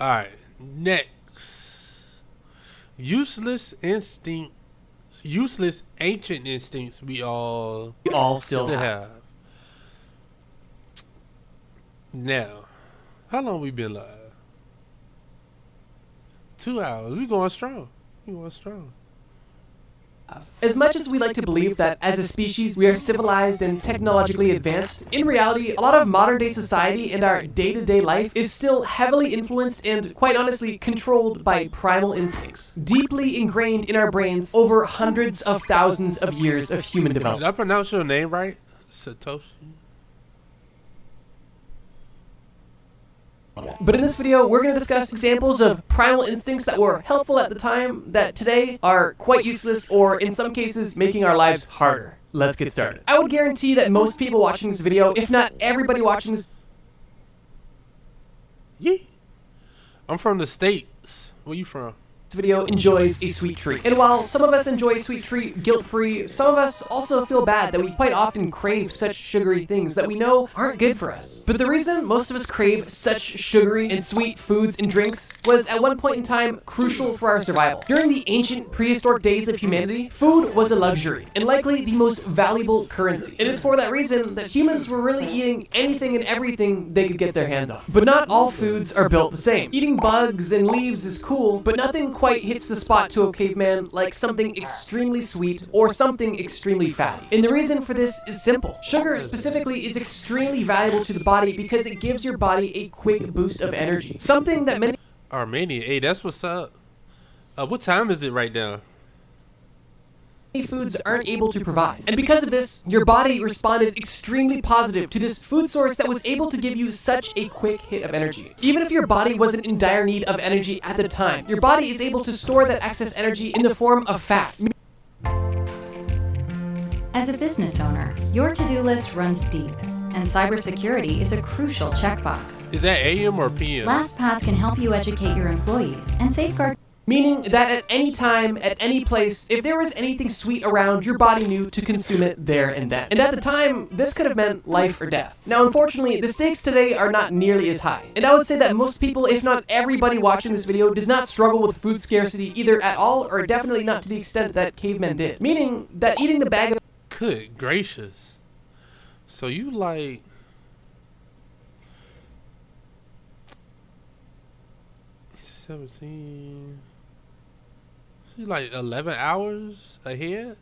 Alright, next. Useless ancient instincts we all still have. Now, how long we been live? 2 hours. We going strong. As much as we like to believe that as a species we are civilized and technologically advanced, in reality, a lot of modern day society and our day-to-day life is still heavily influenced and, quite honestly, controlled by primal instincts, deeply ingrained in our brains over hundreds of thousands of years of human Did development. I pronounce your name right? Satoshi? But in this video, we're going to discuss examples of primal instincts that were helpful at the time that today are quite useless or, in some cases, making our lives harder. Let's get started. I would guarantee that most people watching this video, if not everybody watching this I'm from the States. Where you from? video, enjoys a sweet treat. And while some of us enjoy a sweet treat guilt-free, some of us also feel bad that we quite often crave such sugary things that we know aren't good for us. But the reason most of us crave such sugary and sweet foods and drinks was at one point in time crucial for our survival. During the ancient prehistoric days of humanity, food was a luxury and likely the most valuable currency. And it's for that reason that humans were really eating anything and everything they could get their hands on. But not all foods are built the same. Eating bugs and leaves is cool, but nothing quite hits the spot to a caveman like something extremely sweet or something extremely fatty. And the reason for this is simple. Sugar specifically is extremely valuable to the body because it gives your body a quick boost of energy. Something that many Armenia. Hey, that's what's up. What time is it right now? foods aren't able to provide. And because of this, your body responded extremely positive to this food source that was able to give you such a quick hit of energy. Even if your body wasn't in dire need of energy at the time, your body is able to store that excess energy in the form of fat. As a business owner, your to-do list runs deep, and cybersecurity is a crucial checkbox. Is that AM or PM? LastPass can help you educate your employees and safeguard. Meaning that at any time, at any place, if there was anything sweet around, your body knew to consume it there and then. And at the time, this could have meant life or death. Now, unfortunately, the stakes today are not nearly as high. And I would say that most people, if not everybody watching this video, does not struggle with food scarcity either at all or definitely not to the extent that cavemen did. Meaning that eating the bag of... Good gracious. So you like... It's 17... She's like 11 hours ahead?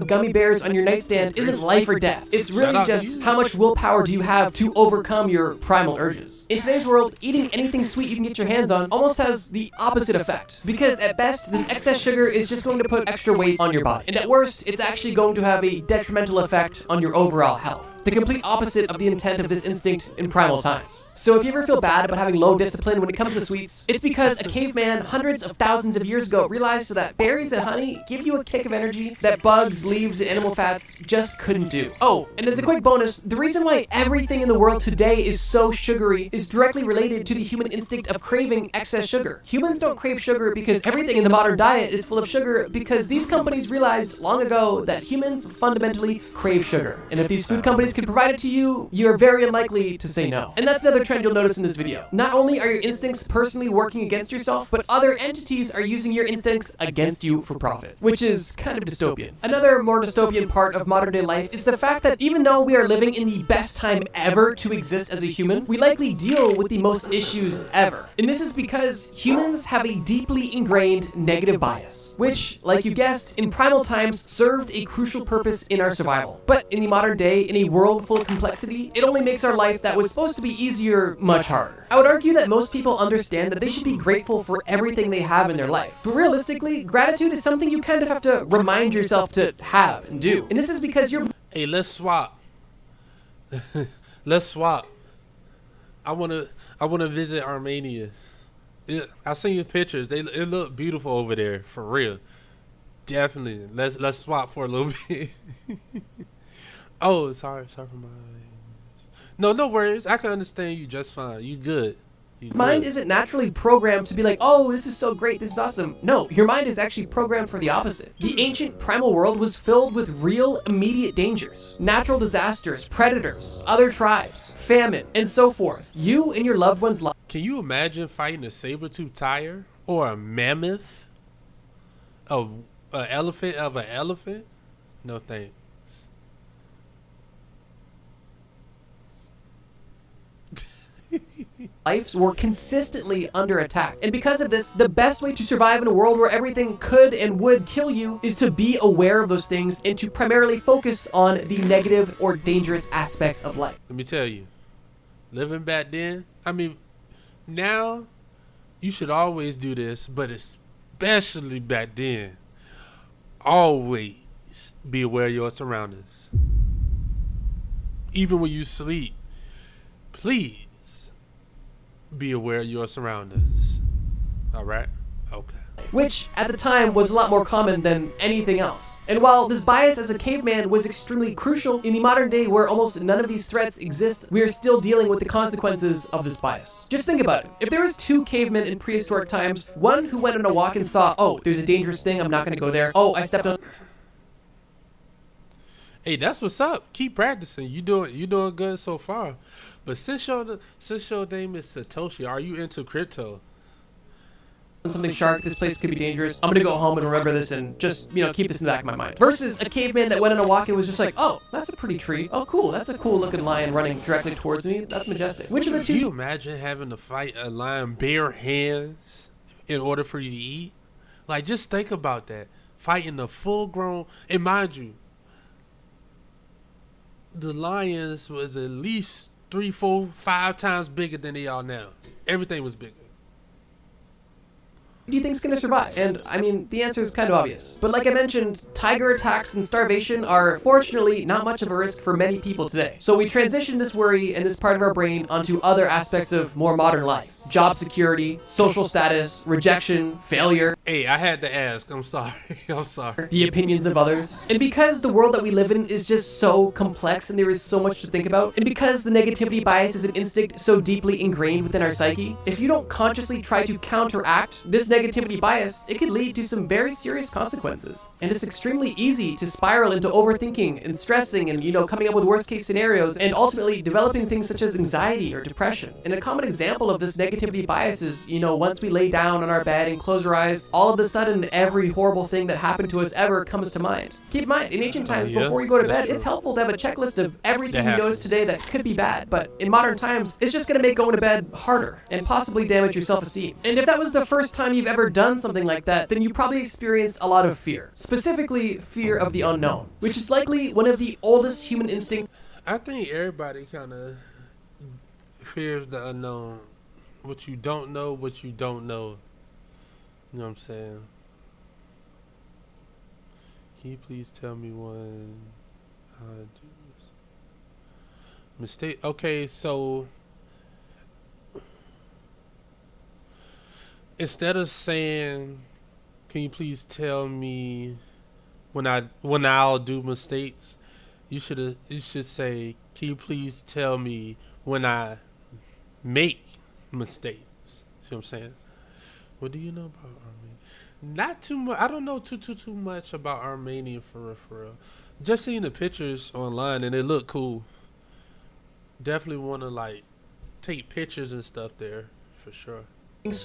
Gummy bears on your nightstand isn't life or death. It's really just how much willpower do you have to overcome your primal urges. In today's world, eating anything sweet you can get your hands on almost has the opposite effect. Because at best, this excess sugar is just going to put extra weight on your body. And at worst, it's actually going to have a detrimental effect on your overall health. The complete opposite of the intent of this instinct in primal times. So if you ever feel bad about having low discipline when it comes to sweets, it's because a caveman hundreds of thousands of years ago realized that berries and honey give you a kick of energy that bugs, leaves, and animal fats just couldn't do. Oh, and as a quick bonus, the reason why everything in the world today is so sugary is directly related to the human instinct of craving excess sugar. Humans don't crave sugar because everything in the modern diet is full of sugar because these companies realized long ago that humans fundamentally crave sugar. And if these food companies can provide it to you, you're very unlikely to say no. And that's another trend you'll notice in this video. Not only are your instincts personally working against yourself, but other entities are using your instincts against you for profit, which is kind of dystopian. Another more dystopian part of modern day life is the fact that even though we are living in the best time ever to exist as a human, we likely deal with the most issues ever. And this is because humans have a deeply ingrained negative bias, which, like you guessed, in primal times served a crucial purpose in our survival. But in the modern day, in a world full of complexity, it only makes our life that was supposed to be easier much harder. I would argue that most people understand that they should be grateful for everything they have in their life. But realistically, gratitude is something you kind of have to remind yourself to have and do. And this is because you're... Hey, let's swap. Let's swap. I wanna visit Armenia. I seen your pictures. It look beautiful over there, for real. Definitely. Let's swap for a little bit. Oh, sorry for my... No worries. I can understand you just fine. You good. Mind isn't naturally programmed to be like, oh, this is so great, this is awesome. No, your mind is actually programmed for the opposite. The ancient primal world was filled with real immediate dangers, natural disasters, predators, other tribes, famine, and so forth. You and your loved ones' lives. Can you imagine fighting a saber-tooth tiger or a mammoth? An elephant of an elephant? No thanks. Lives were consistently under attack. And because of this, the best way to survive in a world where everything could and would kill you is to be aware of those things and to primarily focus on the negative or dangerous aspects of life. Let me tell you, living back then, I mean, now you should always do this, but especially back then, always be aware of your surroundings. Even when you sleep, please be aware of your surroundings. All right? Okay. Which, at the time, was a lot more common than anything else. And while this bias as a caveman was extremely crucial, in the modern day where almost none of these threats exist, we are still dealing with the consequences of this bias. Just think about it. If there was two cavemen in prehistoric times, one who went on a walk and saw, oh, there's a dangerous thing, I'm not going to go there. Oh, I stepped on... Hey, that's what's up. Keep practicing. You doing good so far. But since your name is Satoshi, are you into crypto? Something shark, this place could be dangerous. I'm gonna go home and remember this and just, keep this in the back of my mind. Versus a caveman that went on a walk and was just like, oh, that's a pretty tree. Oh, cool. That's a cool looking lion running directly towards me. That's majestic. Which of the two? Can you imagine having to fight a lion bare hands in order for you to eat? Like, just think about that. Fighting a full grown, and mind you, the lions was at least 3, 4, 5 times bigger than they are now. Everything was bigger. Do you think it's going to survive? And I mean, the answer is kind of obvious. But like I mentioned, tiger attacks and starvation are fortunately not much of a risk for many people today. So we transition this worry and this part of our brain onto other aspects of more modern life. Job security, social status, rejection, failure. Hey, I had to ask. I'm sorry. I'm sorry. The opinions of others. And because the world that we live in is just so complex and there is so much to think about, and because the negativity bias is an instinct so deeply ingrained within our psyche, if you don't consciously try to counteract this negativity bias, it could lead to some very serious consequences. And it's extremely easy to spiral into overthinking and stressing and, coming up with worst case scenarios and ultimately developing things such as anxiety or depression. And a common example of this negativity bias is, once we lay down on our bed and close our eyes, all of a sudden every horrible thing that happened to us ever comes to mind. Keep in mind, in ancient times, before you go to bed, it's helpful to have a checklist of everything you notice today that could be bad. But in modern times, it's just going to make going to bed harder and possibly damage your self-esteem. And if that was the first time you've ever done something like that, then you probably experienced a lot of fear. Specifically, fear of the unknown, which is likely one of the oldest human instincts. I think everybody kind of fears the unknown. What you don't know, what you don't know. You know what I'm saying? Can you please tell me when I do this? Mistake. Okay, so instead of saying, "Can you please tell me when I'll do mistakes," you should say, "Can you please tell me when I make mistakes?" See what I'm saying? What do you know about Armenia? Not too much. I don't know too much about Armenia for real. Just seeing the pictures online and they look cool. Definitely want to take pictures and stuff there for sure.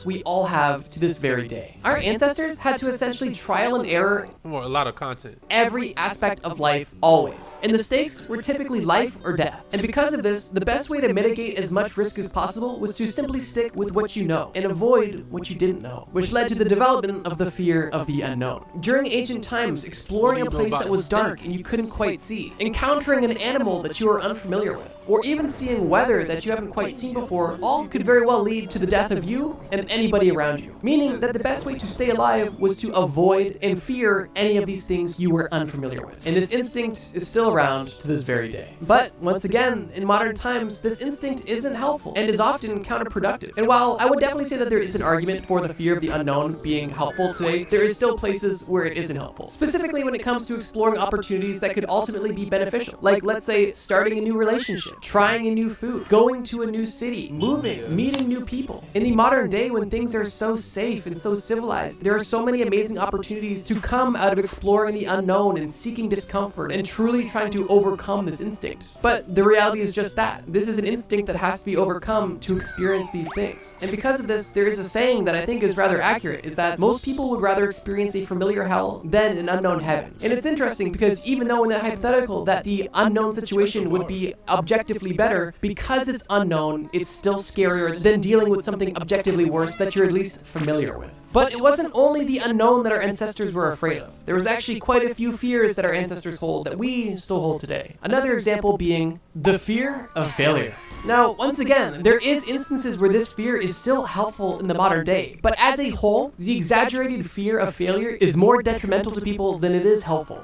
We all have to this very day. Our ancestors had to essentially trial and error a lot of content. Every aspect of life, always. And the stakes were typically life or death. And because of this, the best way to mitigate as much risk as possible was to simply stick with what you know and avoid what you didn't know, which led to the development of the fear of the unknown. During ancient times, exploring a place that was dark and you couldn't quite see, encountering an animal that you were unfamiliar with, or even seeing weather that you haven't quite seen before, all could very well lead to the death of you and anybody around you. Meaning that the best way to stay alive was to avoid and fear any of these things you were unfamiliar with. And this instinct is still around to this very day. But once again, in modern times, this instinct isn't helpful and is often counterproductive. And while I would definitely say that there is an argument for the fear of the unknown being helpful today, there is still places where it isn't helpful. Specifically when it comes to exploring opportunities that could ultimately be beneficial. Like, let's say, starting a new relationship, trying a new food, going to a new city, moving, meeting new people. In the modern day, when things are so safe and so civilized, there are so many amazing opportunities to come out of exploring the unknown and seeking discomfort and truly trying to overcome this instinct. But the reality is just that. This is an instinct that has to be overcome to experience these things. And because of this, there is a saying that I think is rather accurate, is that most people would rather experience a familiar hell than an unknown heaven. And it's interesting because even though in that hypothetical that the unknown situation would be objectively better, because it's unknown, it's still scarier than dealing with something objectively worse that you're at least familiar with. But it wasn't only the unknown that our ancestors were afraid of. There was actually quite a few fears that our ancestors hold that we still hold today. Another example being the fear of failure. Now, once again, there is instances where this fear is still helpful in the modern day, but as a whole, the exaggerated fear of failure is more detrimental to people than it is helpful.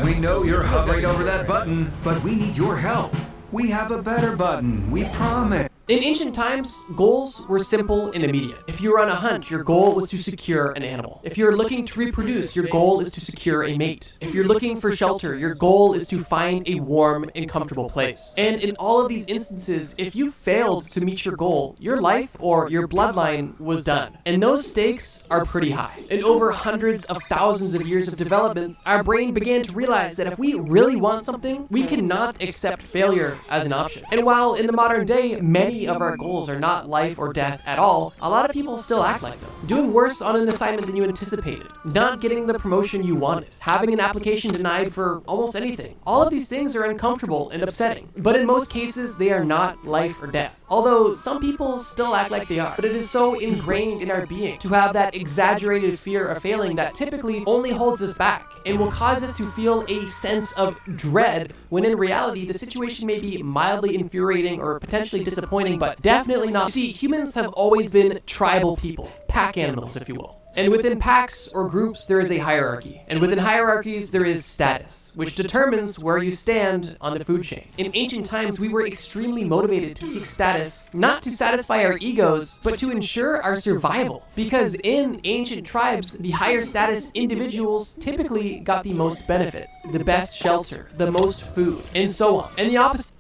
We know you're hovering over that button, but we need your help. We have a better button, we promise. In ancient times, goals were simple and immediate. If you were on a hunt, your goal was to secure an animal. If you're looking to reproduce, your goal is to secure a mate. If you're looking for shelter, your goal is to find a warm and comfortable place. And in all of these instances, if you failed to meet your goal, your life or your bloodline was done. And those stakes are pretty high. And over hundreds of thousands of years of development, our brain began to realize that if we really want something, we cannot accept failure as an option. And while in the modern day, many of our goals are not life or death at all, a lot of people still act like them. Doing worse on an assignment than you anticipated, not getting the promotion you wanted, having an application denied for almost anything. All of these things are uncomfortable and upsetting, but in most cases, they are not life or death. Although some people still act like they are, but it is so ingrained in our being to have that exaggerated fear of failing that typically only holds us back and will cause us to feel a sense of dread when in reality the situation may be mildly infuriating or potentially disappointing, but definitely not. You see, humans have always been tribal people, pack animals if you will. And within packs or groups, there is a hierarchy. And within hierarchies, there is status, which determines where you stand on the food chain. In ancient times, we were extremely motivated to seek status, not to satisfy our egos, but to ensure our survival. Because in ancient tribes, the higher status individuals typically got the most benefits, the best shelter, the most food, and so on. And the opposite.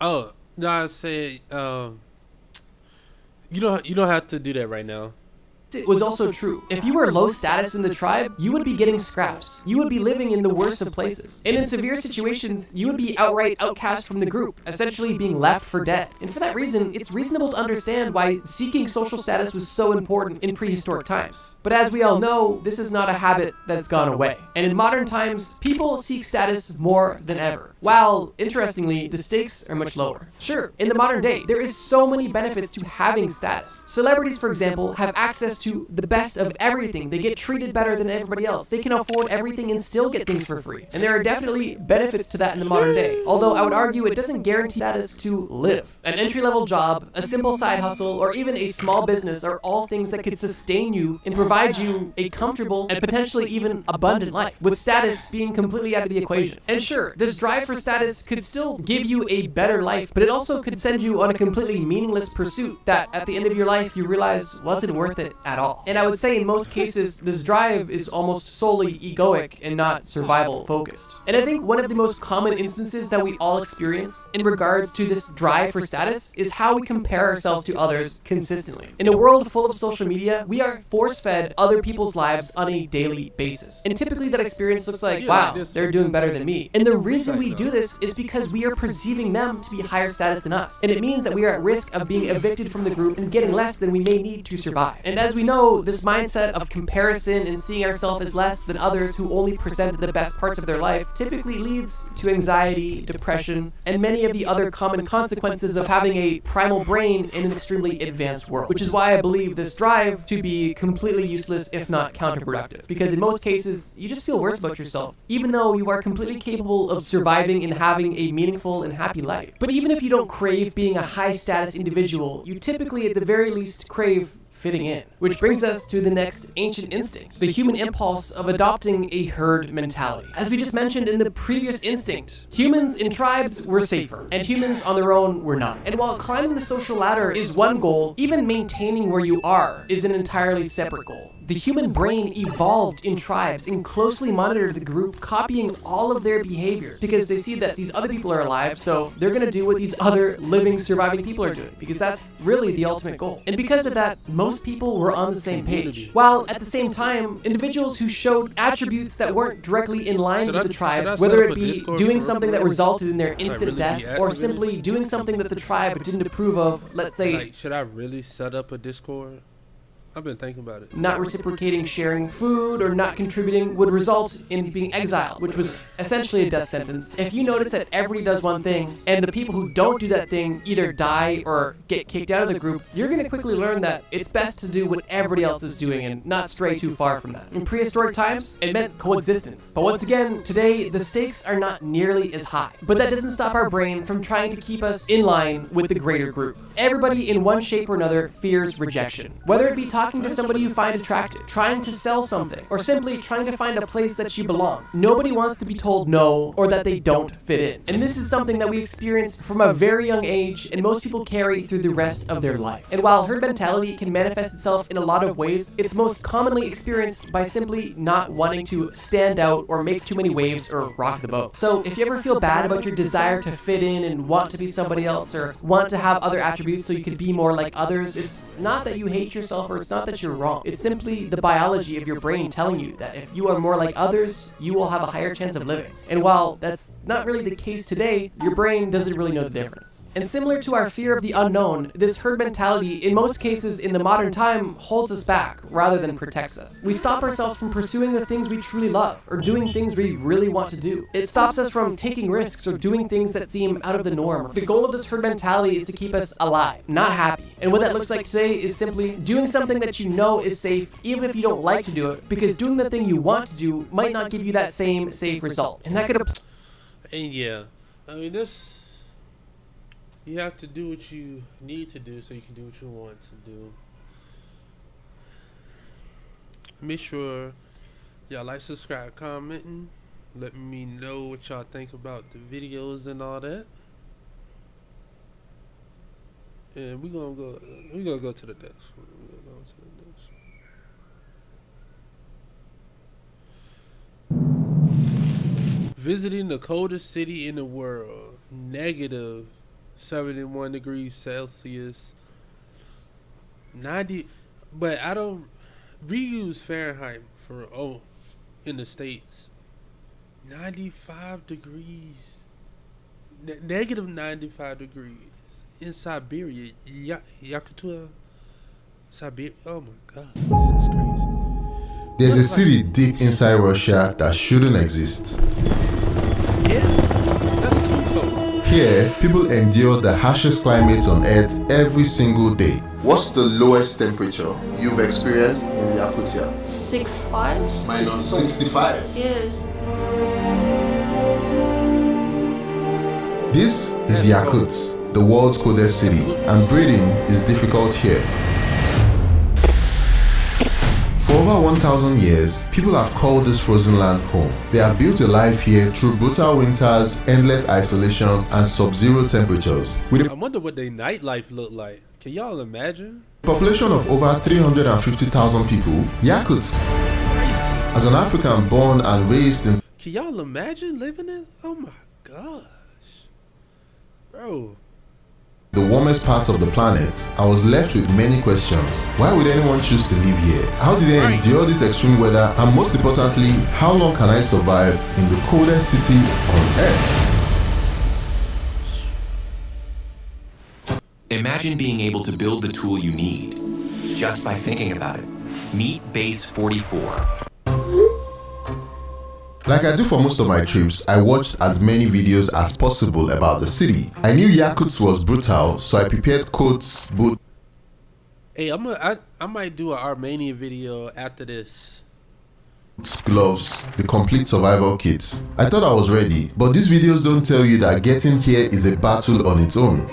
Oh, no, I say, You don't have to do that right now. It was also true. If you were low status in the tribe, you would be getting scraps. You would be living in the worst of places. And in severe situations, you would be outright outcast from the group, essentially being left for dead. And for that reason, it's reasonable to understand why seeking social status was so important in prehistoric times. But as we all know, this is not a habit that's gone away. And in modern times, people seek status more than ever. While, interestingly, the stakes are much lower. Sure, in the modern day, there is so many benefits to having status. Celebrities, for example, have access to the best of everything. They get treated better than everybody else. They can afford everything and still get things for free. And there are definitely benefits to that in the modern day. Although I would argue it doesn't guarantee status to live. An entry-level job, a simple side hustle, or even a small business are all things that could sustain you and provide you a comfortable and potentially even abundant life, with status being completely out of the equation. And sure, this drive for status could still give you a better life, but it also could send you on a completely meaningless pursuit that at the end of your life you realize wasn't worth it at all. And I would say in most cases, this drive is almost solely egoic and not survival focused. And I think one of the most common instances that we all experience in regards to this drive for status is how we compare ourselves to others consistently. In a world full of social media, we are force-fed other people's lives on a daily basis. And typically that experience looks like, wow, they're doing better than me. And the reason we do this is because we are perceiving them to be higher status than us. And it means that we are at risk of being evicted from the group and getting less than we may need to survive. And as we know, this mindset of comparison and seeing ourselves as less than others who only present the best parts of their life typically leads to anxiety, depression, and many of the other common consequences of having a primal brain in an extremely advanced world. Which is why I believe this drive to be completely useless, if not counterproductive. Because in most cases, you just feel worse about yourself, even though you are completely capable of surviving and having a meaningful and happy life. But even if you don't crave being a high status individual, you typically at the very least crave fitting in. Which brings us to the next ancient instinct, the human impulse of adopting a herd mentality. As we just mentioned in the previous instinct, humans in tribes were safer, and humans on their own were not. And while climbing the social ladder is one goal, even maintaining where you are is an entirely separate goal. The human brain evolved in tribes and closely monitored the group, copying all of their behavior because they see that these other people are alive, so they're gonna do what these other living, surviving people are doing because that's really the ultimate goal. And because of that, most people were on the same page. While at the same time, individuals who showed attributes that weren't directly in line with the tribe, whether it be doing something that resulted in their instant death or simply doing something that the tribe didn't approve of, let's say, like, should I really set up a Discord? I've been thinking about it. Not reciprocating sharing food or not contributing would result in being exiled, which was essentially a death sentence. If you notice that everybody does one thing and the people who don't do that thing either die or get kicked out of the group, you're going to quickly learn that it's best to do what everybody else is doing and not stray too far from that. In prehistoric times, it meant coexistence. But once again, today, the stakes are not nearly as high. But that doesn't stop our brain from trying to keep us in line with the greater group. Everybody in one shape or another fears rejection. Whether it be talking to somebody you find attractive, trying to sell something, or simply trying to find a place that you belong. Nobody wants to be told no or that they don't fit in. And this is something that we experience from a very young age and most people carry through the rest of their life. And while herd mentality can manifest itself in a lot of ways, it's most commonly experienced by simply not wanting to stand out or make too many waves or rock the boat. So if you ever feel bad about your desire to fit in and want to be somebody else or want to have other attributes so you could be more like others, it's not that you hate yourself or it's not that you're wrong. It's simply the biology of your brain telling you that if you are more like others, you will have a higher chance of living. And while that's not really the case today, your brain doesn't really know the difference. And similar to our fear of the unknown, this herd mentality, in most cases in the modern time, holds us back rather than protects us. We stop ourselves from pursuing the things we truly love or doing things we really want to do. It stops us from taking risks or doing things that seem out of the norm. The goal of this herd mentality is to keep us alive, not happy. And what that looks like today is simply doing something that you know is safe even if you don't like to do it, because doing the thing you want to do might not give you that same safe result. And that could And yeah, I mean, this, you have to do what you need to do so you can do what you want to do. Make sure y'all like, subscribe, commenting. Let me know what y'all think about the videos and all that. And we're gonna go to the next. We're gonna go to the next. Visiting the coldest city in the world, -71 degrees Celsius. 90, but I don't. We use Fahrenheit for in the States. 95 degrees. Negative 95 degrees in Siberia. Yakutia. Siberia. Oh my God, that's crazy. There's a city deep inside Russia that shouldn't exist. Yeah, that's too cold. Here, people endure the harshest climates on Earth every single day. What's the lowest temperature you've experienced in Yakutia? 65. Minus 65. Yes. This is Yakutsk, the world's coldest city, and breathing is difficult here. For over 1,000 years, people have called this frozen land home. They have built a life here through brutal winters, endless isolation, and sub-zero temperatures. With I wonder what their nightlife look like. Can y'all imagine? a population of over 350,000 people, Yakutsk, as an African born and raised in Can y'all imagine living in? Oh my gosh, bro. the warmest parts of the planet, I was left with many questions. Why would anyone choose to live here? How do they endure this extreme weather? And most importantly, how long can I survive in the coldest city on Earth? Imagine being able to build the tool you need just by thinking about it. Meet Base 44. Like I do for most of my trips, I watched as many videos as possible about the city. I knew Yakutsk was brutal, so I prepared coats, boots. Hey, I might do an Armenian video after this. Gloves, the complete survival kit. I thought I was ready, but these videos don't tell you that getting here is a battle on its own.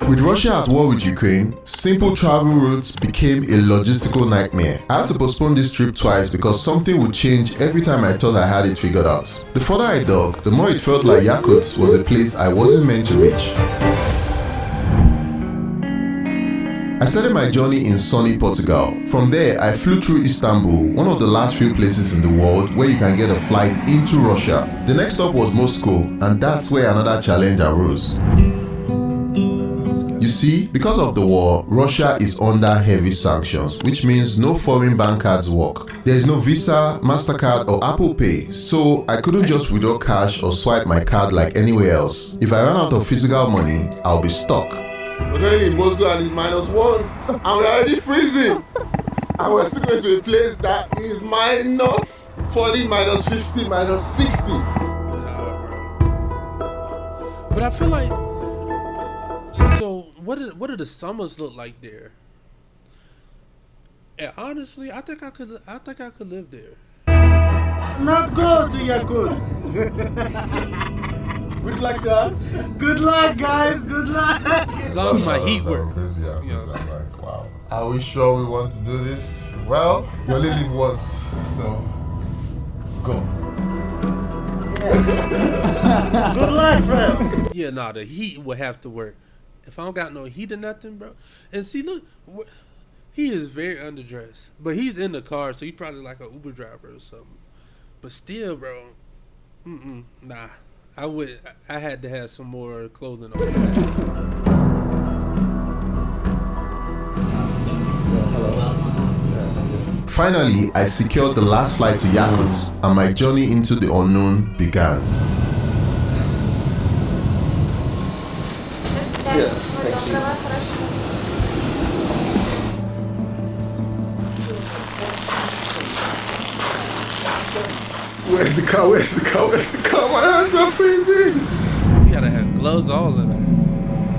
With Russia at war with Ukraine, simple travel routes became a logistical nightmare. I had to postpone this trip twice because something would change every time I thought I had it figured out. The further I dug, the more it felt like Yakutsk was a place I wasn't meant to reach. I started my journey in sunny Portugal. From there, I flew through Istanbul, one of the last few places in the world where you can get a flight into Russia. The next stop was Moscow, and that's where another challenge arose. You see, because of the war, Russia is under heavy sanctions, which means no foreign bank cards work. There is no Visa, MasterCard or Apple Pay, so I couldn't just withdraw cash or swipe my card like anywhere else. If I ran out of physical money, I'll be stuck. We're going in Moscow and it's -1, and we're already freezing. And we're still going to a place that is -40, -50, -60. But I feel like, so what do the summers look like there? And honestly, I think I could live there. Not go to Yakutsk. Good luck to us. Good luck, guys. Good luck. As long as my heat works. Wow. Are we sure we want to do this? Well, you only live once, so go. Good luck, friend. Yeah, nah, the heat will have to work. If I don't got no heat or nothing, bro. And see, look, he is very underdressed, but he's in the car, so he's probably like an Uber driver or something. But still, bro, nah. I had to have some more clothing on. Finally, I secured the last flight to Yakutsk, and my journey into the unknown began. Yes, thank you. Where's the car? Where's the car? Where's the car? My hands are freezing. You gotta have gloves, all of that.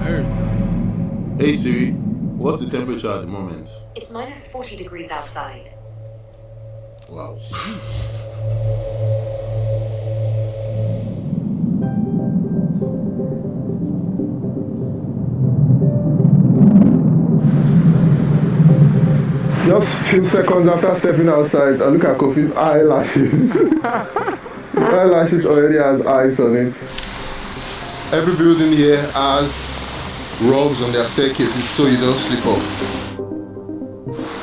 Everything. Hey Siri, what's the temperature at the moment? It's -40 degrees outside. Wow. Just a few seconds after stepping outside, I look at Kofi's eyelashes. Eyelashes already has ice on it. Every building here has rugs on their staircases so you don't slip up.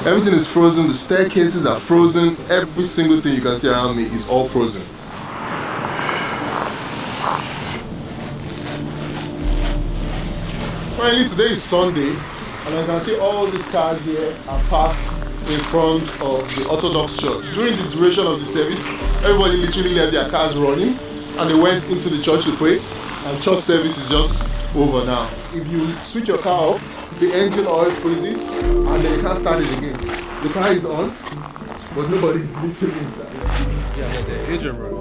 Everything is frozen, the staircases are frozen, every single thing you can see around me is all frozen. Finally, today is Sunday, and I can see all these cars here are parked in front of the Orthodox Church. During the duration of the service, everybody literally left their cars running, and they went into the church to pray, and church service is just over now. If you switch your car off, the engine oil freezes, and then you can't start it again. The car is on, but nobody is literally inside. Yeah, but the engine room.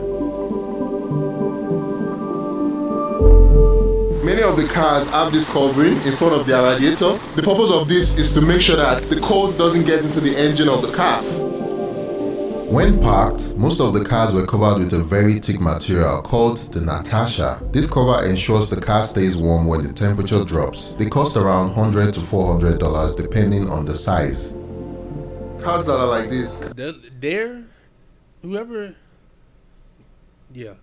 Many of the cars have this covering in front of their radiator. The purpose of this is to make sure that the cold doesn't get into the engine of the car. When parked, most of the cars were covered with a very thick material called the Natasha. This cover ensures the car stays warm when the temperature drops. They cost around $100 to $400 depending on the size. Cars that are like this. Whoever, yeah,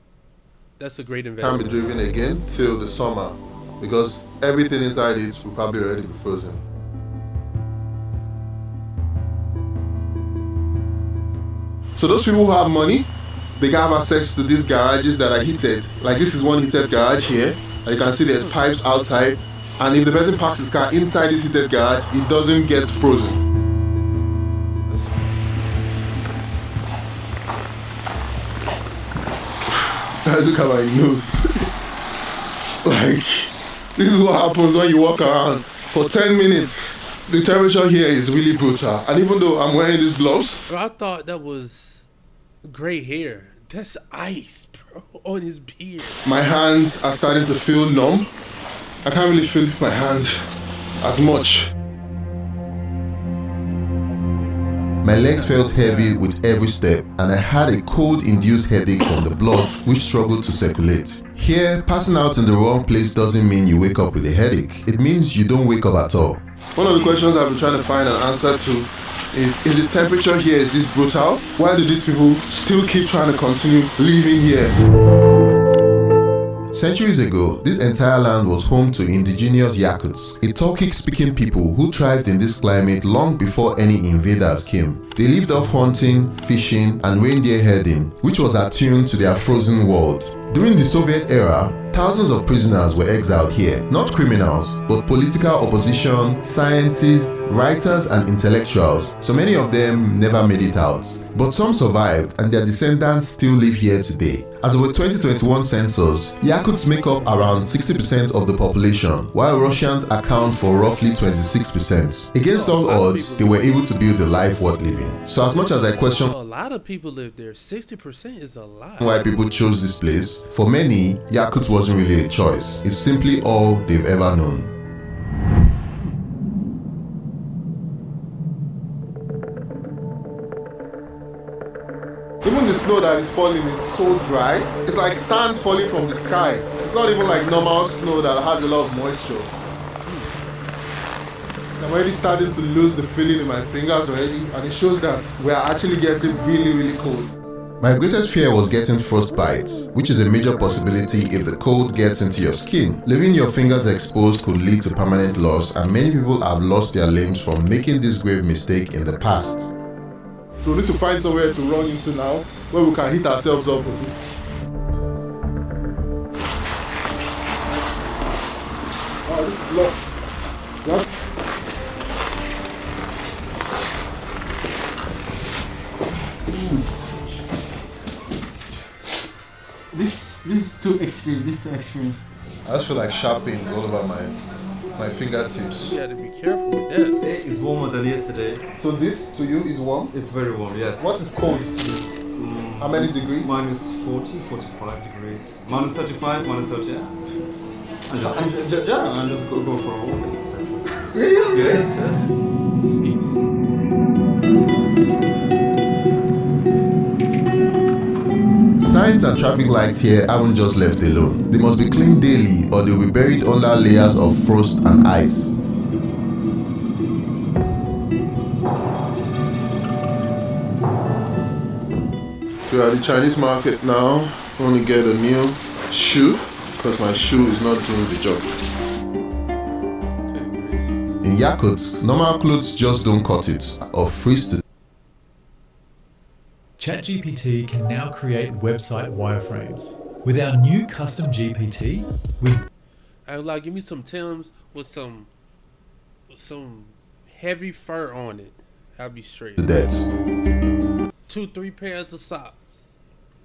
that's a great investment. Can't be driven again till the summer because everything inside it will probably already be frozen. So those people who have money, they can have access to these garages that are heated. Like this is one heated garage here, and you can see there's pipes outside, and if the person parks his car inside this heated garage, it doesn't get frozen. Guys, look at my nose. Like, this is what happens when you walk around for 10 minutes. The temperature here is really brutal. And even though I'm wearing these gloves, I thought that was gray hair. That's ice, bro, on his beard. my hands are starting to feel numb. I can't really feel my hands as much. My legs felt heavy with every step, and I had a cold-induced headache from the blood which struggled to circulate. Here, passing out in the wrong place doesn't mean you wake up with a headache. It means you don't wake up at all. One of the questions I've been trying to find an answer to is, if the temperature here is this brutal, why do these people still keep trying to continue living here? Centuries ago, this entire land was home to indigenous Yakuts, a Turkic-speaking people who thrived in this climate long before any invaders came. They lived off hunting, fishing, and reindeer herding, which was attuned to their frozen world. During the Soviet era, thousands of prisoners were exiled here, not criminals, but political opposition, scientists, writers, and intellectuals. So many of them never made it out. But some survived, and their descendants still live here today. As of the 2021 census, Yakuts make up around 60% of the population, while Russians account for roughly 26%. Against all odds, they were able to build a life worth living. So as much as I question A lot of people live there. 60% is a lot. why people chose this place, for many, Yakut wasn't really a choice. It's simply all they've ever known. Even the snow that is falling is so dry. It's like sand falling from the sky. It's not even like normal snow that has a lot of moisture. I'm already starting to lose the feeling in my fingers already, and it shows that we are actually getting really, really cold. My greatest fear was getting frostbite, which is a major possibility if the cold gets into your skin. Leaving your fingers exposed could lead to permanent loss, and many people have lost their limbs from making this grave mistake in the past. So we need to find somewhere to run into now, where we can heat ourselves up a bit. Oh, this is locked. Locked. This is too extreme. This is too extreme. I just feel like sharp pains all over my fingertips. You gotta be careful with that. Today is warmer than yesterday. So this to you is warm? It's very warm, yes. What is cold to you? How many degrees? Minus 40, 45 degrees. Minus 35, minus 30, yeah. And just go for a walk. Really? Yes. Signs and traffic lights here haven't just left alone. They must be cleaned daily or they'll be buried under layers of frost and ice. So we're at the Chinese market now. I want to get a new shoe because my shoe is not doing the job. In Yakut, normal clothes just don't cut it or freeze the ChatGPT can now create website wireframes. With our new custom GPT, we I was like, give me some Timbs with some heavy fur on it. I'll be straight. That's 2-3 pairs of socks.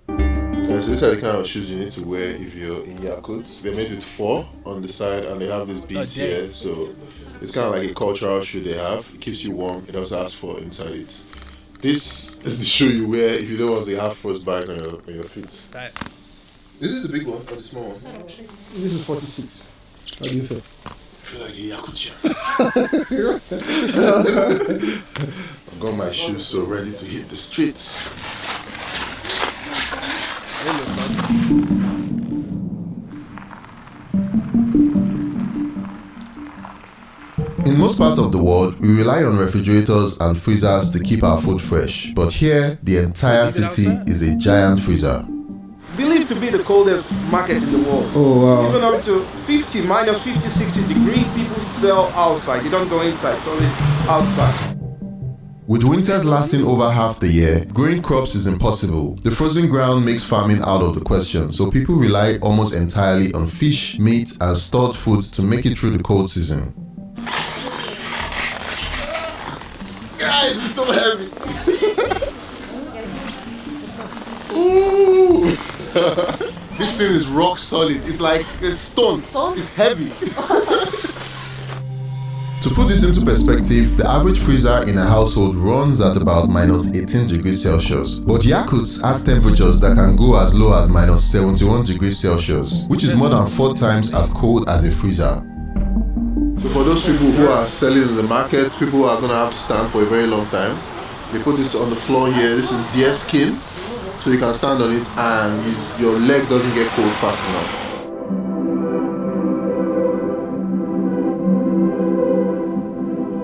Yeah, so these are the kind of shoes you need to wear if you're in Yakut. They're made with 4 on the side and they have this beads here, so it's kind of like a cultural shoe they have. It keeps you warm. It also has 4 inside it. This is the shoe you wear if you don't want to have frostbite on your feet. That. This is the big one or the small one? This is 46. How do you feel? I feel like a Yakutian. I've got my shoes so ready to hit the streets. In most parts of the world, we rely on refrigerators and freezers to keep our food fresh. But here, the entire city is a giant freezer. Believed to be the coldest market in the world. Oh wow. Even up to 50, minus 50, 60 degree, people sell outside. You don't go inside, it's always outside. With winters lasting over half the year, growing crops is impossible. The frozen ground makes farming out of the question, so people rely almost entirely on fish, meat, and stored foods to make it through the cold season. Guys, it's so heavy. Ooh. This thing is rock solid. It's like a stone. It's heavy. To put this into perspective, the average freezer in a household runs at about minus 18 degrees Celsius. But Yakut has temperatures that can go as low as minus 71 degrees Celsius, which is more than 4 times as cold as a freezer. So for those people who are selling in the market, people who are going to have to stand for a very long time, they put this on the floor here. This is deer skin, so you can stand on it and your leg doesn't get cold fast enough.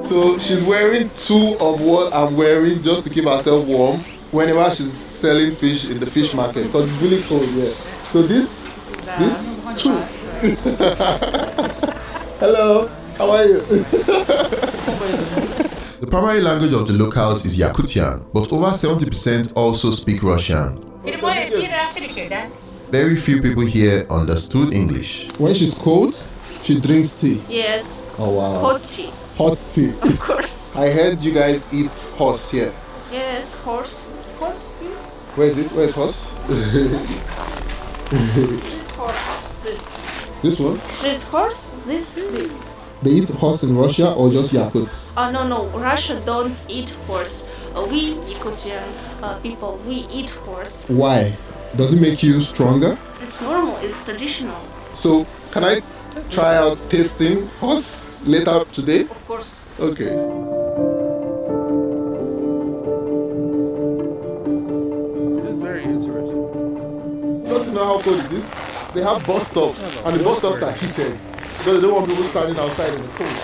So she's wearing 2 of what I'm wearing just to keep herself warm whenever she's selling fish in the fish market because it's really cold here. So this 2. Hello, how are you? The primary language of the locals is Yakutian, but over 70% also speak Russian. Very few people here understood English. When she's cold, she drinks tea. Yes. Oh wow. Hot tea. Hot tea. Of course. I heard you guys eat horse here. Yes, horse. Horse? Where is it? Where's horse? This horse. This. This one? This horse. This. They eat horse in Russia or just Yakuts? No. Russia don't eat horse. We Yakutian people, we eat horse. Why? Does it make you stronger? It's normal. It's traditional. So, can I try out tasting horse later today? Of course. Okay. This is very interesting. Just to know how cold it is, they have bus stops, and the bus stops are heated. Because they don't want people standing outside in the cold.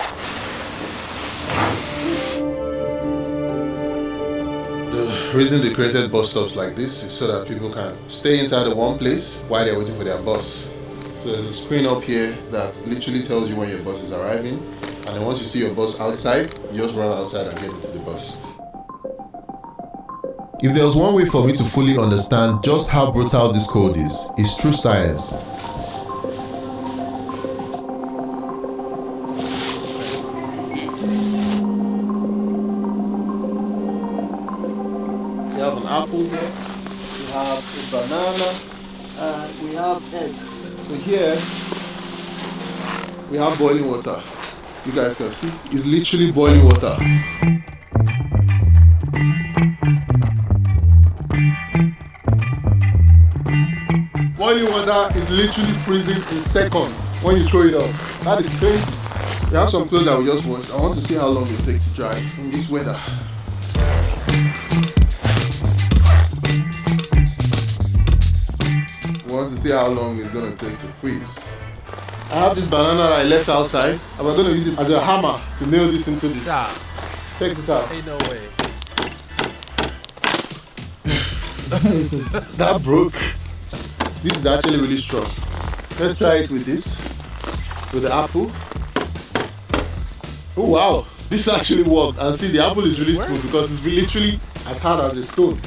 The reason they created bus stops like this is so that people can stay inside the one place while they're waiting for their bus. So there's a screen up here that literally tells you when your bus is arriving, and then once you see your bus outside, you just run outside and get into the bus. If there was one way for me to fully understand just how brutal this cold is, it's through science. We have an apple here, we have a banana, and we have eggs. So here, we have boiling water. You guys can see, it's literally boiling water. Boiling water is literally freezing in seconds when you throw it up. That is crazy. We have some clothes that we just washed. I want to see how long it takes to dry in this weather. We want to see how long it's going to take to freeze. I have this banana that I left outside, and we're going to use it as a hammer to nail this into this. Stop. Check this out. Ain't no way. That broke. This is actually really strong. Let's try it with this, with the apple. Oh wow, this actually worked. And see, the apple is really smooth because it's literally as hard as a stone.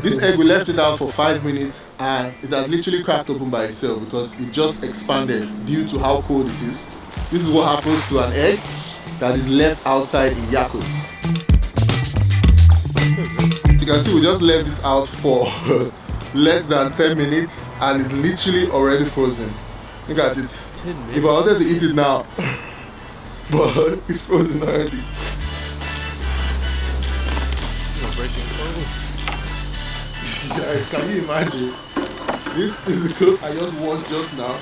This egg, we left it out for 5 minutes and it has literally cracked open by itself because it just expanded due to how cold it is. This is what happens to an egg that is left outside in Yakult. You can see we just left this out for less than 10 minutes and it's literally already frozen. Look at it. 10 minutes? If I wanted to eat it now, but it's frozen already. Guys, can you imagine? This is the clothes I just washed just now.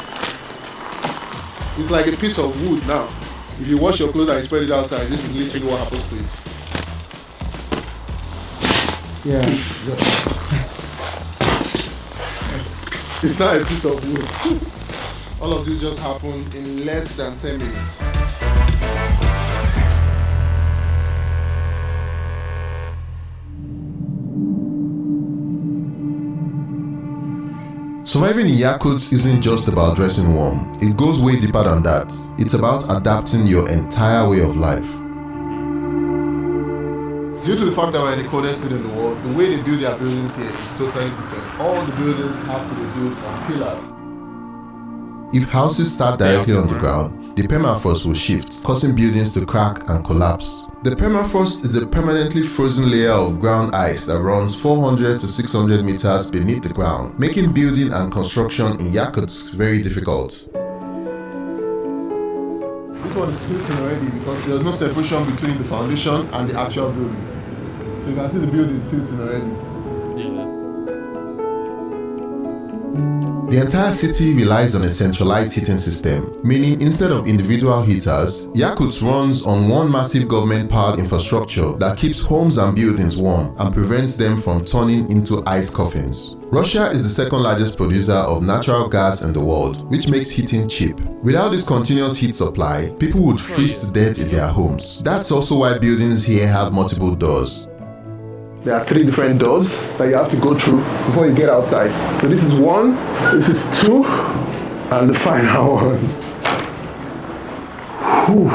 It's like a piece of wood now. If you wash your clothes and you spread it outside, this is literally what happens to it. Yeah. It's not a piece of wood. All of this just happened in less than 10 minutes. Surviving in Yakult isn't just about dressing warm. It goes way deeper than that. It's about adapting your entire way of life. Due to the fact that we're in the coldest city in the world, the way they build their buildings here is totally different. All the buildings have to be built on pillars. If houses start directly on the ground, the permafrost will shift, causing buildings to crack and collapse. The permafrost is a permanently frozen layer of ground ice that runs 400 to 600 meters beneath the ground, making building and construction in Yakult very difficult. This one is tilting already because there's no separation between the foundation and the actual building. So you can see the building tilting already. The entire city relies on a centralized heating system, meaning instead of individual heaters, Yakult runs on one massive government-powered infrastructure that keeps homes and buildings warm and prevents them from turning into ice coffins. Russia is the second largest producer of natural gas in the world, which makes heating cheap. Without this continuous heat supply, people would freeze to death in their homes. That's also why buildings here have multiple doors. There are 3 different doors that you have to go through before you get outside. So this is 1, this is 2, and the final one. Whew.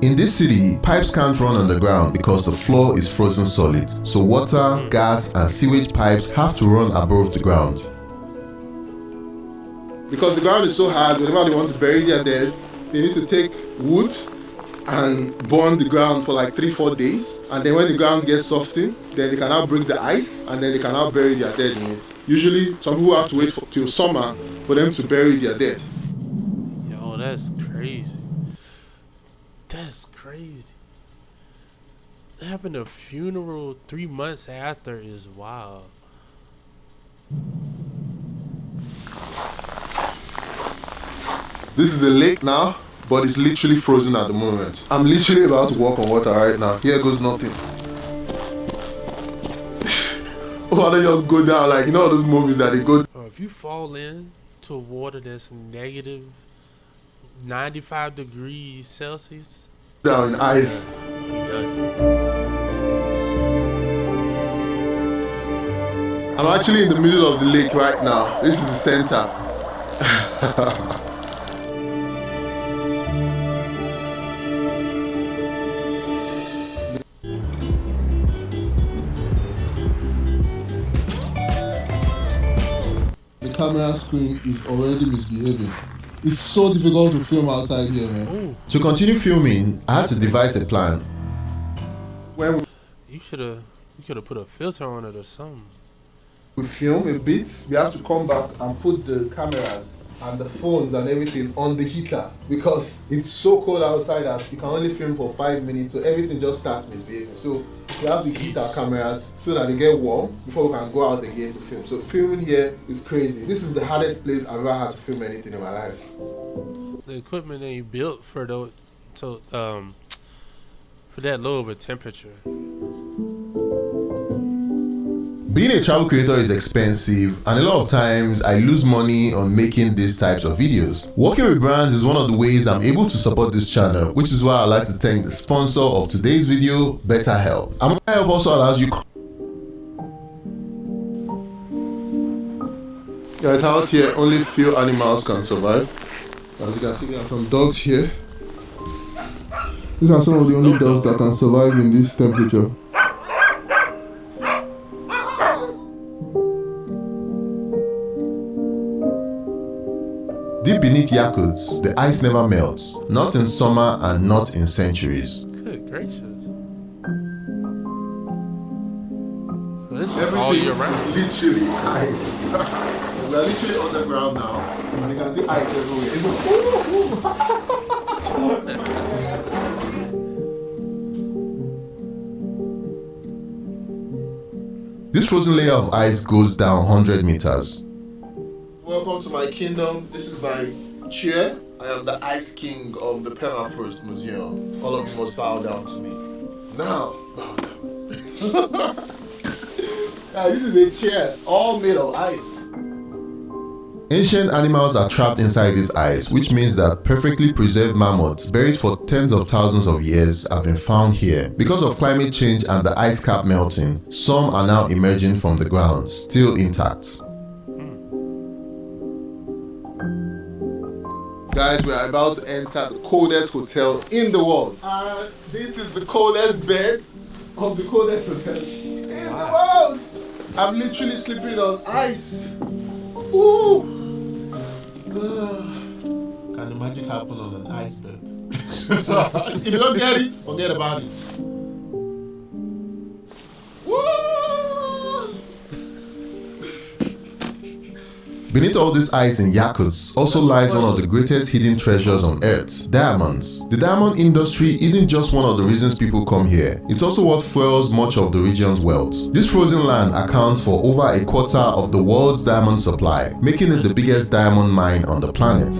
In this city, pipes can't run underground because the floor is frozen solid. So water, gas, and sewage pipes have to run above the ground. Because the ground is so hard, whenever they want to bury their dead, they need to take wood and burn the ground for like 3-4 days. And then when the ground gets softened, then they can now break the ice and then they can now bury their dead in it. Usually, some people have to wait till summer for them to bury their dead. Yo, that's crazy. That's crazy. Having a funeral 3 months after is wild. This is a lake now, but it's literally frozen at the moment. I'm literally about to walk on water right now. Here goes nothing. Oh, they just go down like, you know those movies that they go. If you fall in to water that's negative 95 degrees Celsius, down in ice. You're done. I'm actually in the middle of the lake right now. This is the center. The camera screen is already misbehaving. It's so difficult to film outside here, man. To continue filming, I had to devise a plan. When You could have put a filter on it or something. we film a bit, we have to come back and put the cameras and the phones and everything on the heater because it's so cold outside that you can only film for 5 minutes, so everything just starts misbehaving. So we have to heat our cameras so that they get warm before we can go out again to film. So filming here is crazy. This is the hardest place I've ever had to film anything in my life. The equipment ain't built for those, for that low of a temperature. Being a travel creator is expensive, and a lot of times I lose money on making these types of videos. Working with brands is one of the ways I'm able to support this channel, which is why I'd like to thank the sponsor of today's video, BetterHelp. And BetterHelp also allows you. Guys, out here only few animals can survive. As you can see, there are some dogs here. These are some of the only dogs that can survive in this temperature. Deep beneath Yakuts, the ice never melts, not in summer and not in centuries. Good gracious. So this is all year round. Literally ice. We're literally on the ground now, and you can see ice everywhere. This frozen layer of ice goes down 100 meters. Welcome to my kingdom. This is my chair. I am the Ice King of the Permafrost Museum. All of you must bow down to me. Now, bow down. This is a chair, all made of ice. Ancient animals are trapped inside this ice, which means that perfectly preserved mammoths buried for tens of thousands of years have been found here. Because of climate change and the ice cap melting, some are now emerging from the ground, still intact. Guys, we are about to enter the coldest hotel in the world. This is the coldest bed of the coldest hotel in the world. I'm literally sleeping on ice. Ooh. Can the magic happen on an ice bed? If you don't get it, forget about it. Woo! Beneath all this ice in Yakuts also lies one of the greatest hidden treasures on earth, diamonds. The diamond industry isn't just one of the reasons people come here, it's also what fuels much of the region's wealth. This frozen land accounts for over a quarter of the world's diamond supply, making it the biggest diamond mine on the planet.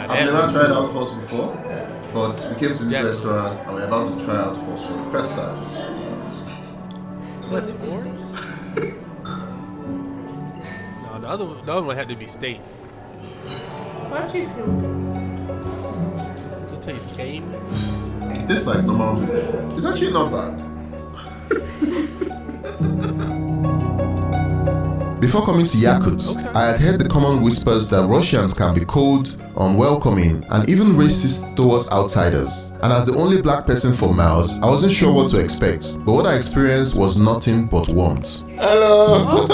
I've never tried out horse before, but we came to this restaurant and we're about to try out horse for the first time. What's horse? No, the other one had to be steak. What's it feel? Does it taste game? It tastes like normal meat. It's actually not bad. Before coming to Yakuts, I had heard the common whispers that Russians can be cold, unwelcoming, and even racist towards outsiders. And as the only black person for miles, I wasn't sure what to expect. But what I experienced was nothing but warmth. Hello!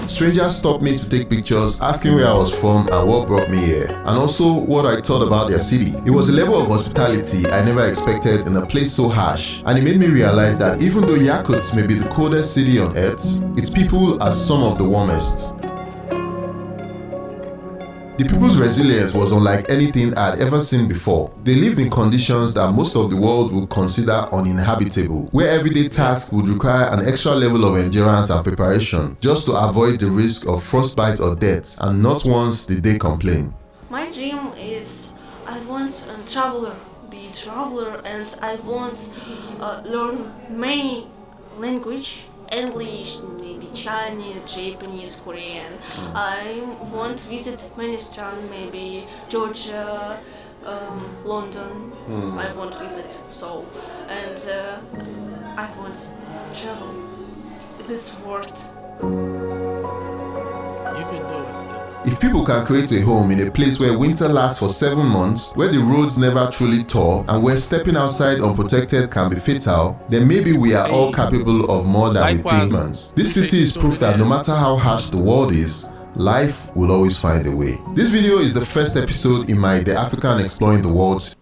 Strangers stopped me to take pictures, asking where I was from and what brought me here, and also what I thought about their city. It was a level of hospitality I never expected in a place so harsh, and it made me realize that even though Yakuts may be the coldest city on earth, its people are some of the warmest. The people's resilience was unlike anything I had ever seen before. They lived in conditions that most of the world would consider uninhabitable, where everyday tasks would require an extra level of endurance and preparation just to avoid the risk of frostbite or death, and not once did they complain. My dream is I want be a traveler, and I want learn many language. English, maybe Chinese, Japanese, Korean. I want to visit many states, maybe Georgia, London. I want to visit and I want to travel this world. You can do it, sis. If people can create a home in a place where winter lasts for 7 months, where the roads never truly thaw, and where stepping outside unprotected can be fatal, then maybe we are all capable of more than we think. This city is proof that no matter how harsh the world is, life will always find a way. This video is the first episode in my The African Exploring the World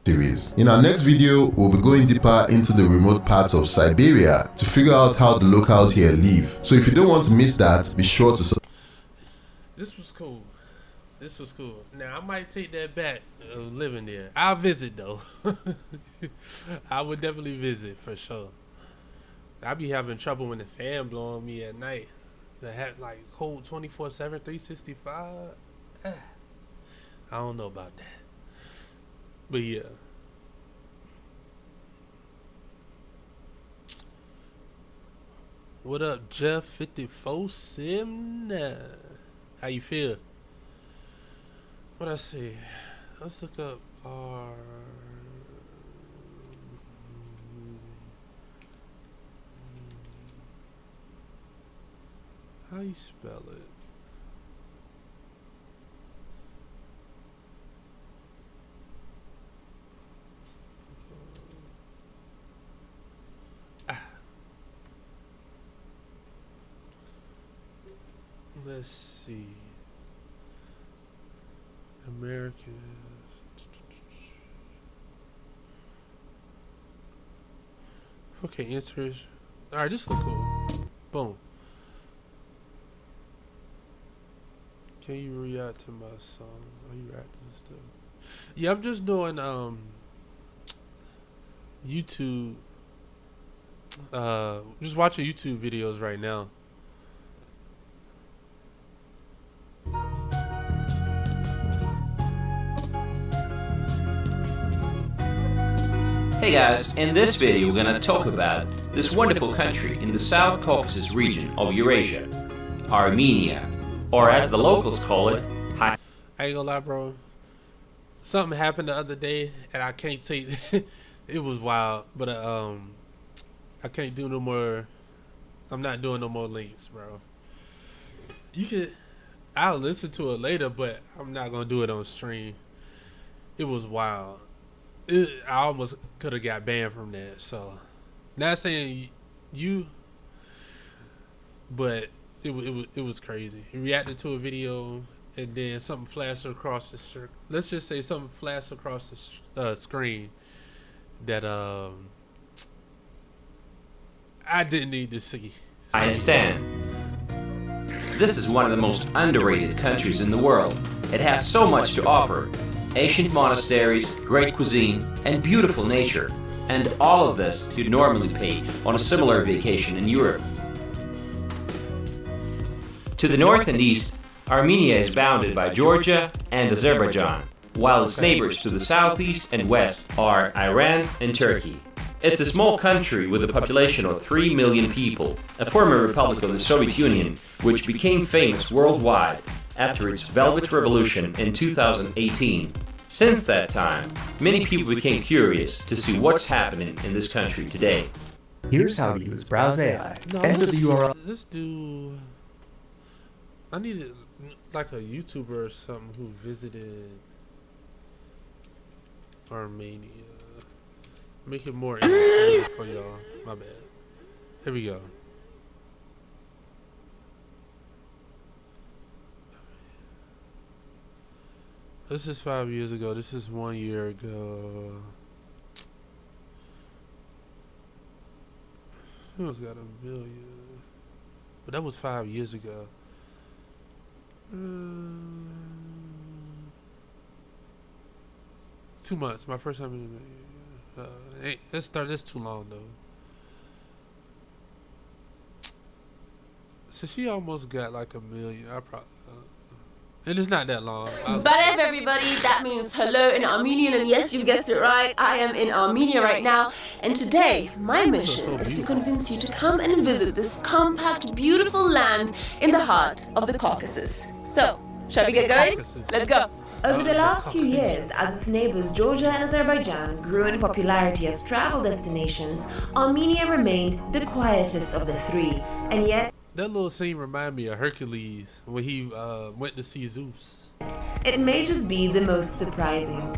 series. In our next video, we'll be going deeper into the remote parts of Siberia to figure out how the locals here live. So if you don't want to miss that, be sure to subscribe. This was cool. This was cool. Now I might take that back living there. I'll visit though. I would definitely visit for sure. I be having trouble when the fan blow on me at night. To have like cold 24/7, 365. I don't know about that. But yeah. What up, Jeff 54 Sim? How you feel? What I say? Let's look up our. How you spell it? Let's see. Americans. Okay, answers. Alright, this looks cool. Boom. Can you react to my song? Are you reacting to stuff? Yeah, I'm just doing YouTube. Just watching YouTube videos right now. Hey guys, in this video we're gonna talk about this wonderful country in the South Caucasus region of Eurasia, Armenia, or as the locals call it, I ain't gonna lie, bro. Something happened the other day, and I can't take. It was wild, but I can't do no more. I'm not doing no more links, bro. I'll listen to it later, but I'm not gonna do it on stream. It was wild. I almost could have got banned from that. So, not saying you, but it was crazy. He reacted to a video, and then something flashed across the screen. Let's just say something flashed across the screen that I didn't need to see. I understand. This is one of the most underrated countries in the world. It has so much to offer. Ancient monasteries, great cuisine, and beautiful nature. And all of this you'd normally pay on a similar vacation in Europe. To the north and east, Armenia is bounded by Georgia and Azerbaijan, while its neighbors to the southeast and west are Iran and Turkey. It's a small country with a population of 3 million people, a former republic of the Soviet Union, which became famous worldwide after its Velvet Revolution in 2018. Since that time, many people became curious to see what's happening in this country today. Here's how to use Browse AI. No, Enter the URL. Let's do. I needed like a YouTuber or something who visited Armenia. Make it more entertaining for y'all. My bad. Here we go. This is 5 years ago. This is 1 year ago. Who's got a million? But that was 5 years ago. 2 months. My first time in let's start this too long though. So she almost got like a million. I probably and it's not that long. Barev everybody, that means hello in Armenian, and yes, you guessed it right, I am in Armenia right now, and today my mission is to convince you to come and visit this compact, beautiful land in the heart of the Caucasus. So, shall we get going? Let's go. Over the last few years, as its neighbors Georgia and Azerbaijan grew in popularity as travel destinations, Armenia remained the quietest of the three, and yet that little scene reminded me of Hercules when he went to see Zeus. It may just be the most surprising.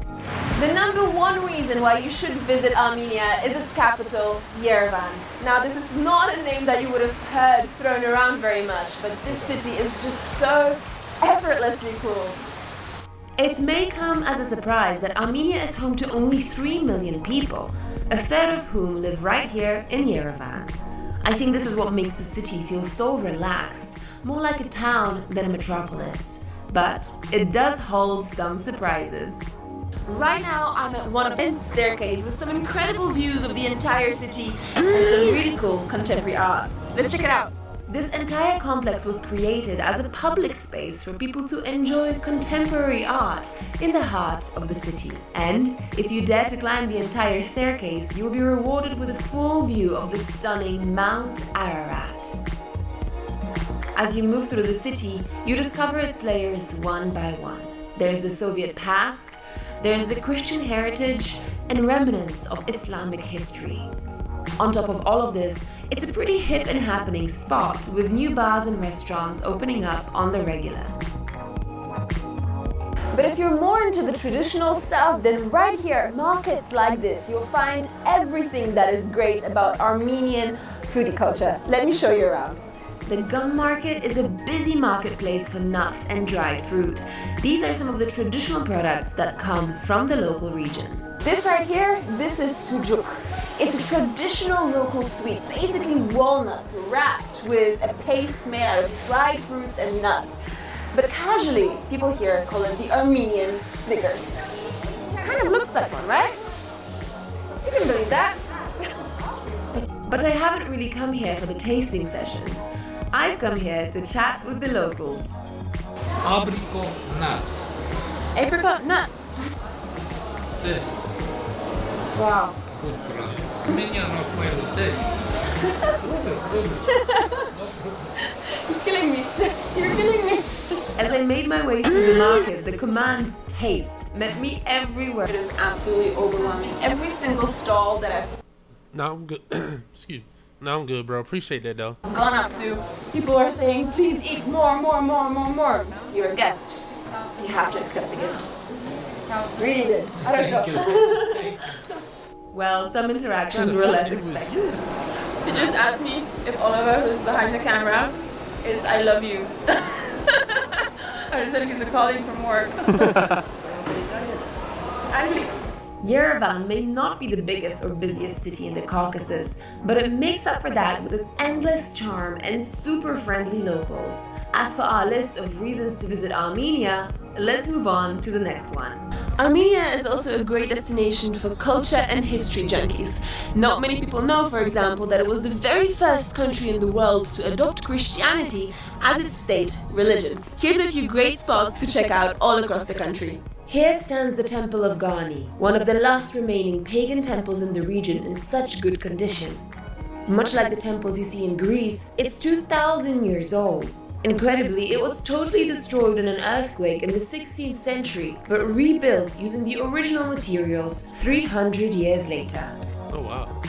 The number one reason why you should visit Armenia is its capital, Yerevan. Now, this is not a name that you would have heard thrown around very much, but this city is just so effortlessly cool. It may come as a surprise that Armenia is home to only 3 million people, a third of whom live right here in Yerevan. I think this is what makes the city feel so relaxed, more like a town than a metropolis. But it does hold some surprises. Right now, I'm at one of the staircases with some incredible views of the entire city and some really cool contemporary art. Let's check it out. This entire complex was created as a public space for people to enjoy contemporary art in the heart of the city. And if you dare to climb the entire staircase, you will be rewarded with a full view of the stunning Mount Ararat. As you move through the city, you discover its layers one by one. There's the Soviet past, there's the Christian heritage, and remnants of Islamic history. On top of all of this, it's a pretty hip and happening spot with new bars and restaurants opening up on the regular. But if you're more into the traditional stuff, then right here, markets like this, you'll find everything that is great about Armenian foodie culture. Let me show you around. The gum market is a busy marketplace for nuts and dried fruit. These are some of the traditional products that come from the local region. This right here, this is sucuk. It's a traditional local sweet, basically walnuts wrapped with a paste made out of dried fruits and nuts. But casually, people here call it the Armenian Snickers. It kind of looks like one, right? You can believe that. But I haven't really come here for the tasting sessions. I've come here to chat with the locals. Apricot nuts. Apricot nuts. This. Wow. Good product. Armenia not quite with this. He's killing me. You're killing me. As I made my way through the market, the command taste met me everywhere. It is absolutely overwhelming. Every single stall that I've No, I'm good. Excuse me. No, I'm good, bro. Appreciate that, though. gone up to, people are saying, please eat more. You're a guest. You have to accept the gift. Really did. I don't know. Well, some interactions were less expected. They just asked me if Oliver, who's behind the camera, is I love you. I just said he's a colleague from work. Yerevan may not be the biggest or busiest city in the Caucasus, but it makes up for that with its endless charm and super friendly locals. As for our list of reasons to visit Armenia, let's move on to the next one. Armenia is also a great destination for culture and history junkies. Not many people know, for example, that it was the very first country in the world to adopt Christianity as its state religion. Here's a few great spots to check out all across the country. Here stands the Temple of Gani, one of the last remaining pagan temples in the region in such good condition. Much like the temples you see in Greece, it's 2,000 years old. Incredibly, it was totally destroyed in an earthquake in the 16th century, but rebuilt using the original materials 300 years later. Oh, wow.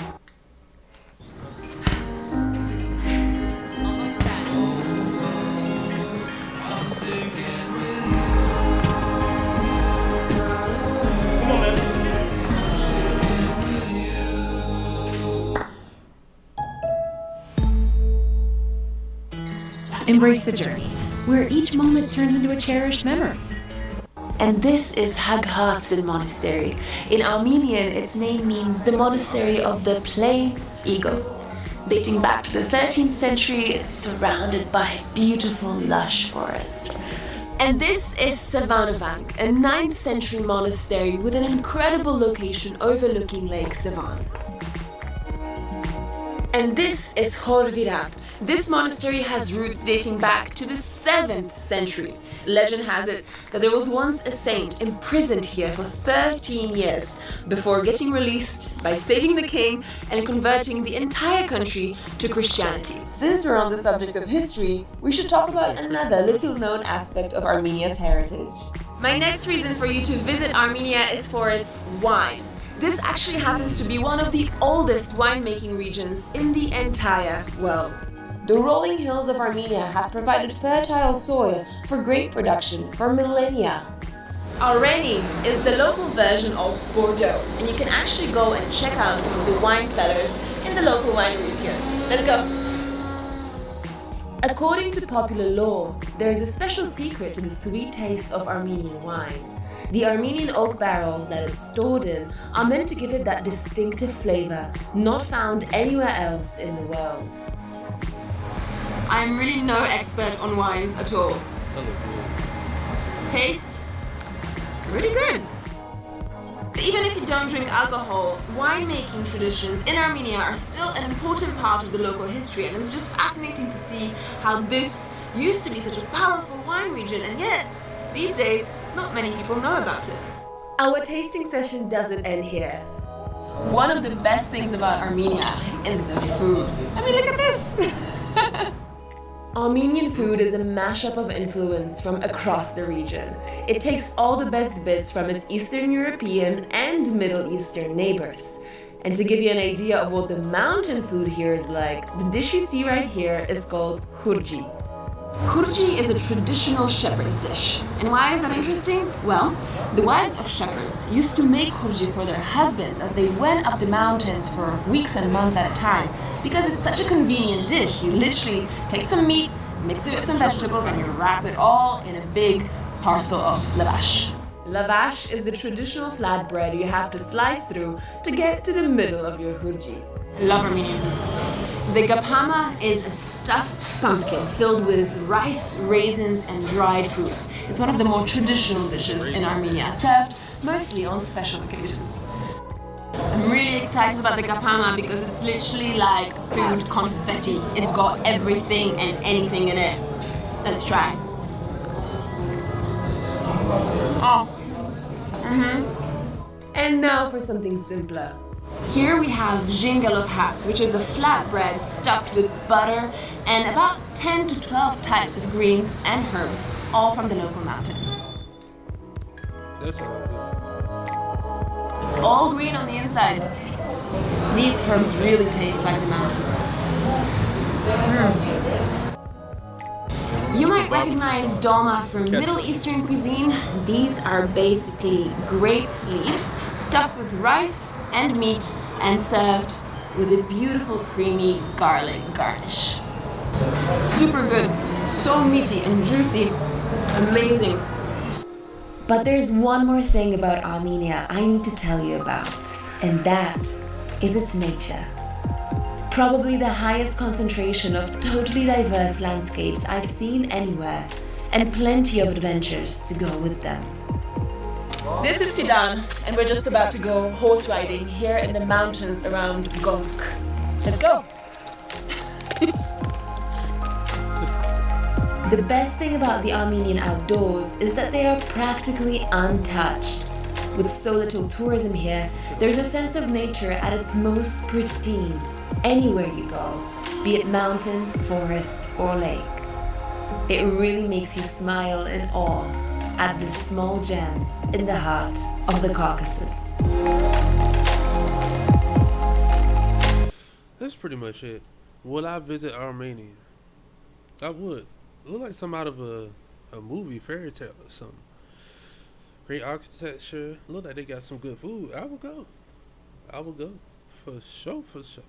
Embrace the journey, where each moment turns into a cherished memory. And this is Hag Hartsin Monastery. In Armenian, its name means the monastery of the play ego. Dating back to the 13th century, it's surrounded by a beautiful, lush forest. And this is Savanovank, a 9th century monastery with an incredible location overlooking Lake Savan. And this is Horvirab. This monastery has roots dating back to the 7th century. Legend has it that there was once a saint imprisoned here for 13 years before getting released by saving the king and converting the entire country to Christianity. Since we're on the subject of history, we should talk about another little-known aspect of Armenia's heritage. My next reason for you to visit Armenia is for its wine. This actually happens to be one of the oldest winemaking regions in the entire world. The rolling hills of Armenia have provided fertile soil for grape production for millennia. Areni is the local version of Bordeaux, and you can actually go and check out some of the wine cellars in the local wineries here. Let's go. According to popular lore, there is a special secret to the sweet taste of Armenian wine. The Armenian oak barrels that it's stored in are meant to give it that distinctive flavor, not found anywhere else in the world. I'm really no expert on wines at all. Tastes really good. But even if you don't drink alcohol, winemaking traditions in Armenia are still an important part of the local history, and it's just fascinating to see how this used to be such a powerful wine region, and yet these days not many people know about it. Our tasting session doesn't end here. One of the best things about Armenia is the food. I mean, look at this. Armenian food is a mashup of influence from across the region. It takes all the best bits from its Eastern European and Middle Eastern neighbors. And to give you an idea of what the mountain food here is like, the dish you see right here is called khurji. Khurji is a traditional shepherd's dish. And why is that interesting? Well, the wives of shepherds used to make khurji for their husbands as they went up the mountains for weeks and months at a time. Because it's such a convenient dish, you literally take some meat, mix it with some vegetables, and you wrap it all in a big parcel of lavash. Lavash is the traditional flatbread you have to slice through to get to the middle of your khurji. Love Armenian food. The gapama is a stuffed pumpkin filled with rice, raisins, and dried fruits. It's one of the more traditional dishes in Armenia, served mostly on special occasions. I'm really excited about the gapama because it's literally like food confetti. It's got everything and anything in it. Let's try. Oh. And now for something simpler. Here we have zhingal of hats, which is a flatbread stuffed with butter and about 10 to 12 types of greens and herbs, all from the local mountains. That's all It's all green on the inside. These herbs really taste like the mountain. You might recognize dolma from Middle Eastern cuisine. These are basically grape leaves stuffed with rice and meat and served with a beautiful creamy garlic garnish. Super good, so meaty and juicy, amazing. But there's one more thing about Armenia I need to tell you about, and that is its nature. Probably the highest concentration of totally diverse landscapes I've seen anywhere, and plenty of adventures to go with them. This is Fidan, and we're just about to go horse riding here in the mountains around Golk. Let's go! The best thing about the Armenian outdoors is that they are practically untouched. With so little tourism here, there's a sense of nature at its most pristine, anywhere you go, be it mountain, forest, or lake. It really makes you smile in awe at this small gem in the heart of the Caucasus. That's pretty much it. Will I visit Armenia? I would. It look like something out of a movie, fairy tale or something. Great architecture. Look like they got some good food. I would go. I would go. For sure, for sure.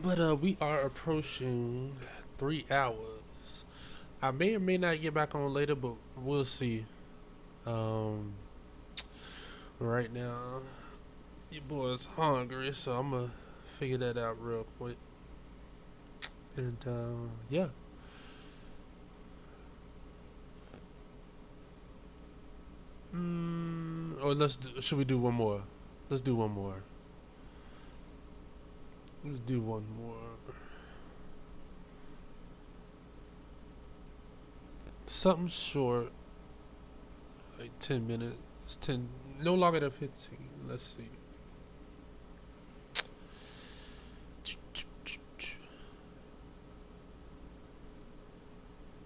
But we are approaching 3 hours. I may or may not get back on later, but we'll see. Right now, your boy's hungry, so I'm gonna figure that out real quick. And yeah. Or should we do one more? Let's do one more. Let's do one more. Something short, like 10 minutes, 10, no longer than 15. Let's see.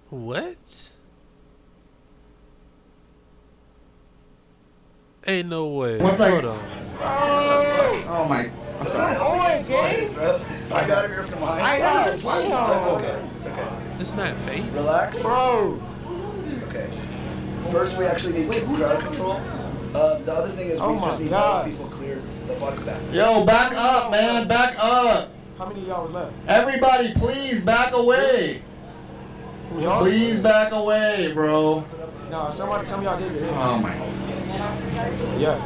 What? Ain't no way. Hold on. Oh my. I'm sorry. Always, gang. I got it here from behind. I know. It's fine. That's okay. It's okay. It's not fake. Relax. Bro. Okay. First, we actually need crowd control. The other thing is we just need those people clear the fuck back. Yo, back up, man. Back up. How many of y'all was left? Everybody, please back away. Please back away, bro. No, some of y'all did it. Oh my. Yeah.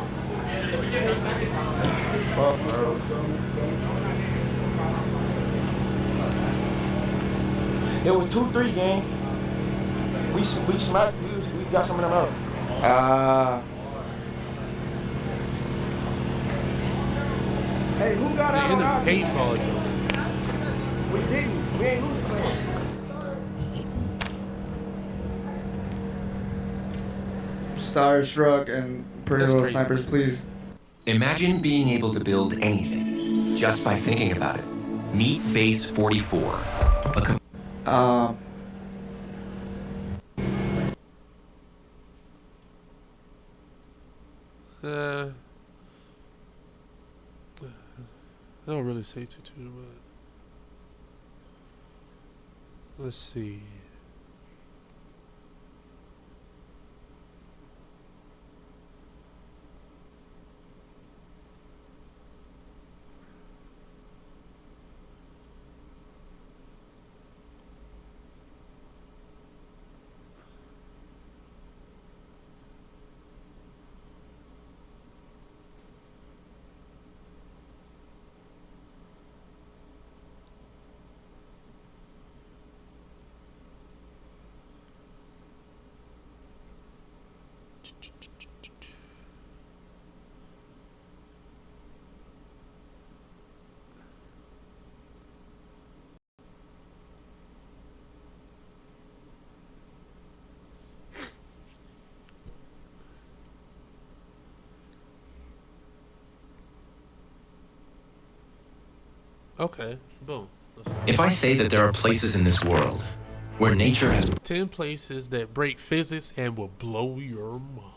Fuck, bro. It was 2-3, gang. We smacked. We got some of them out. Hey, who got out in on the our team? paintball joint. We didn't. We ain't losing playing. Starstruck and Pretty Little Snipers, please. Imagine being able to build anything just by thinking about it. Meet Base 44. I don't really say too much. Let's see. Okay, boom. If I say that there are places in this world where nature has 10 places that break physics and will blow your mind.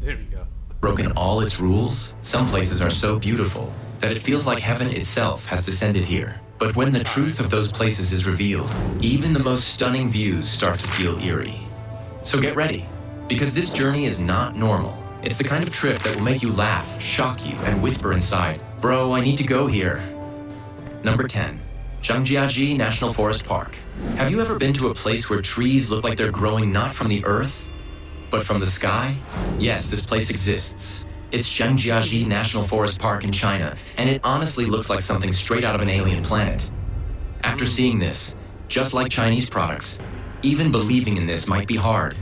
There we go. broken all its rules, some places are so beautiful that it feels like heaven itself has descended here. But when the truth of those places is revealed, even the most stunning views start to feel eerie. So get ready, because this journey is not normal. It's the kind of trip that will make you laugh, shock you, and whisper inside, "Bro, I need to go here." Number 10. Zhangjiajie National Forest Park. Have you ever been to a place where trees look like they're growing not from the earth, but from the sky? Yes, this place exists. It's Zhangjiajie National Forest Park in China, and it honestly looks like something straight out of an alien planet. After seeing this, just like Chinese products, even believing in this might be hard.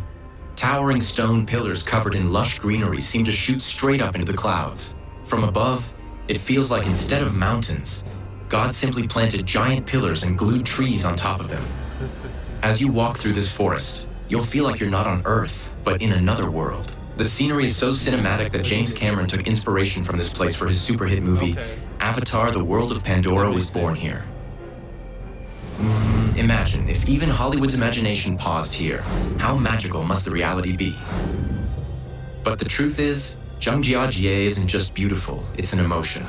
Towering stone pillars covered in lush greenery seem to shoot straight up into the clouds. From above, it feels like instead of mountains, God simply planted giant pillars and glued trees on top of them. As you walk through this forest, you'll feel like you're not on Earth, but in another world. The scenery is so cinematic that James Cameron took inspiration from this place for his super hit movie, Avatar: The World of Pandora was born here. Imagine if even Hollywood's imagination paused here, how magical must the reality be? But the truth is, Zhangjiajie isn't just beautiful, it's an emotion.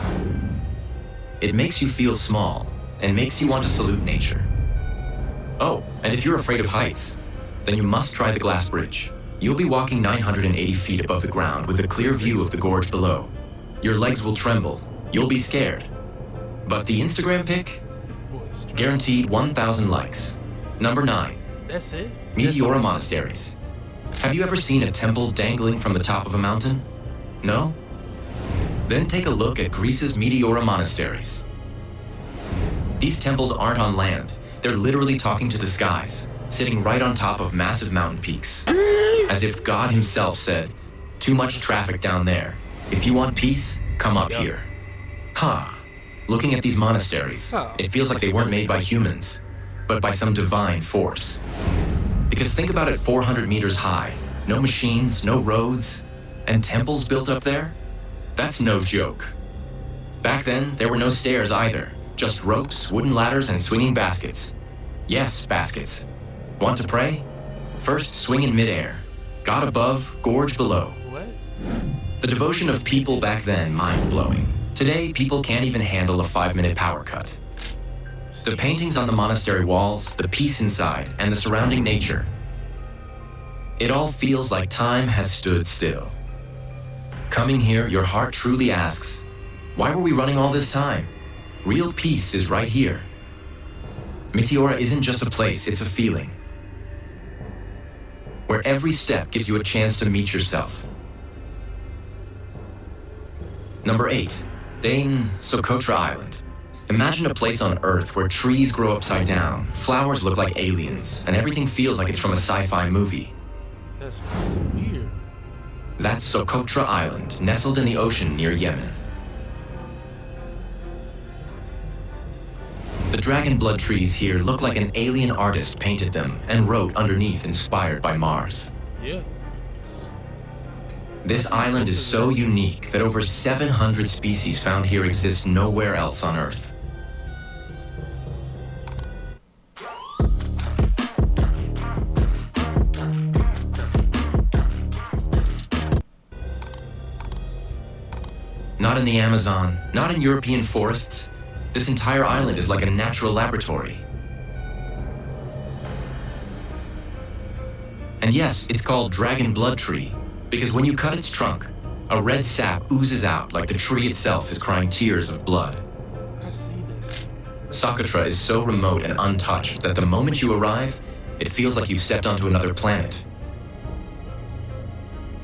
It makes you feel small, and makes you want to salute nature. Oh, and if you're afraid of heights, then you must try the glass bridge. You'll be walking 980 feet above the ground with a clear view of the gorge below. Your legs will tremble, you'll be scared. But the Instagram pic? Guaranteed 1,000 likes. Number 9. That's it? Meteora Monasteries. Have you ever seen a temple dangling from the top of a mountain? No? Then take a look at Greece's Meteora Monasteries. These temples aren't on land. They're literally talking to the skies, sitting right on top of massive mountain peaks. As if God himself said, "Too much traffic down there. If you want peace, come up here." Looking at these monasteries, it feels like they weren't made by humans, but by some divine force. Because think about it, 400 meters high, no machines, no roads, and temples built up there? That's no joke. Back then, there were no stairs either, just ropes, wooden ladders, and swinging baskets. Yes, baskets. Want to pray? First, swing in midair. God above, gorge below. What? The devotion of people back then, mind-blowing. Today, people can't even handle a 5-minute power cut. The paintings on the monastery walls, the peace inside, and the surrounding nature. It all feels like time has stood still. Coming here, your heart truly asks, why were we running all this time? Real peace is right here. Meteora isn't just a place, it's a feeling. Where every step gives you a chance to meet yourself. Number 8. Dane Socotra Island. Imagine a place on Earth where trees grow upside down, flowers look like aliens, and everything feels like it's from a sci-fi movie. That's so weird. That's Socotra Island, nestled in the ocean near Yemen. The dragon blood trees here look like an alien artist painted them and wrote underneath inspired by Mars. Yeah. This island is so unique that over 700 species found here exist nowhere else on Earth. Not in the Amazon, not in European forests. This entire island is like a natural laboratory. And yes, it's called Dragon Blood Tree, because when you cut its trunk, a red sap oozes out like the tree itself is crying tears of blood. Socotra is so remote and untouched that the moment you arrive, it feels like you've stepped onto another planet.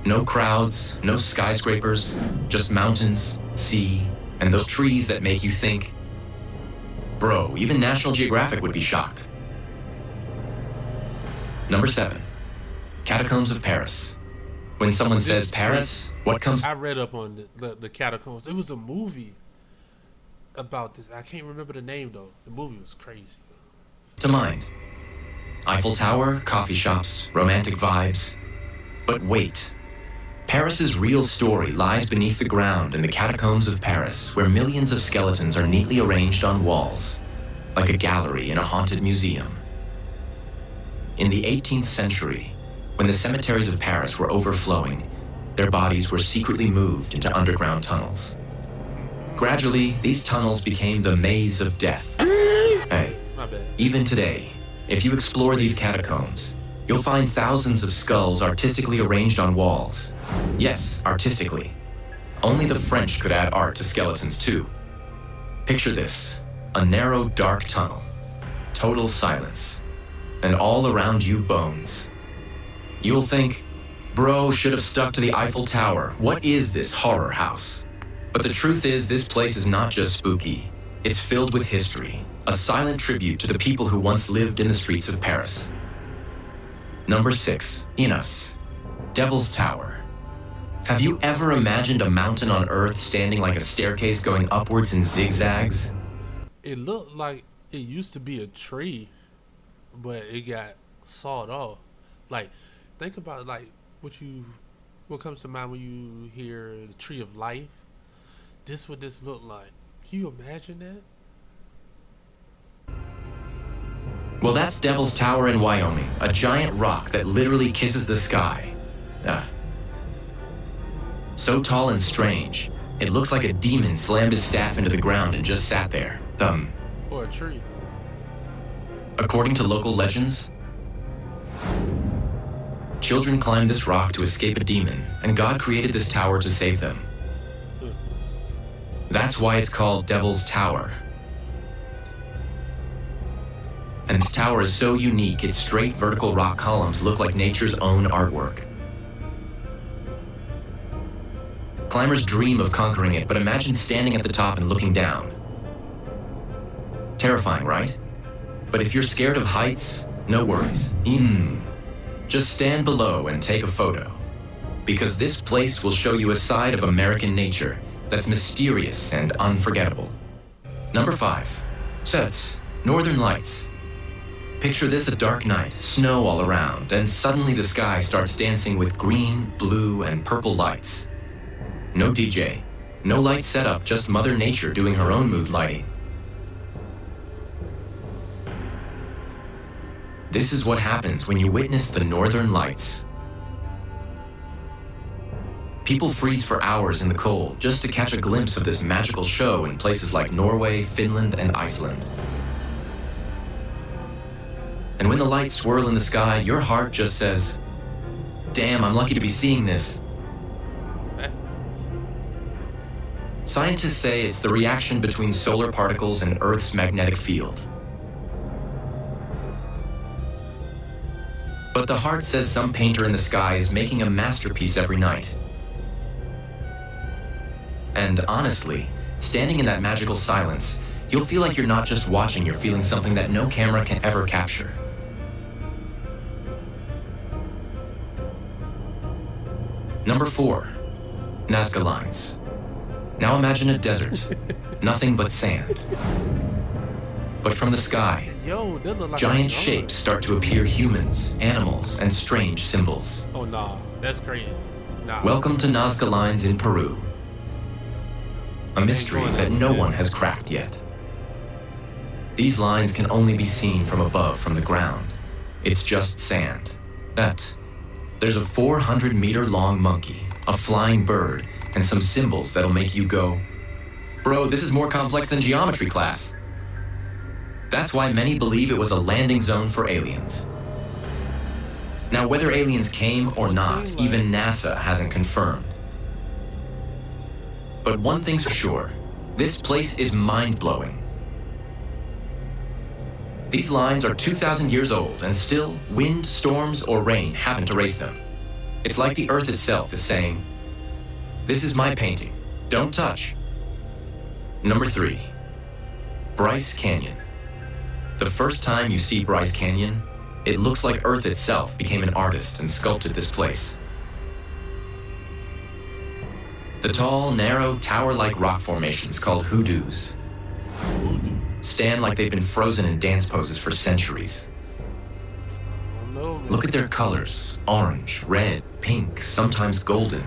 No crowds, no skyscrapers, just mountains, sea, and those trees that make you think. Bro, even National Geographic would be shocked. Number 7, Catacombs of Paris. When someone says Paris, what comes? I read up on the catacombs. It was a movie about this. I can't remember the name though. The movie was crazy. To mind? Eiffel Tower, coffee shops, romantic vibes. But wait. Paris's real story lies beneath the ground in the catacombs of Paris, where millions of skeletons are neatly arranged on walls, like a gallery in a haunted museum. In the 18th century, when the cemeteries of Paris were overflowing, their bodies were secretly moved into underground tunnels. Gradually, these tunnels became the maze of death. Hey, even today, if you explore these catacombs, you'll find thousands of skulls artistically arranged on walls. Yes, artistically. Only the French could add art to skeletons too. Picture this, a narrow, dark tunnel, total silence, and all around you bones. You'll think, bro should have stuck to the Eiffel Tower. What is this horror house? But the truth is, this place is not just spooky. It's filled with history, a silent tribute to the people who once lived in the streets of Paris. Number 6, Inas, Devil's Tower. Have you ever imagined a mountain on Earth standing like a staircase going upwards in zigzags? It looked like it used to be a tree, but it got sawed off. Like, think about like what comes to mind when you hear the Tree of Life. This what this looked like. Can you imagine that? Well, that's Devil's Tower in Wyoming, a giant rock that literally kisses the sky. So tall and strange, it looks like a demon slammed his staff into the ground and just sat there, dumb. Or a tree. According to local legends, children climbed this rock to escape a demon, and God created this tower to save them. That's why it's called Devil's Tower. And this tower is so unique, its straight vertical rock columns look like nature's own artwork. Climbers dream of conquering it, but imagine standing at the top and looking down. Terrifying, right? But if you're scared of heights, no worries. Just stand below and take a photo. Because this place will show you a side of American nature that's mysterious and unforgettable. Number 5, Sets, Northern Lights. Picture this a dark night, snow all around, and suddenly the sky starts dancing with green, blue, and purple lights. No DJ, no light setup, just Mother Nature doing her own mood lighting. This is what happens when you witness the Northern Lights. People freeze for hours in the cold just to catch a glimpse of this magical show in places like Norway, Finland, and Iceland. And when the lights swirl in the sky, your heart just says, damn, I'm lucky to be seeing this. Scientists say it's the reaction between solar particles and Earth's magnetic field. But the heart says some painter in the sky is making a masterpiece every night. And honestly, standing in that magical silence, you'll feel like you're not just watching, you're feeling something that no camera can ever capture. Number 4, Nazca Lines. Now imagine a desert, nothing but sand. But from the sky, giant shapes start to appear, humans, animals, and strange symbols. Oh nah, that's crazy. Welcome to Nazca Lines in Peru. A mystery that no one has cracked yet. These lines can only be seen from above, from the ground. It's just sand. There's a 400-meter-long monkey, a flying bird, and some symbols that'll make you go, bro, this is more complex than geometry class. That's why many believe it was a landing zone for aliens. Now, whether aliens came or not, even NASA hasn't confirmed. But one thing's for sure, this place is mind-blowing. These lines are 2,000 years old, and still, wind, storms, or rain haven't erased them. It's like the Earth itself is saying, this is my painting, don't touch. Number 3, Bryce Canyon. The first time you see Bryce Canyon, it looks like Earth itself became an artist and sculpted this place. The tall, narrow, tower-like rock formations called hoodoos stand like they've been frozen in dance poses for centuries. Look at their colors, orange, red, pink, sometimes golden.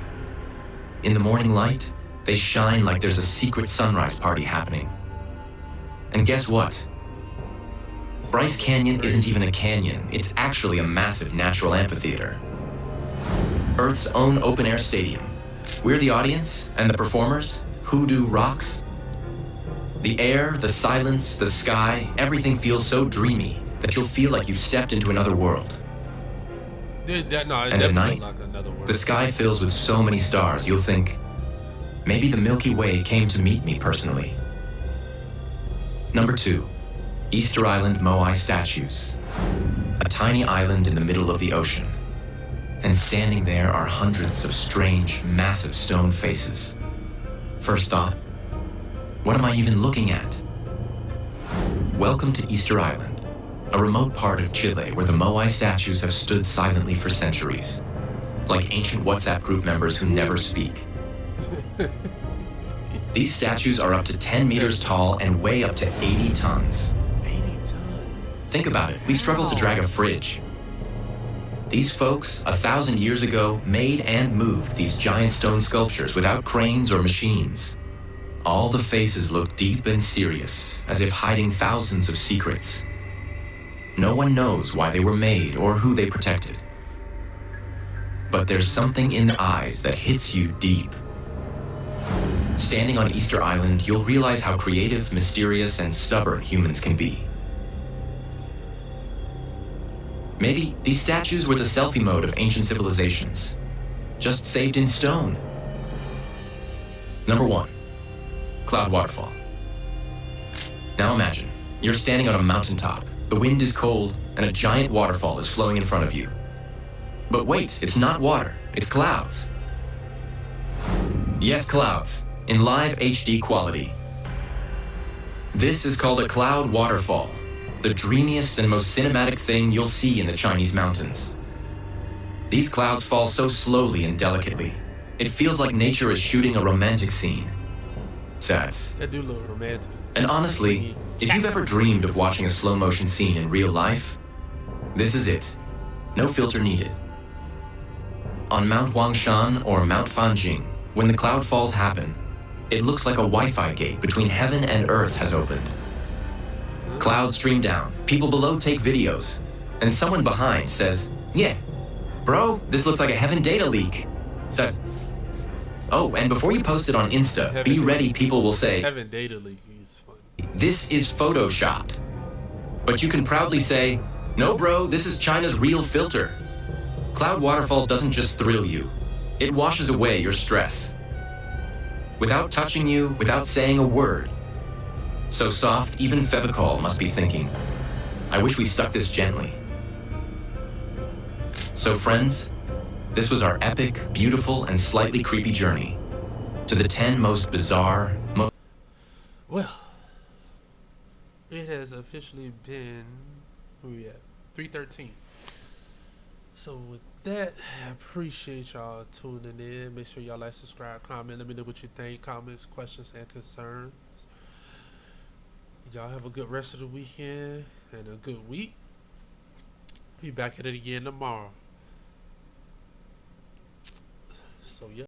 In the morning light, they shine like there's a secret sunrise party happening. And guess what? Bryce Canyon isn't even a canyon, it's actually a massive natural amphitheater. Earth's own open-air stadium. We're the audience, and the performers, Hoodoo rocks. The air, the silence, the sky, everything feels so dreamy that you'll feel like you've stepped into another world. And at night, the sky fills with so many stars, you'll think, maybe the Milky Way came to meet me personally. Number 2, Easter Island Moai statues. A tiny island in the middle of the ocean. And standing there are hundreds of strange, massive stone faces. First thought, what am I even looking at? Welcome to Easter Island, a remote part of Chile where the Moai statues have stood silently for centuries, like ancient WhatsApp group members who never speak. These statues are up to 10 meters tall and weigh up to 80 tons. 80 tons. Think about it, we struggle to drag a fridge. These folks, 1,000 years ago, made and moved these giant stone sculptures without cranes or machines. All the faces look deep and serious, as if hiding thousands of secrets. No one knows why they were made or who they protected. But there's something in the eyes that hits you deep. Standing on Easter Island, you'll realize how creative, mysterious, and stubborn humans can be. Maybe these statues were the selfie mode of ancient civilizations, just saved in stone. Number 1, Cloud Waterfall. Now imagine, you're standing on a mountaintop, the wind is cold, and a giant waterfall is flowing in front of you. But wait, it's not water, it's clouds. Yes, clouds, in live HD quality. This is called a cloud waterfall. The dreamiest and most cinematic thing you'll see in the Chinese mountains. These clouds fall so slowly and delicately. It feels like nature is shooting a romantic scene. Sad. That do look romantic. And honestly, if you've ever dreamed of watching a slow motion scene in real life, this is it. No filter needed. On Mount Huangshan or Mount Fanjing, when the cloud falls happen, it looks like a Wi-Fi gate between heaven and earth has opened. Clouds stream down, people below take videos, and someone behind says, yeah, bro, this looks like a heaven data leak. Oh, and before you post it on Insta, be ready, people will say, Heaven data leak is funny. This is photoshopped. But you can proudly say, no bro, this is China's real filter. Cloud waterfall doesn't just thrill you, it washes away your stress. Without touching you, without saying a word. So soft, even Fevicol must be thinking, I wish we stuck this gently. So friends, this was our epic, beautiful, and slightly creepy journey to the 10 most bizarre, Well, it has officially been, where we at? 3:13. So with that, I appreciate y'all tuning in. Make sure y'all like, subscribe, comment. Let me know what you think. Comments, questions, and concerns. Y'all have a good rest of the weekend and a good week. Be back at it again tomorrow. So yeah.